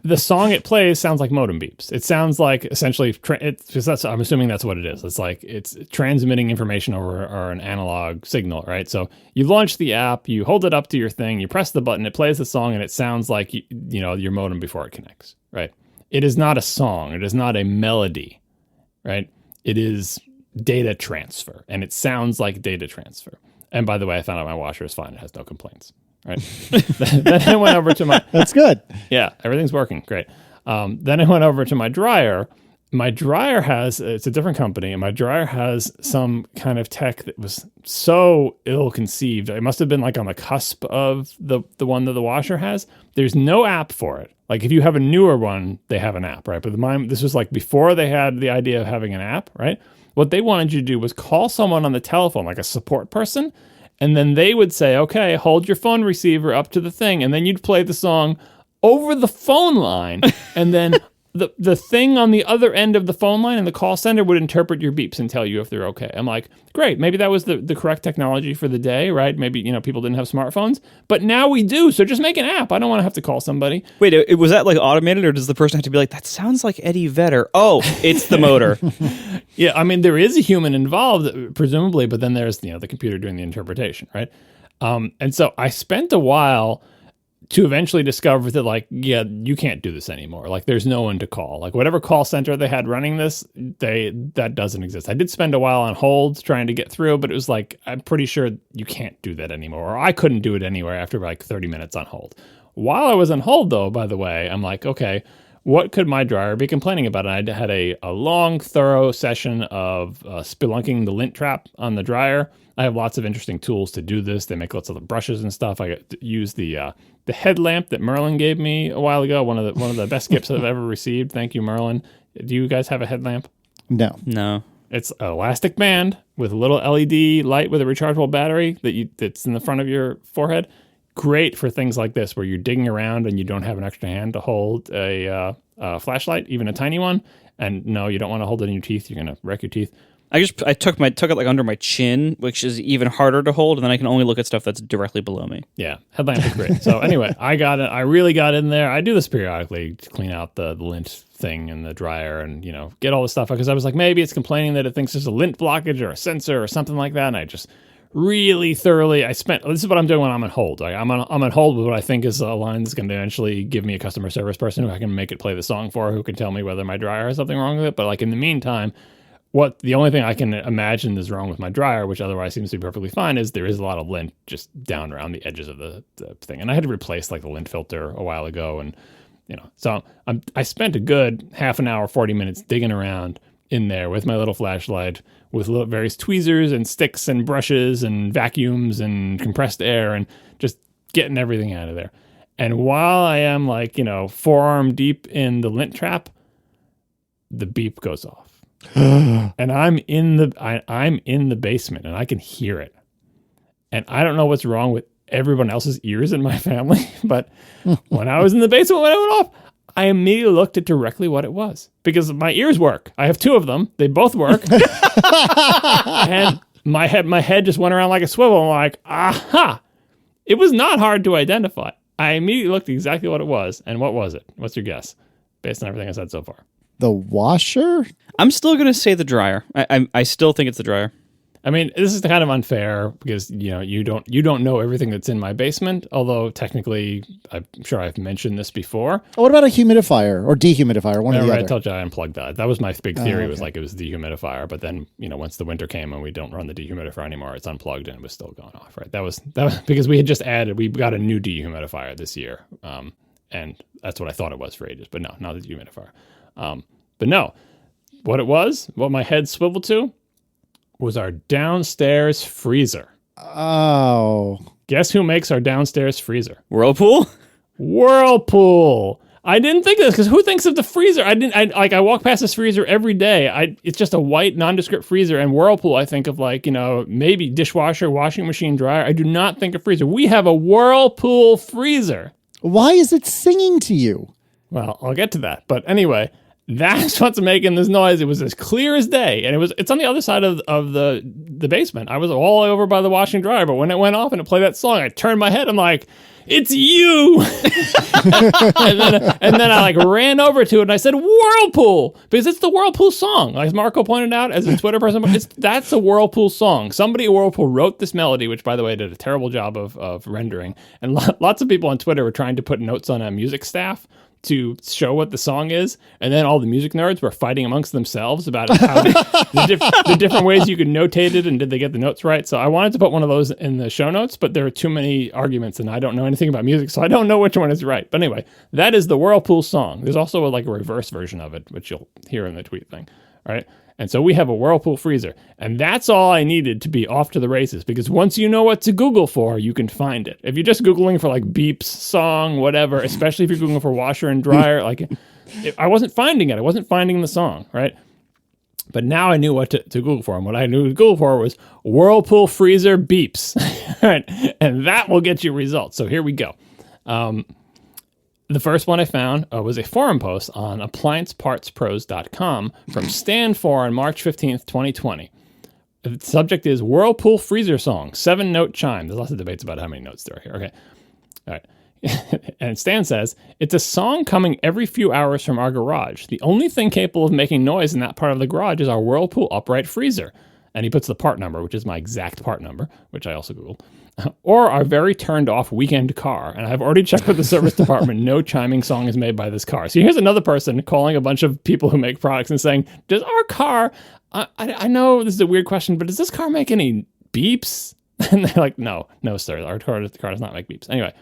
the song it plays sounds like modem beeps. It sounds like essentially, I'm assuming that's what it is. It's like it's transmitting information over an analog signal, right? So you launch the app, you hold it up to your thing, you press the button, it plays the song, and it sounds like your modem before it connects, right? It is not a song. It is not a melody, right? It is data transfer, and it sounds like data transfer. And by the way, I found out my washer is fine. It has no complaints, right? Then I went over to my... That's good. Yeah, everything's working. Great. Then I went over to my dryer. My dryer it's a different company, and my dryer has some kind of tech that was so ill-conceived. It must have been like on the cusp of the one that the washer has. There's no app for it. Like if you have a newer one, they have an app, right? But this was like before they had the idea of having an app, right? What they wanted you to do was call someone on the telephone, like a support person, and then they would say, okay, hold your phone receiver up to the thing, and then you'd play the song over the phone line, and then the thing on the other end of the phone line in the call center would interpret your beeps and tell you if they're okay. I'm like, great, maybe that was the correct technology for the day, right? Maybe, people didn't have smartphones, but now we do, so just make an app. I don't want to have to call somebody. Wait, was that like automated, or does the person have to be like, that sounds like Eddie Vedder? Oh, it's the motor. Yeah, I mean, there is a human involved, presumably, but then there's, the computer doing the interpretation, right? And so I spent a while to eventually discover that, like, yeah, you can't do this anymore. Like, there's no one to call. Like, whatever call center they had running this, that doesn't exist. I did spend a while on hold trying to get through, but it was like, I'm pretty sure you can't do that anymore. Or I couldn't do it anywhere after like 30 minutes on hold. While I was on hold, though, by the way, I'm like, okay, what could my dryer be complaining about? And I had a long, thorough session of spelunking the lint trap on the dryer. I have lots of interesting tools to do this. They make lots of brushes and stuff. I use the headlamp that Merlin gave me a while ago. One of the best gifts I've ever received. Thank you, Merlin. Do you guys have a headlamp? No. It's an elastic band with a little LED light with a rechargeable battery that's in the front of your forehead. Great for things like this where you're digging around and you don't have an extra hand to hold a flashlight, even a tiny one. And no, you don't want to hold it in your teeth. You're going to wreck your teeth. I took it like under my chin, which is even harder to hold, and then I can only look at stuff that's directly below me. Yeah, headlamp is great. So anyway, I got it. I really got in there. I do this periodically to clean out the lint thing in the dryer and, get all the stuff. Because I was like, maybe it's complaining that it thinks there's a lint blockage or a sensor or something like that. And I just really thoroughly, this is what I'm doing when I'm on hold. Like, I'm on hold with what I think is a line that's going to eventually give me a customer service person who I can make it play the song for, who can tell me whether my dryer has something wrong with it. But like in the meantime, What the only thing I can imagine is wrong with my dryer, which otherwise seems to be perfectly fine, is there is a lot of lint just down around the edges of the thing. And I had to replace like the lint filter a while ago. And, so I spent a good half an hour, 40 minutes digging around in there with my little flashlight, with various tweezers and sticks and brushes and vacuums and compressed air and just getting everything out of there. And while I am like, forearm deep in the lint trap, the beep goes off. And I'm in the basement and I can hear it. And I don't know what's wrong with everyone else's ears in my family, but when I was in the basement when it went off, I immediately looked at directly what it was because my ears work. I have two of them. They both work. And my head just went around like a swivel. I'm like, aha! It was not hard to identify. I immediately looked exactly what it was. And what was it? What's your guess based on everything I said so far? The washer? I'm still going to say the dryer. I still think it's the dryer. I mean, this is kind of unfair because, you don't know everything that's in my basement, although technically, I'm sure I've mentioned this before. What about a humidifier or dehumidifier? One of the other. I told you I unplugged that. That was my big theory, was like it was the dehumidifier, but then, once the winter came and we don't run the dehumidifier anymore, it's unplugged and it was still going off, right? That was because we got a new dehumidifier this year, and that's what I thought it was for ages, but no, not the dehumidifier. But no, what my head swiveled to was our downstairs freezer. Oh. Guess who makes our downstairs freezer? Whirlpool? Whirlpool. I didn't think of this because who thinks of the freezer? I walk past this freezer every day. It's just a white nondescript freezer, and Whirlpool I think of maybe dishwasher, washing machine, dryer. I do not think of freezer. We have a Whirlpool freezer. Why is it singing to you? Well, I'll get to that. But anyway, that's what's making this noise. It was as clear as day, and it's on the other side of the basement. I was all over by the washing dryer, but when it went off and it played that song, I turned my head. I'm like, "It's you!" and then I ran over to it and I said, "Whirlpool," because it's the Whirlpool song. Like Marco pointed out as a Twitter person, that's a Whirlpool song. Somebody at Whirlpool wrote this melody, which by the way did a terrible job of rendering, and lots of people on Twitter were trying to put notes on a music staff to show what the song is, and then all the music nerds were fighting amongst themselves about how the different ways you could notate it and did they get the notes right. So I wanted to put one of those in the show notes, but there are too many arguments and I don't know anything about music, so I don't know which one is right. But anyway, that is the Whirlpool song. There's also a reverse version of it, which you'll hear in the tweet thing. All right. And so we have a Whirlpool freezer, and that's all I needed to be off to the races, because once you know what to Google for, you can find it. If you're just Googling for beeps, song, whatever, especially if you're Googling for washer and dryer, I wasn't finding it. I wasn't finding the song, right? But now I knew what to Google for, and what I knew to Google for was Whirlpool freezer beeps, right? And that will get you results. So here we go. The first one I found was a forum post on appliancepartspros.com from Stan 4 on March 15th, 2020. The subject is Whirlpool freezer song, 7-note chime. There's lots of debates about how many notes there are here. Okay. All right. And Stan says, it's a song coming every few hours from our garage. The only thing capable of making noise in that part of the garage is our Whirlpool upright freezer. And he puts the part number, which is my exact part number, which I also Googled. Or our very turned off weekend car. And I've already checked with the service department. No chiming song is made by this car. So here's another person calling a bunch of people who make products and saying, does our car, I know this is a weird question, but does this car make any beeps? And they're like, no, sir. Our car does not make beeps. Anyway,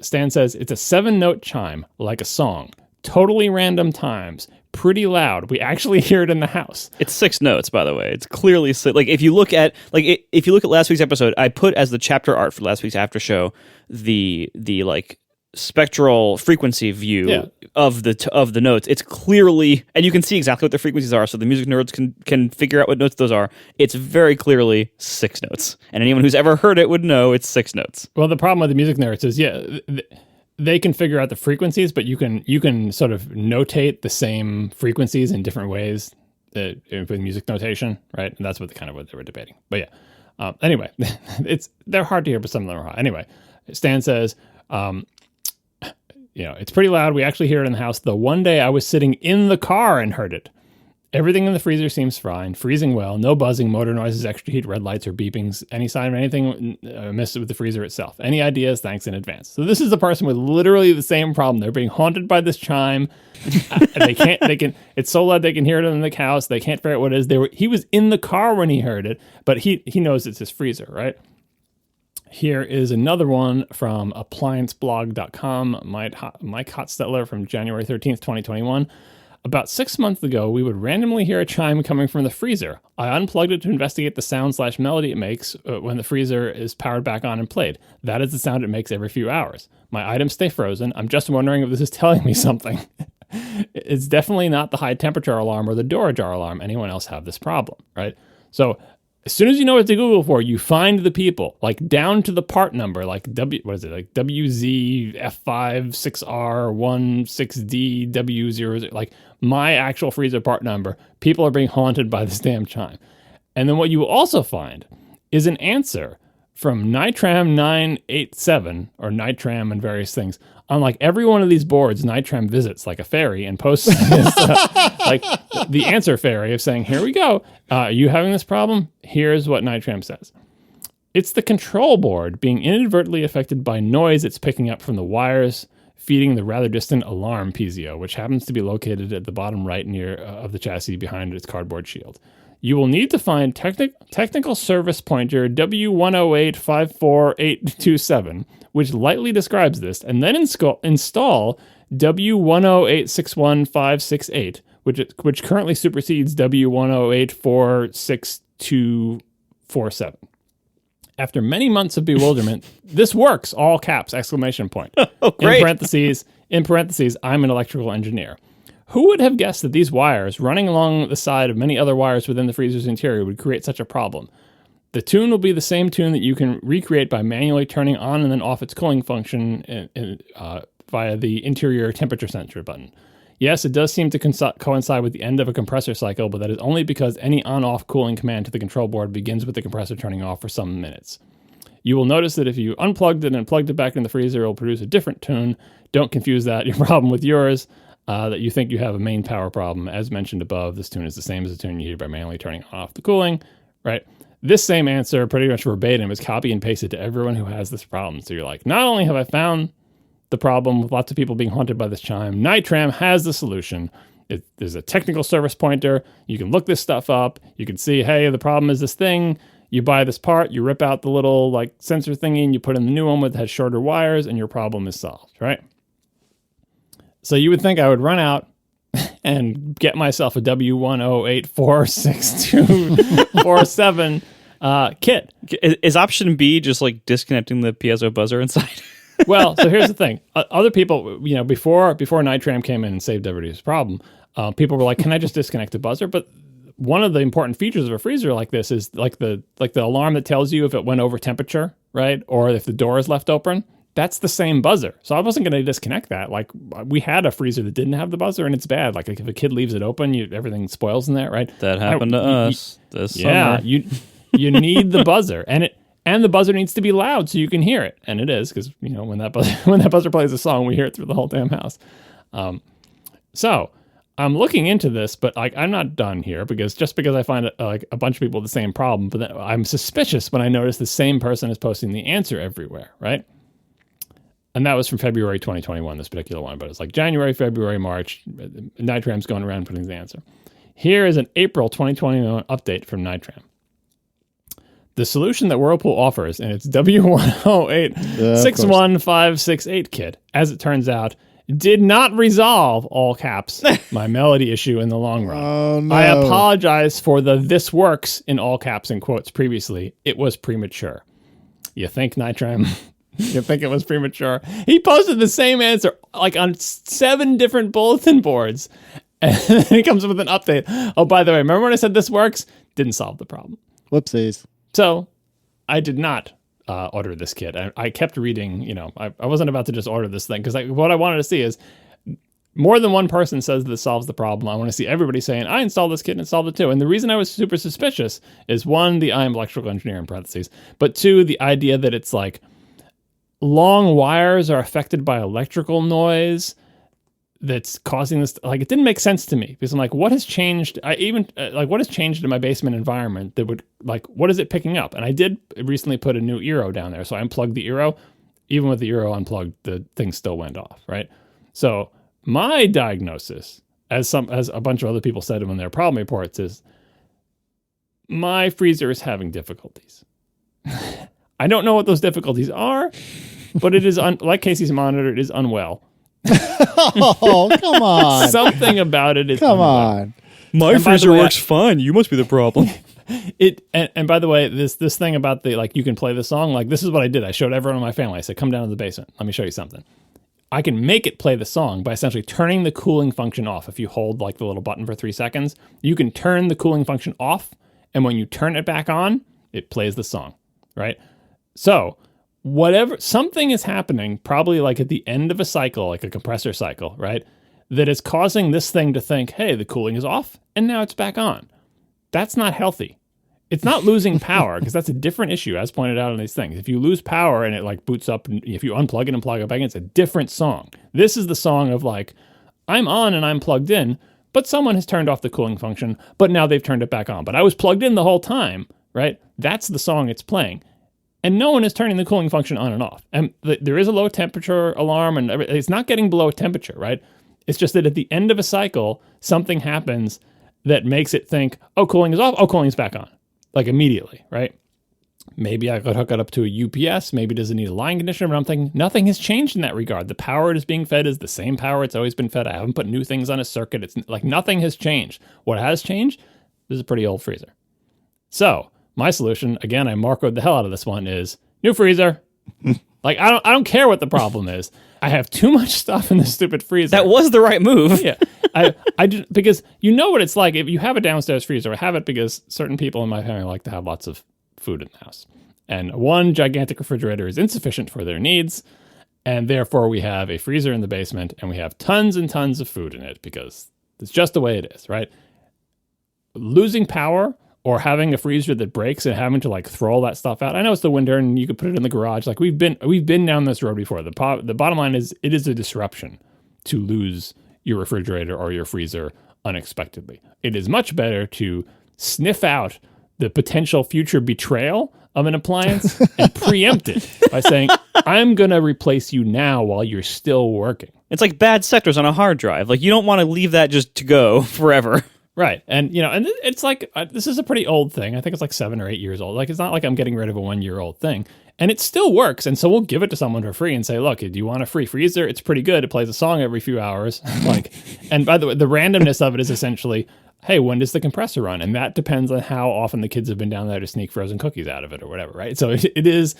Stan says, it's a 7-note chime, like a song. Totally random times. Pretty loud. We actually hear it in the house. It's 6 notes, by the way. It's clearly if you look at last week's episode, I put as the chapter art for last week's after show the spectral frequency view of the notes. It's clearly, and you can see exactly what the frequencies are, so the music nerds can figure out what notes those are. It's very clearly 6 notes, and anyone who's ever heard it would know it's 6 notes. Well, the problem with the music nerds is they can figure out the frequencies, but you can sort of notate the same frequencies in different ways with music notation, right? And that's what they were debating. But yeah, anyway, they're hard to hear, but some of them are hot. Anyway, Stan says, it's pretty loud. We actually hear it in the house. The one day I was sitting in the car and heard it. Everything in the freezer seems fine, freezing well, no buzzing, motor noises, extra heat, red lights, or beepings, any sign of anything amiss with the freezer itself. Any ideas? Thanks in advance. So this is the person with literally the same problem. They're being haunted by this chime. It's so loud they can hear it in the house. They can't figure out what it is. He was in the car when he heard it, but he knows it's his freezer, right? Here is another one from applianceblog.com, Mike Hotstetler from January 13th, 2021. About 6 months ago, we would randomly hear a chime coming from the freezer. I unplugged it to investigate the sound/melody it makes when the freezer is powered back on and played. That is the sound it makes every few hours. My items stay frozen. I'm just wondering if this is telling me something. It's definitely not the high temperature alarm or the door ajar alarm. Anyone else have this problem, right? So as soon as you know what to Google for, you find the people, like down to the part number, like WZF56R16D W00, like my actual freezer part number. People are being haunted by this damn chime. And then what you will also find is an answer from Nitram 987, or Nitram and various things. On like every one of these boards, Nitram visits like a fairy and posts this, like the answer fairy of saying, here we go. Are you having this problem? Here's what Nitram says. It's the control board being inadvertently affected by noise it's picking up from the wires feeding the rather distant alarm PZO, which happens to be located at the bottom right near of the chassis behind its cardboard shield. You will need to find technical service pointer W108-54827, which lightly describes this, and then install W108-61568, which currently supersedes W108-46247. After many months of bewilderment, this works, all caps, exclamation point. Oh, great. In parentheses, I'm an electrical engineer. Who would have guessed that these wires, running along the side of many other wires within the freezer's interior, would create such a problem? The tune will be the same tune that you can recreate by manually turning on and then off its cooling function via the interior temperature sensor button. Yes, it does seem to coincide with the end of a compressor cycle, but that is only because any on-off cooling command to the control board begins with the compressor turning off for some minutes. You will notice that if you unplugged it and plugged it back in the freezer, it will produce a different tune. Don't confuse your problem with yours. That you think you have a main power problem. As mentioned above, this tune is the same as the tune you hear by manually turning off the cooling, right? This same answer, pretty much verbatim, is copy and pasted to everyone who has this problem. So you're like, not only have I found the problem with lots of people being haunted by this chime, Nitram has the solution. There's a technical service pointer. You can look this stuff up. You can see, hey, the problem is this thing. You buy this part, you rip out the little like sensor thingy, and you put in the new one that has shorter wires, and your problem is solved, right? So you would think I would run out and get myself a W108-46247 kit. Is option B just like disconnecting the piezo buzzer inside? Well, so here's the thing. Other people, before Nitram came in and saved everybody's problem, people were like, can I just disconnect the buzzer? But one of the important features of a freezer like this is like the alarm that tells you if it went over temperature, right? Or if the door is left open. That's the same buzzer. So I wasn't going to disconnect that. Like we had a freezer that didn't have the buzzer, and it's bad. Like if a kid leaves it open, everything spoils in there, right? That happened to us this summer. You need the buzzer, and the buzzer needs to be loud so you can hear it, and it is because when that buzzer plays a song, we hear it through the whole damn house. So I'm looking into this, but like I'm not done here because I find like a bunch of people with the same problem, but then I'm suspicious when I notice the same person is posting the answer everywhere, right? And that was from February 2021, this particular one. But it's like January, February, March. Nitram's going around putting the answer. Here is an April 2021 update from Nitram. The solution that Whirlpool offers in its W108-61568 kit, as it turns out, did not resolve, all caps, my melody issue in the long run. Oh, no. I apologize for the "this works" in all caps and quotes previously. It was premature. You think, Nitram? You think it was premature? He posted the same answer like on 7 different bulletin boards. And then he comes up with an update. Oh, by the way, remember when I said this works? Didn't solve the problem. Whoopsies. So I did not order this kit. I kept reading, I wasn't about to just order this thing because what I wanted to see is more than one person says this solves the problem. I want to see everybody saying, I installed this kit and it solved it too. And the reason I was super suspicious is 1, the I am electrical engineer in parentheses, but 2, the idea that it's like long wires are affected by electrical noise. that's causing this. Like, it didn't make sense to me because I'm like, what has changed? What has changed in my basement environment that would, like, what is it picking up? And I did recently put a new Eero down there. So I unplugged the Eero. Even with the Eero unplugged, the thing still went off, right? So my diagnosis, as a bunch of other people said in their problem reports, is my freezer is having difficulties. I don't know what those difficulties are, but it is, like Casey's monitor, it is unwell. Oh, come on. Something about it is Come unwell. on. My freezer works fine. You must be the problem. And by the way, this thing about the, like, you can play the song, like, this is what I did. I showed everyone in my family. I said, come down to the basement. Let me show you something. I can make it play the song by essentially turning the cooling function off. If you hold, like, the little button for 3 seconds, you can turn the cooling function off. And when you turn it back on, it plays the song, right? So something is happening, probably like at the end of a cycle, like a compressor cycle, right? That is causing this thing to think, hey, the cooling is off and now it's back on. That's not healthy. It's not losing power, because that's a different issue, as pointed out on these things. If you lose power and it, like, boots up, if you unplug it and plug it back in, it's a different song. This is the song of, like, I'm on and I'm plugged in, but someone has turned off the cooling function, but now they've turned it back on. But I was plugged in the whole time, right? That's the song it's playing. And no one is turning the cooling function on and off. And there is a low temperature alarm, and it's not getting below temperature, right? It's just that at the end of a cycle, something happens that makes it think, oh, cooling is off, oh, cooling is back on. Like, immediately, right? Maybe I could hook it up to a UPS. Maybe it doesn't need a line conditioner, but I'm thinking nothing has changed in that regard. The power it is being fed is the same power it's always been fed. I haven't put new things on a circuit. It's like nothing has changed. What has changed? This is a pretty old freezer. So my solution, again, I Marcoed the hell out of this one, is new freezer. Like, I don't care what the problem is. I have too much stuff in this stupid freezer. That was the right move. Yeah. I just, because you know what it's like if you have a downstairs freezer. I have it because certain people in my family like to have lots of food in the house. And one gigantic refrigerator is insufficient for their needs. And therefore we have a freezer in the basement and we have tons and tons of food in it because it's just the way it is, right? Losing power or having a freezer that breaks and having to, like, throw all that stuff out. I know it's the winter and you could put it in the garage. Like, we've been down this road before. The bottom line is it is a disruption to lose your refrigerator or your freezer unexpectedly. It is much better to sniff out the potential future betrayal of an appliance and preempt it by saying, I'm going to replace you now while you're still working. It's like bad sectors on a hard drive. Like, you don't want to leave that just to go forever. Right. And, you know, and it's like, this is a pretty old thing. I think it's like 7 or 8 years old. Like, it's not like I'm getting rid of a 1-year-old thing. And it still works. And so we'll give it to someone for free and say, look, do you want a free freezer? It's pretty good. It plays a song every few hours. Like, and by the way, the randomness of it is essentially, hey, when does the compressor run? And that depends on how often the kids have been down there to sneak frozen cookies out of it or whatever, right? So it is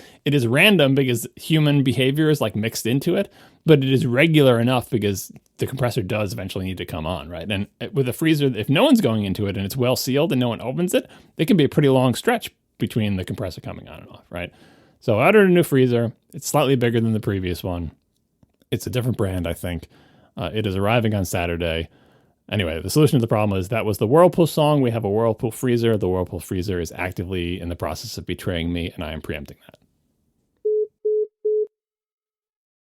random because human behavior is, like, mixed into it, but it is regular enough because the compressor does eventually need to come on, right? And with a freezer, if no one's going into it and it's well sealed and no one opens it, it can be a pretty long stretch between the compressor coming on and off, right? So I ordered a new freezer. It's slightly bigger than the previous one. It's a different brand, I think. It is arriving on Saturday. Anyway, the solution to the problem is that was the Whirlpool song. We have a Whirlpool freezer. The Whirlpool freezer is actively in the process of betraying me, and I am preempting that.